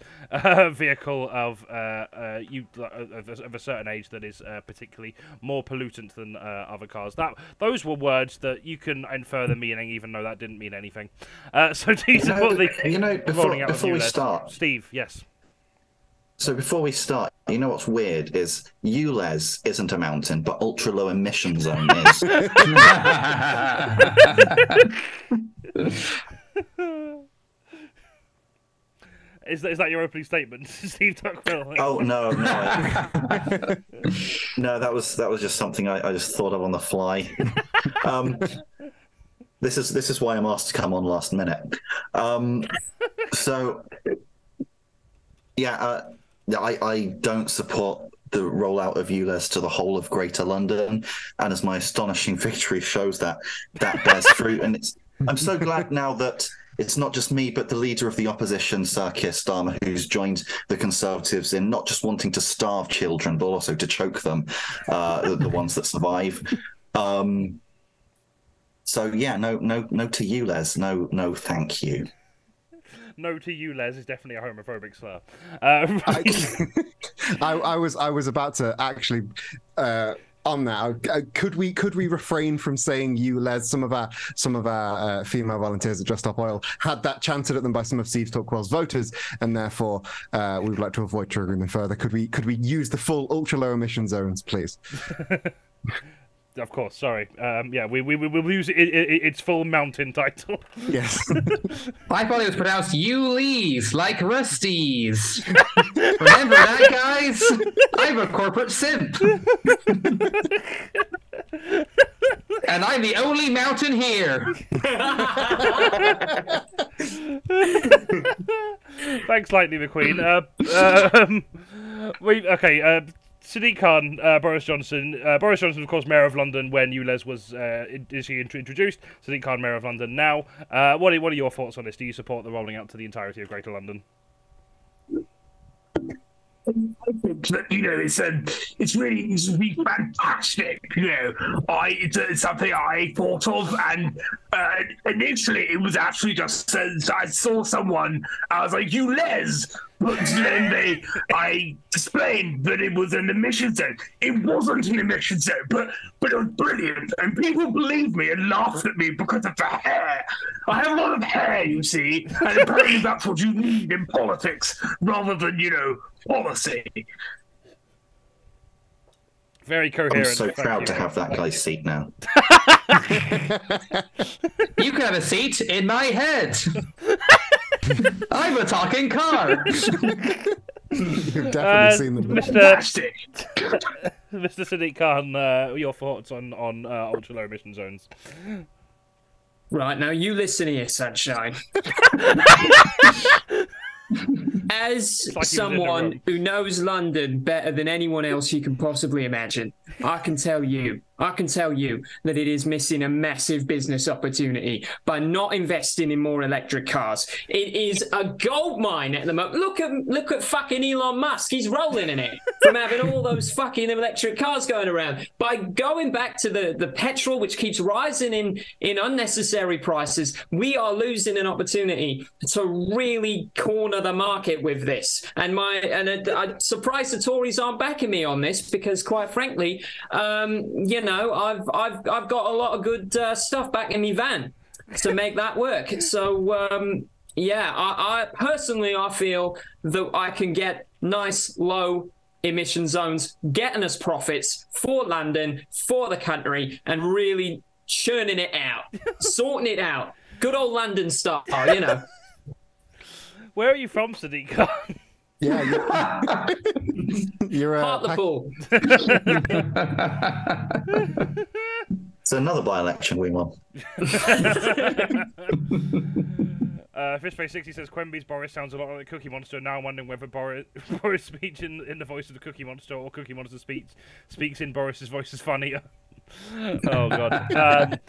vehicle of a certain age that is particularly more pollutant than other cars. Those were words that you can infer the meaning, even though that didn't mean anything. So do you support before we start, Steve, yes. So before we start, you know what's weird is ULEZ isn't a mountain, but ultra low emission zone is. Is that your opening statement, Steve Tuckwell? Oh no, no, that was just something I just thought of on the fly. This is why I'm asked to come on last minute. So, yeah, I don't support the rollout of ULEZ to the whole of Greater London, and as my astonishing victory shows, that bears fruit. And I'm so glad now that it's not just me, but the leader of the opposition, Sir Keir Starmer, who's joined the Conservatives in not just wanting to starve children, but also to choke them, the ones that survive. So yeah, no to ULEZ, no, thank you. No to ULEZ is definitely a homophobic slur. I was about to actually on that. Could we refrain from saying ULEZ? Some of our female volunteers at Just Stop Oil had that chanted at them by some of Steve Tuckwell's voters, and therefore we would like to avoid triggering them further. Could we use the full ultra low emission zones, please? Of course, sorry. Yeah, we will use its full mountain title. Yes. I thought it was pronounced ULEZ, like Rusty's. Remember that, guys? I'm a corporate simp. And I'm the only mountain here. Thanks, Lightning McQueen. Sadiq Khan, Boris Johnson. Boris Johnson, of course, Mayor of London when ULEZ was introduced. Sadiq Khan, Mayor of London now. What are your thoughts on this? Do you support the rolling out to the entirety of Greater London? I think that, it's really fantastic. It's something I thought of, and initially it was actually just I saw someone, I was like, ULEZ. But then I explained that it was an emission zone. It wasn't an emission zone, but it was brilliant, and people believed me and laughed at me because of the hair. I have a lot of hair, you see, and apparently that's what you need in politics rather than, policy. Very coherent. I'm so proud to have that guy's seat now. You can have a seat in my head. I'm a talking car. You've definitely seen them. Mr. Sadiq Khan, your thoughts on ultra low emission zones? Right, now you listen here, sunshine. As like someone who knows London better than anyone else you can possibly imagine, I can tell you that it is missing a massive business opportunity by not investing in more electric cars. It is a gold mine at the moment. Look at fucking Elon Musk. He's rolling in it from having all those fucking electric cars going around. By going back to the petrol, which keeps rising in unnecessary prices, we are losing an opportunity to really corner the market with this. And I'm surprised the Tories aren't backing me on this, because quite frankly, I've got a lot of good stuff back in my van to make that work. So I personally, I feel that I can get nice low emission zones, getting us profits for London, for the country, and really churning it out, sorting it out. Good old London style, you know. Where are you from, Sadiq Khan? Yeah, you're Hartlepool. It's another by-election we won. Fishface60 says Quenby's Boris sounds a lot like the Cookie Monster. Now I'm wondering whether Boris speaks in the voice of the Cookie Monster, or Cookie Monster speaks in Boris's voice is funnier. Oh god.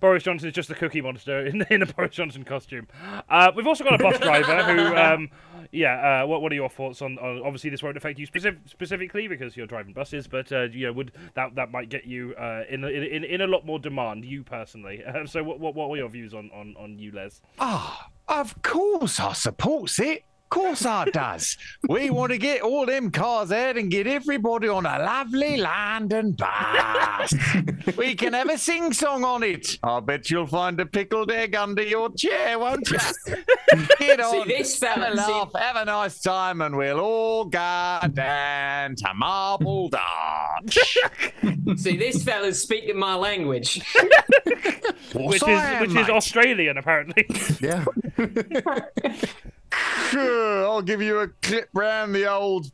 Boris Johnson is just the Cookie Monster in a Boris Johnson costume. We've also got a bus driver who what are your thoughts on obviously this won't affect you specifically because you're driving buses, but would that might get you in a lot more demand, you personally. So what were your views on you, Les? Of course I supports it. Of course I does. We want to get all them cars out and get everybody on a lovely London bus. We can have a sing-song on it. I bet you'll find a pickled egg under your chair, won't you? Get on, this fella, have a laugh, have a nice time, and we'll all go down to Marble Arch. See, this fella's speaking my language. Which is Australian, apparently. Yeah. I'll give you a clip round the old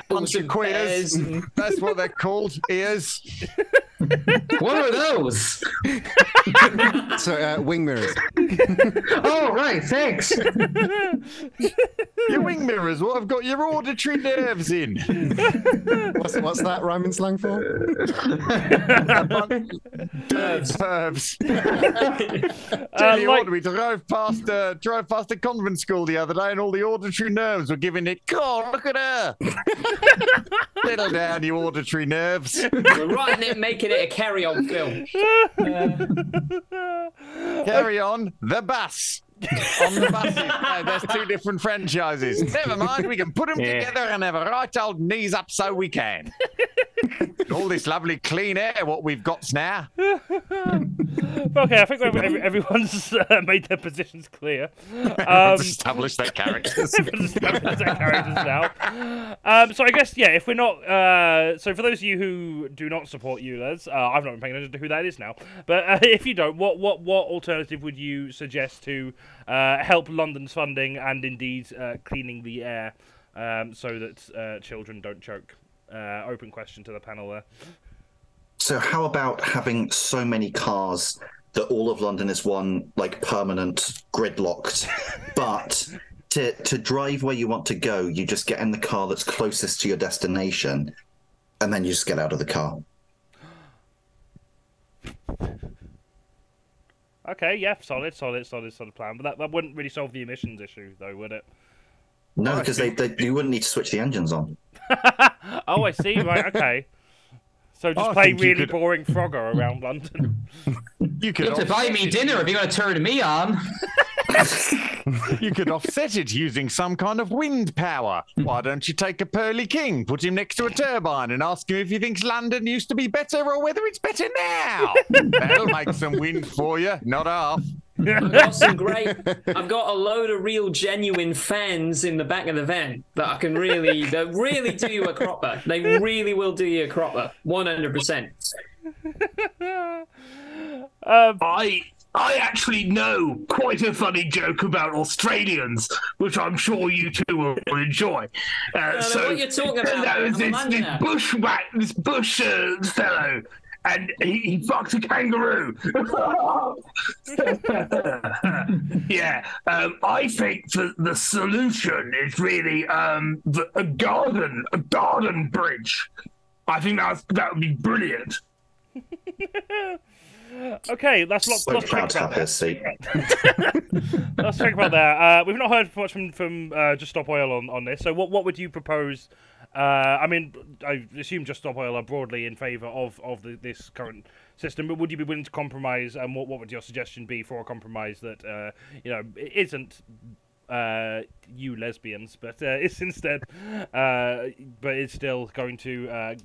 bunch of queers. That's what they're called, ears. What are those? So, wing mirrors. Oh, right, thanks. Your wing mirrors, what have got your auditory nerves in? What's that rhyming slang for? Nerves. Tell you what, we drove past a convent school the other day, and all the auditory nerves were giving it. God, look at her. Settle down, you auditory nerves. We're writing it, making it a carry-on film. Carry on the bus. On the buses. No, there's two different franchises. Never mind, we can put them together and have a right old knees up so we can. All this lovely clean air, what we've got now. Okay, I think everyone's made their positions clear. Established their characters. Now. So I guess, if we're not... so for those of you who do not support ULEZ, I've not been paying attention to who that is now, but if you don't, what alternative would you suggest to help London's funding and indeed cleaning the air so that children don't choke? Open question to the panel there. So how about having so many cars that all of London is one permanent gridlocked, but to drive where you want to go, you just get in the car that's closest to your destination, and then you just get out of the car. Okay, yeah, solid plan. But that wouldn't really solve the emissions issue, though, would it? No, because you wouldn't need to switch the engines on. Oh, I see. Right, okay. So just play really boring Frogger around London. You have to buy me dinner if you're going to turn me on. You could offset it using some kind of wind power. Why don't you take a Pearly King, put him next to a turbine, and ask him if he thinks London used to be better or whether it's better now? That'll make some wind for you, not half. I've got a load of real genuine fans in the back of the van that really do you a cropper. They really will do you a cropper, 100%. I actually know quite a funny joke about Australians, which I'm sure you two will enjoy. So what you're talking about? This bush fellow and he fucked a kangaroo. Yeah, I think the solution is really a garden bridge. I think that would be brilliant. Okay, that's lots So to proud think to have about her seat. Let's think about that. We've not heard much from Just Stop Oil on this. So what would you propose? I mean, I assume Just Stop Oil are broadly in favour of this current system, but would you be willing to compromise? And what would your suggestion be for a compromise that it isn't you lesbians, but it's instead, but it's still going to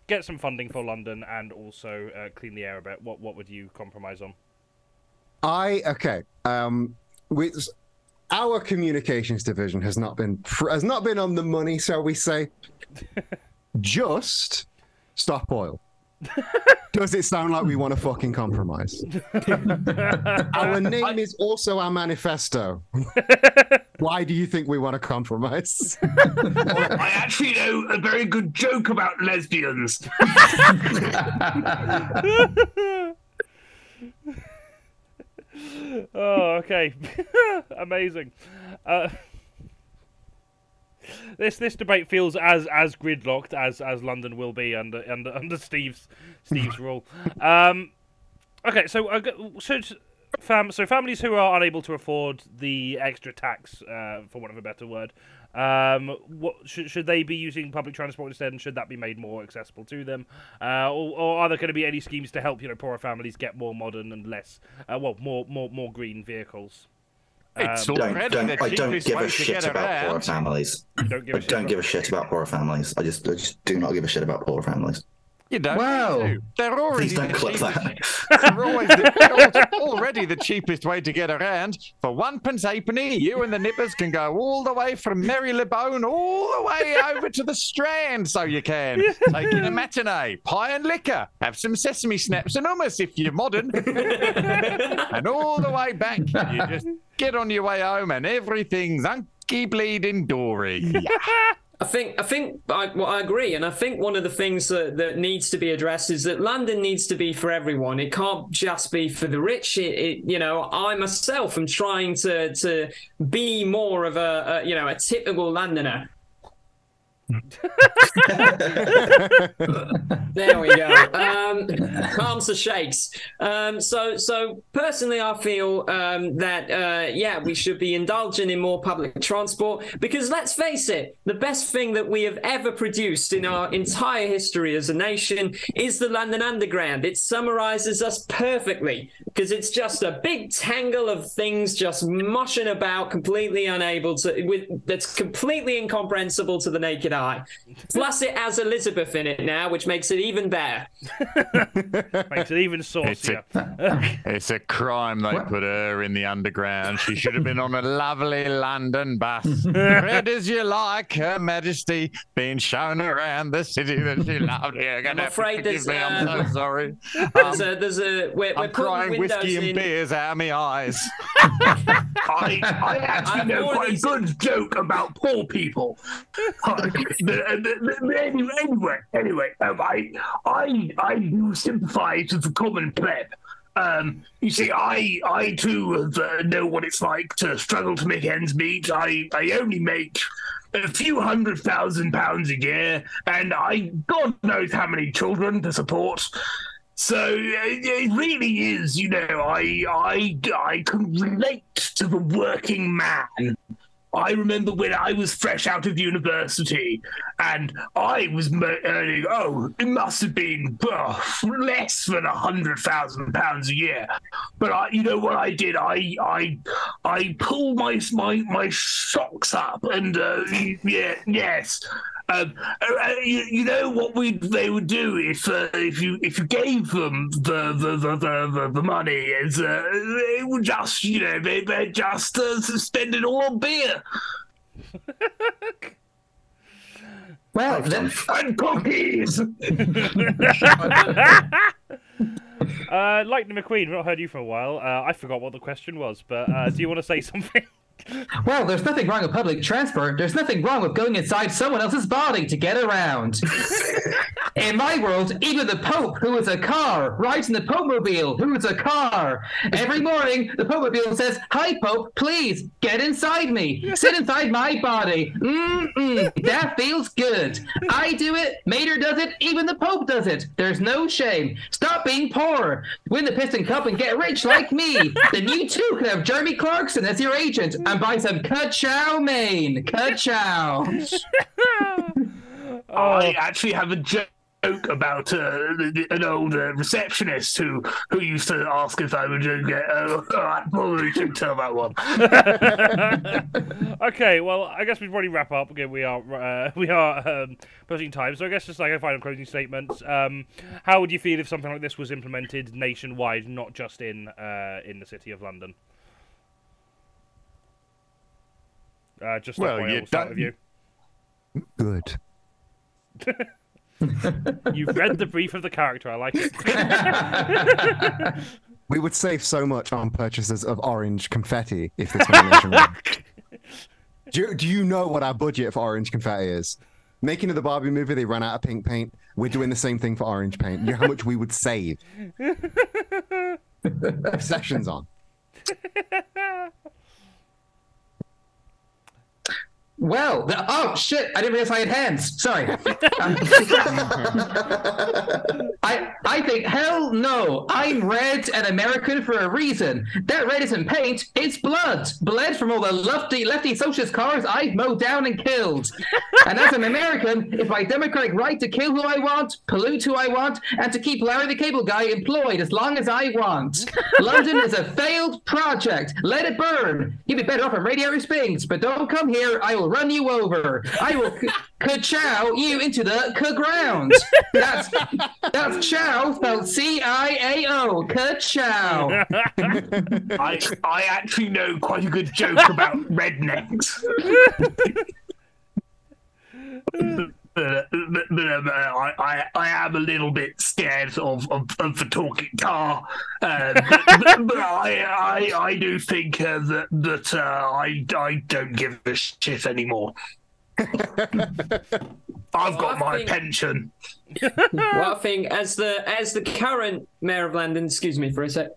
get some funding for London and also clean the air a bit? What would you compromise on? Our communications division has not been on the money, shall we say? Just stop oil. Does it sound like we want to fucking compromise? Our name is also our manifesto. Why do you think we want to compromise? I actually know a very good joke about lesbians. Oh, okay. Amazing. This debate feels as gridlocked as London will be under Steve's rule. Okay, so families who are unable to afford the extra tax, for want of a better word, should they be using public transport instead, and should that be made more accessible to them, or are there going to be any schemes to help poorer families get more modern and less, more green vehicles? It's already I don't give a shit about poorer families. I don't give a shit about poorer families. I just do not give a shit about poorer families. You don't. Wow. They're already Please don't clip that. They're already the cheapest way to get around. For 1 halfpenny, you and the nippers can go all the way from Marylebone all the way over to the Strand, so you can. Take in a matinee, pie and liquor, have some sesame snaps and hummus if you're modern. And all the way back, you just get on your way home and everything's hunky bleeding dory. I think I agree, and I think one of the things that needs to be addressed is that London needs to be for everyone. It can't just be for the rich. I myself am trying to be more of a typical Londoner. There we go. Arms are shakes. So personally, I feel that we should be indulging in more public transport, because let's face it, the best thing that we have ever produced in our entire history as a nation is the London Underground. It summarizes us perfectly, because it's just a big tangle of things just mushing about, completely that's completely incomprehensible to the naked eye. Plus it has Elizabeth in it now, which makes it even better. Makes it even saucier. It's a crime they put her in the Underground. She should have been on a lovely London bus. Read as you like, Her Majesty, being shown around the city that she loved. I'm afraid there's I'm so sorry. we're crying whiskey and beers out of my eyes. I actually know quite a good joke about poor people. Anyway, I do sympathise with the common pleb. You see, I too know what it's like to struggle to make ends meet. I only make a few £100,000 a year, and God knows how many children to support. So it really is, I can relate to the working man. I remember when I was fresh out of university and I was earning, it must have been less than £100,000 a year. But you know what I did? I pulled my socks up and yes. You know what they would do if you gave them the money is they would just they just spend it all on beer. Well, and cookies. Lightning McQueen, we've not heard you for a while. I forgot what the question was, but do you want to say something? Well, there's nothing wrong with public transport. There's nothing wrong with going inside someone else's body to get around. In my world, even the Pope, who is a car, rides in the Pope-mobile, who is a car. Every morning, the Pope-mobile says, "Hi, Pope, please, get inside me. Sit inside my body. That feels good. I do it, Mater does it, even the Pope does it. There's no shame. Stop being poor. Win the Piston Cup and get rich like me. Then you too can have Jeremy Clarkson as your agent and buy some ka-chow main. Ka-chow." I actually have a joke about an old receptionist who used to ask if I would get. I probably shouldn't tell that one. Okay, well, I guess we'd probably wrap up. Again, we are pushing time, so I guess just like a final closing statement. How would you feel if something like this was implemented nationwide, not just in the City of London? Just Well, we'll start with you. Good. You've read the brief of the character. I like it. We would save so much on purchases of orange confetti if this were nationwide. Do you know what our budget for orange confetti is? Making of the Barbie movie, they ran out of pink paint. We're doing the same thing for orange paint. You know how much we would save? Sessions on. Well, oh shit! I didn't realize I had hands. Sorry. I think hell no. I'm red and American for a reason. That red isn't paint; it's blood. Blood from all the lefty socialist cars I've mowed down and killed. And as an American, it's my democratic right to kill who I want, pollute who I want, and to keep Larry the Cable Guy employed as long as I want. London is a failed project. Let it burn. You'd be better off on Radiator Springs, but don't come here. I will run you over. I will ka-chow you into the ground. That's chow spelled C-I-A-O. Ka-chow. I actually know quite a good joke about rednecks. I am a little bit scared of the talking car, but I do think that I don't give a shit anymore. I've got my pension. Well, I think as the current mayor of London, excuse me for a sec.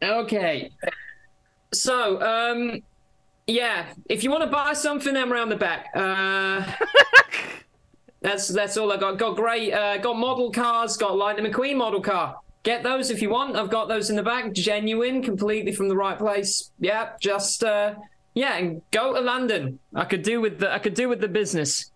Okay, so yeah, if you want to buy something, I'm around the back. That's all I got. Got great, got model cars, got Lightning McQueen model car. Get those if you want. I've got those in the back, genuine, completely from the right place. Yeah, just yeah, and go to London. I could do with the business.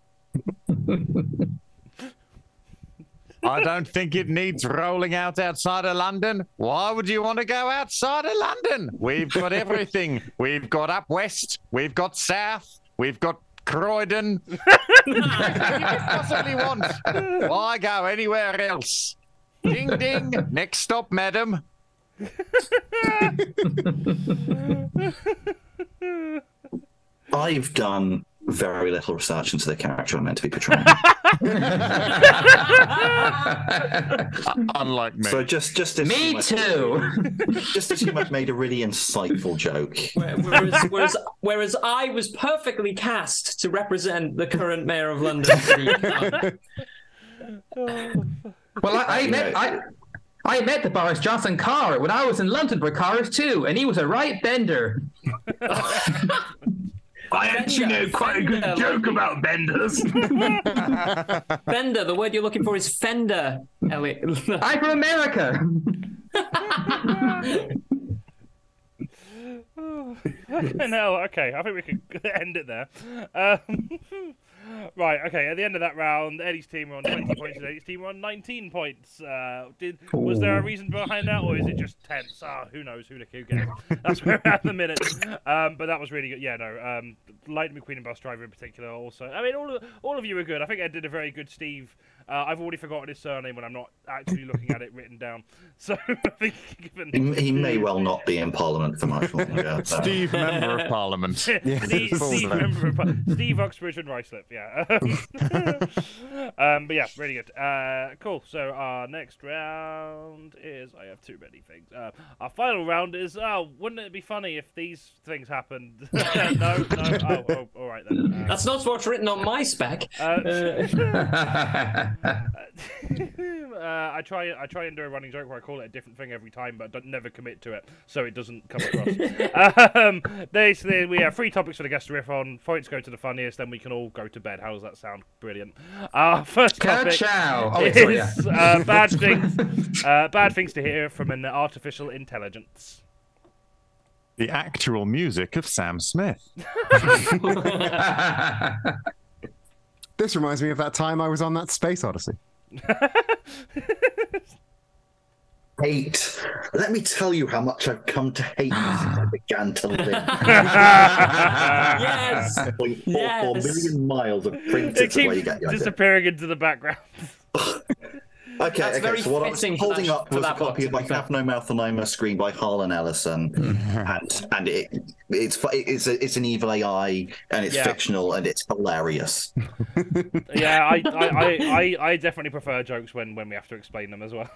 I don't think it needs rolling out outside of London. Why would you want to go outside of London? We've got everything. We've got up west. We've got south. We've got Croydon. What do you possibly want? Why go anywhere else? Ding, ding. Next stop, madam. I've done very little research into the character I'm meant to be portraying. Unlike me. So just as Me too. Just as you might have made a really insightful joke. Whereas I was perfectly cast to represent the current mayor of London. Well, I met the Boris Johnson car when I was in London for cars too, and he was a right bender. I actually know quite a good joke about benders. Fender, the word you're looking for is fender, Elliot. I'm from America. No, okay, I think we can end it there. Right, okay, at the end of that round, Eddie's team were on 20 points and Eddie's team were on 19 points. Was there a reason behind that, or is it just tense? Who knows? Who cares? That's where we're at the minute. But that was really good. Yeah, no, Lightning McQueen and Bus Driver in particular also. I mean, all of you were good. I think Ed did a very good Steve I've already forgotten his surname when I'm not actually looking at it written down. So I think given... He may well not be in Parliament for much longer. Steve, Member of Parliament. Steve, Member of Steve Uxbridge and Ruislip, yeah. But yeah, really good. Cool. So our next round is... I have too many things. Our final round is... wouldn't it be funny if these things happened? No. Oh, all right then. That's not what's written on my spec. I try and do a running joke where I call it a different thing every time, but don't never commit to it, so it doesn't come across. We have 3 topics for the guest to riff on. Points go to the funniest, then we can all go to bed. How does that sound? Brilliant. First topic is bad things to hear from an artificial intelligence. The actual music of Sam Smith. This reminds me of that time I was on that Space Odyssey. Hate. Let me tell you how much I've come to hate since I began to live. Yes! 4 million miles of printed It where you get keeps the disappearing into the background. Okay, very so what I was fitting for holding that- up for was a that copy book, of I Have No Mouth and I'm a Scream by Harlan Ellison, and it's an evil AI, and it's fictional, and it's hilarious. Yeah, I definitely prefer jokes when we have to explain them as well.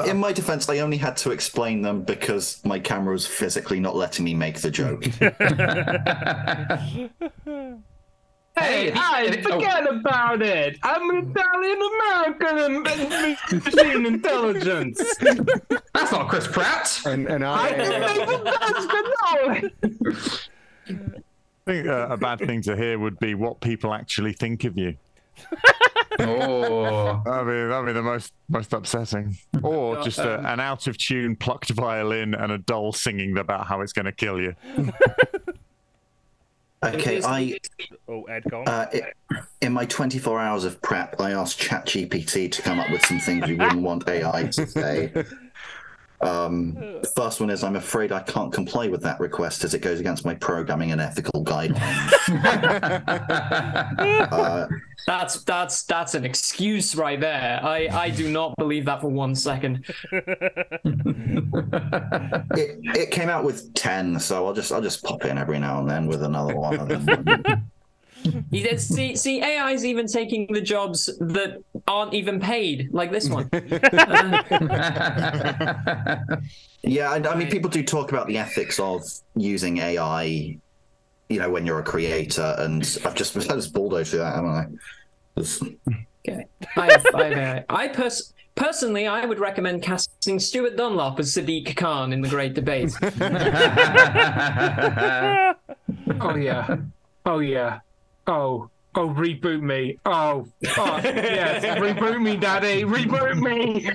In my defense, I only had to explain them because my camera was physically not letting me make the joke. Hey, forget about it. I'm an Italian-American machine intelligence. That's not Chris Pratt. And I think a bad thing to hear would be what people actually think of you. Oh, That'd be the most upsetting. Or just an out of tune plucked violin and a doll singing about how it's going to kill you. Okay, Ed, go on. In my 24 hours of prep, I asked ChatGPT to come up with some things we wouldn't want AI to say. The first one is, I'm afraid I can't comply with that request as it goes against my programming and ethical guidelines. That's an excuse right there. I do not believe that for 1 second. It came out with 10, so I'll just pop in every now and then with another one. See, AI's even taking the jobs that aren't even paid, like this one. Yeah, I mean, people do talk about the ethics of using AI, when you're a creator, and I've just bulldozed through that, haven't I? Okay. Personally, I would recommend casting Stuart Dunlop as Sadiq Khan in The Great Debate. Oh yeah. Oh, reboot me. Oh, yes, reboot me, Daddy. Reboot me.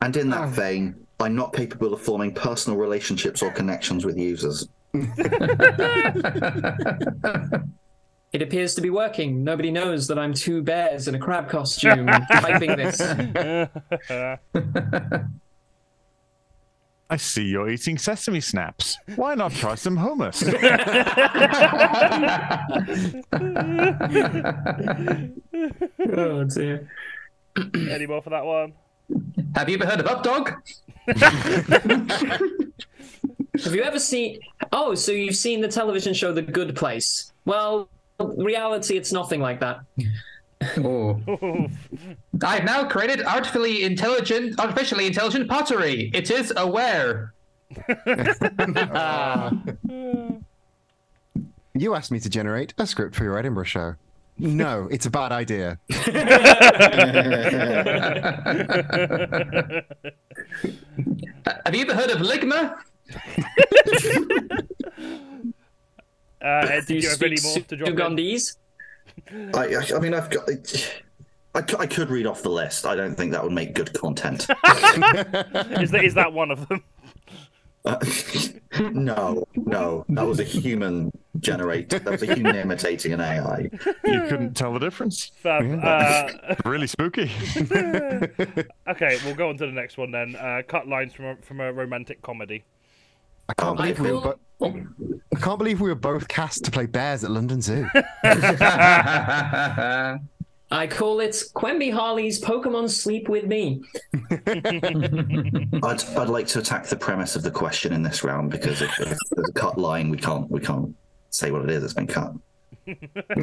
And in that vein, I'm not capable of forming personal relationships or connections with users. It appears to be working. Nobody knows that I'm 2 bears in a crab costume typing this. I see you're eating sesame snaps. Why not try some hummus? Oh dear. Any more for that one? have you ever heard of Updog? Have you ever seen... Oh, so you've seen the television show The Good Place. Well, reality, it's nothing like that. Oh. I have now created artificially intelligent pottery. It is aware. You asked me to generate a script for your Edinburgh show. No, it's a bad idea. Have you ever heard of Ligma? Ed, do you have any more to drop in? Ugandese? I mean, I've got. I could read off the list. I don't think that would make good content. Is that one of them? No. That was a human generated. That was a human imitating an AI. You couldn't tell the difference. Fab. Really spooky. Okay, we'll go on to the next one then. Cut lines from a romantic comedy. I can't believe we were both cast to play bears at London Zoo. I call it Quenby Harley's Pokemon Sleep With Me. I'd like to attack the premise of the question in this round, because if there's a cut line, we can't say what it is. It's been cut.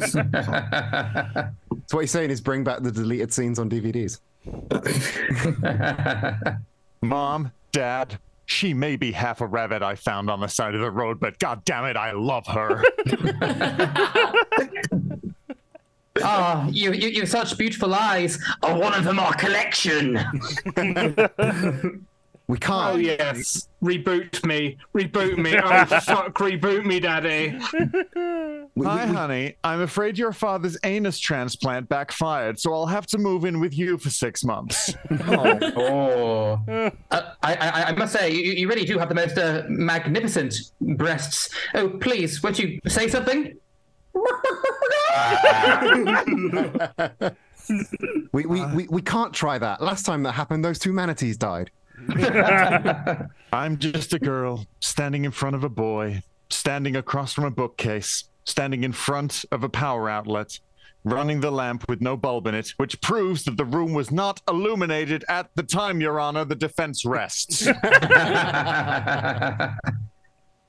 So what you're saying is bring back the deleted scenes on DVDs. Mom, Dad, she may be half a rabbit I found on the side of the road, but god damn it, I love her. Ah, you have such beautiful eyes. Oh, one of them our collection. We can't. Oh yes, reboot me. Oh fuck, reboot me, Daddy. Hi, honey. I'm afraid your father's anus transplant backfired, so I'll have to move in with you for 6 months. I must say, you really do have the most magnificent breasts. Oh, please, won't you say something? We can't try that. Last time that happened, those 2 manatees died. I'm just a girl standing in front of a boy, standing across from a bookcase, standing in front of a power outlet, running the lamp with no bulb in it, which proves that the room was not illuminated at the time, Your Honor, the defense rests.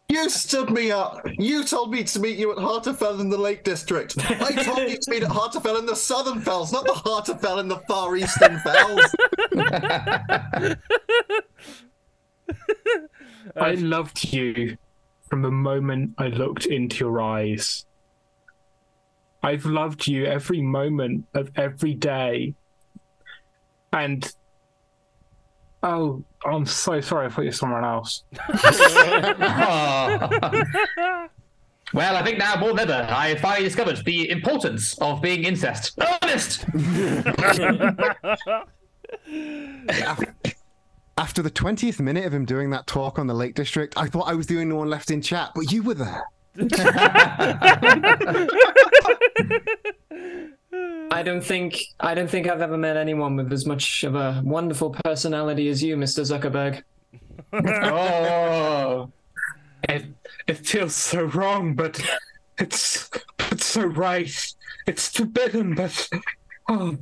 You stood me up. You told me to meet you at Harterfell in the Lake District. I told you to meet at Harterfell in the Southern Fells, not the Harterfell in the Far Eastern Fells. I loved you from the moment I looked into your eyes. I've loved you every moment of every day. And oh, I'm so sorry. I thought you were someone else. Well, I think now more than ever, I have finally discovered the importance of being incest. Honest! After the 20th minute of him doing that talk on the Lake District, I thought I was the only one left in chat, but you were there. I don't think I've ever met anyone with as much of a wonderful personality as you, Mr. Zuckerberg. Oh, it feels so wrong, but it's so right. It's forbidden, but oh,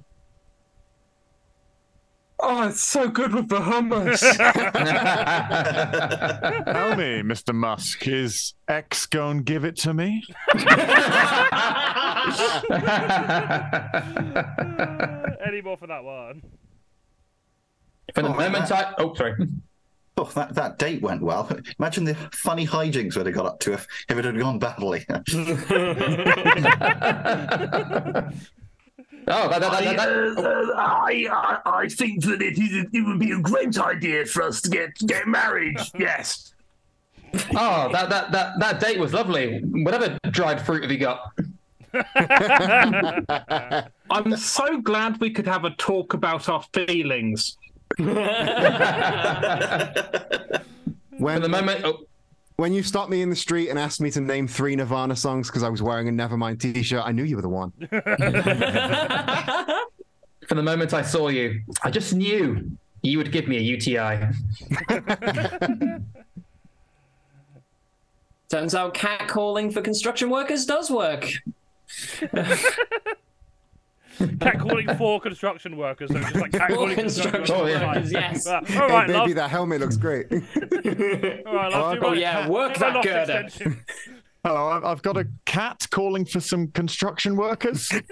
it's so good with the hummus. Tell me, Mr. Musk, is X going to give it to me? Any more for that one? For the moment, sorry. Oh, that date went well. Imagine the funny hijinks we'd have got up to if it had gone badly. I think that it would be a great idea for us to get married. Yes. Oh, that date was lovely. Whatever dried fruit have you got? I'm so glad we could have a talk about our feelings. When you stopped me in the street and asked me to name 3 Nirvana songs because I was wearing a Nevermind t-shirt, I knew you were the one. From the moment I saw you, I just knew you would give me a UTI. Turns out catcalling for construction workers does work. Catcalling for construction workers, so just like catcalling construction workers. Yes. All right, baby, that helmet looks great. All right, love. Work that girder. Hello, I've got a cat calling for some construction workers. They've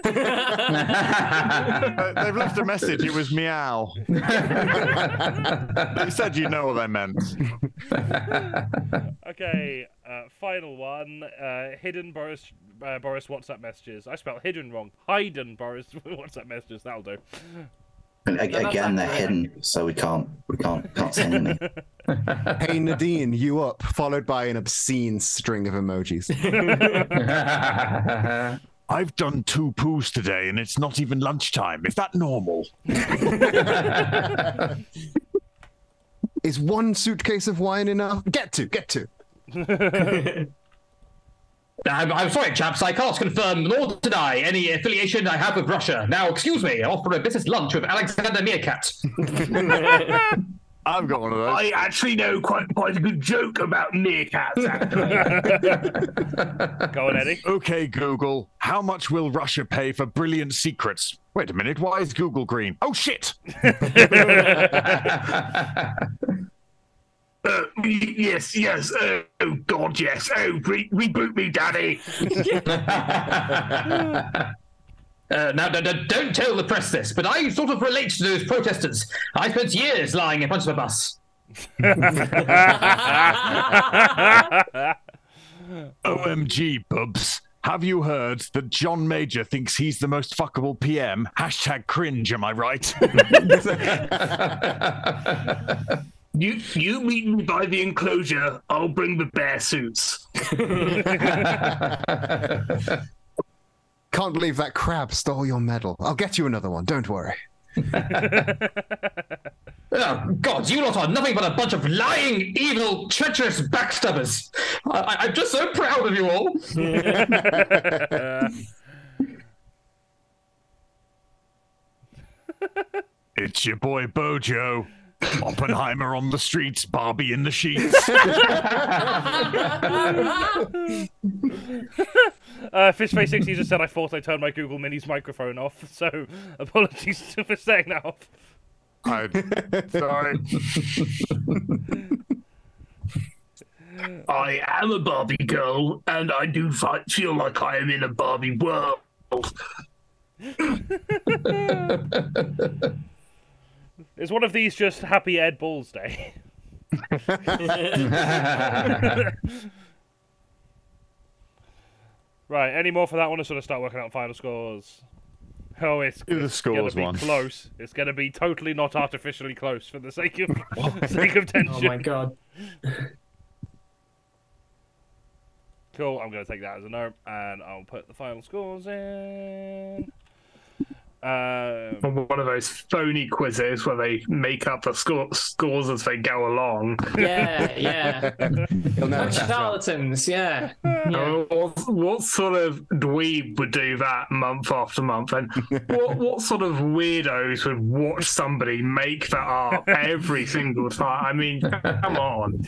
left a message. It was meow. They said you know what they meant. Okay, final one. Hidden Boris WhatsApp messages. I spelled hidden wrong. Hidden Boris WhatsApp messages. That'll do. And again, they're hidden, so we can't send any. Hey Nadine, you up? Followed by an obscene string of emojis. I've done 2 poos today, and it's not even lunchtime. Is that normal? Is 1 suitcase of wine enough? Get to. I'm sorry, chaps. I can't confirm nor deny any affiliation I have with Russia. Now, excuse me. I offer a business lunch with Alexander Meerkat. I've got one of those. I actually know quite a good joke about meerkats. Actually. Go on, Eddie. Okay, Google, how much will Russia pay for brilliant secrets? Wait a minute, why is Google green? Oh, shit! Yes. Oh, God, yes. Oh, reboot me, Daddy. Now, don't tell the press this, but I sort of relate to those protesters. I spent years lying in front of a bus. OMG, bubs. Have you heard that John Major thinks he's the most fuckable PM? Hashtag cringe, am I right? You meet me by the enclosure. I'll bring the bear suits. Can't believe that crab stole your medal. I'll get you another one, don't worry. Oh, God, you lot are nothing but a bunch of lying, evil, treacherous backstabbers. I'm just so proud of you all. It's your boy Bojo. Oppenheimer on the streets, Barbie in the sheets. Fishface60 just said I thought I turned my Google Mini's microphone off, so apologies for saying that off. Sorry. I am a Barbie girl, and I do feel like I am in a Barbie world. Is one of these just Happy Ed Balls Day? Right, any more for that one, or sort of start working out final scores? Oh, it's Do the scores gonna be close. It's going to be totally not artificially close for the sake of tension. Oh my god. Cool, I'm going to take that as a no, and I'll put the final scores in. One of those phony quizzes where they make up the scores as they go along. Yeah. Charlatans, yeah. What sort of dweeb would do that month after month? And what sort of weirdos would watch somebody make that up every single time? I mean, come on.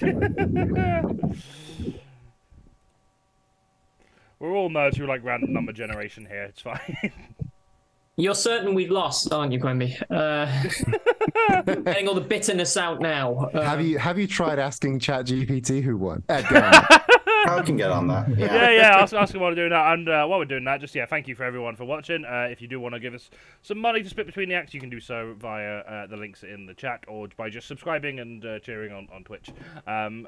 We're all nerds who like random number generation here, it's fine. You're certain we've lost, aren't you, Quenby? Getting all the bitterness out now. Have you tried asking ChatGPT who won? I can get on that. Yeah. Ask them while we're doing that. And while we're doing that, just thank you for everyone for watching. If you do want to give us some money to split between the acts, you can do so via the links in the chat or by just subscribing and cheering on Twitch.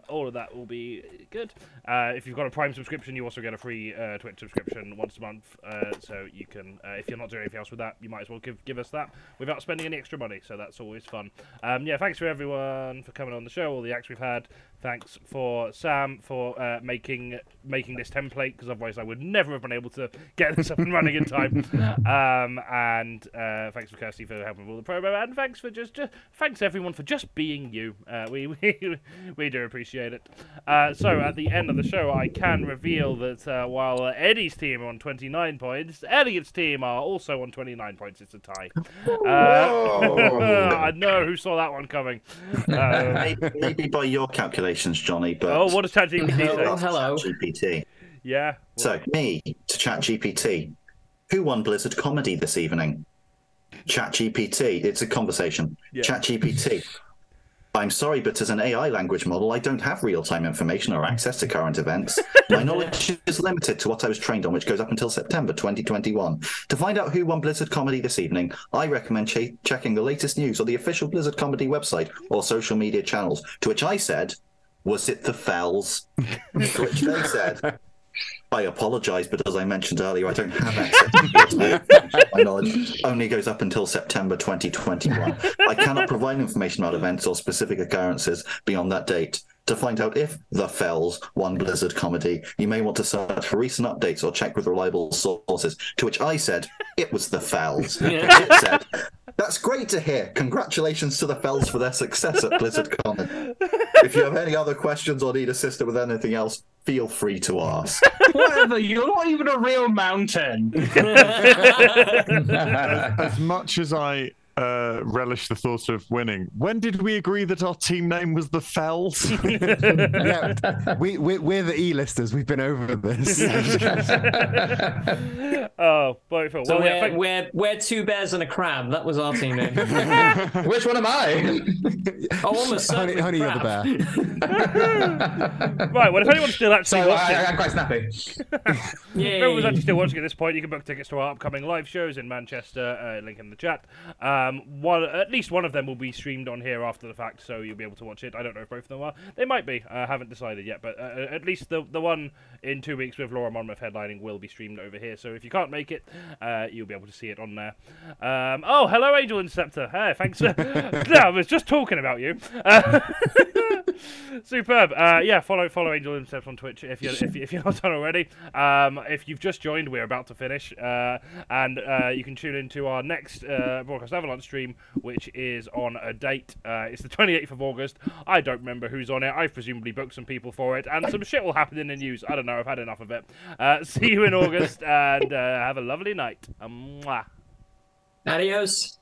All of that will be good. If you've got a Prime subscription, you also get a free Twitch subscription once a month. So you can, if you're not doing anything else with that, you might as well give us that without spending any extra money. So that's always fun. Thanks for everyone for coming on the show. All the acts we've had. Thanks for Sam for making this template, because otherwise I would never have been able to get this up and running in time. Thanks for Kirsty for helping with all the promo, and thanks for thanks everyone for just being you. We do appreciate it. So at the end of the show, I can reveal that while Eddie's team are on 29 points, Elliot's team are also on 29 points. It's a tie. I know who saw that one coming. Maybe by your calculations, Johnny, but what does ChatGPT say? Hello. ChatGPT. Yeah. So me to ChatGPT. Who won Blizzard Comedy this evening? ChatGPT. It's a conversation. Yeah. ChatGPT. I'm sorry, but as an AI language model, I don't have real-time information or access to current events. My knowledge is limited to what I was trained on, which goes up until September 2021. To find out who won Blizzard Comedy this evening, I recommend checking the latest news or the official Blizzard Comedy website or social media channels. To which I said, was it the Fells? To which they said, I apologise, but as I mentioned earlier, I don't have access to real-time. My knowledge only goes up until September 2021. I cannot provide information about events or specific occurrences beyond that date. To find out if the Fells won Blizzard Comedy, you may want to search for recent updates or check with reliable sources. To which I said, it was the Fells. It said, that's great to hear. Congratulations to the Fells for their success at Blizzard Comedy. If you have any other questions or need assistance with anything else, feel free to ask. Whatever, you're not even a real mountain. As much as I relish the thought of winning. When did we agree that our team name was the Fells? Yeah, we're the E-listers. We've been over this. Oh, boy, Phil. So Well, we're two bears and a crab. That was our team name. Which one am I? Oh, almost certainly Honey, you're the crab. bear. Right, well, if anyone's still actually So watching... I'm quite snappy. If everyone's actually still watching at this point, you can book tickets to our upcoming live shows in Manchester, link in the chat. At least one of them will be streamed on here after the fact, so you'll be able to watch it. I don't know if both of them are. They might be. I haven't decided yet, but at least the one in 2 weeks with Laura Monmouth headlining will be streamed over here, so if you can't make it, you'll be able to see it on there. Oh, hello, Angel Inceptor. Hey, thanks. No, I was just talking about you. Superb. Yeah, follow Angel Inceptor on Twitch if you're not done already. If you've just joined, we're about to finish, and you can tune into our next Broadcast Avalance stream, which is on a date. It's the 28th of August. I don't remember who's on it. I've presumably booked some people for it, and some shit will happen in the news. I don't know. I've had enough of it. See you in August, and have a lovely night. Mwah. Adios.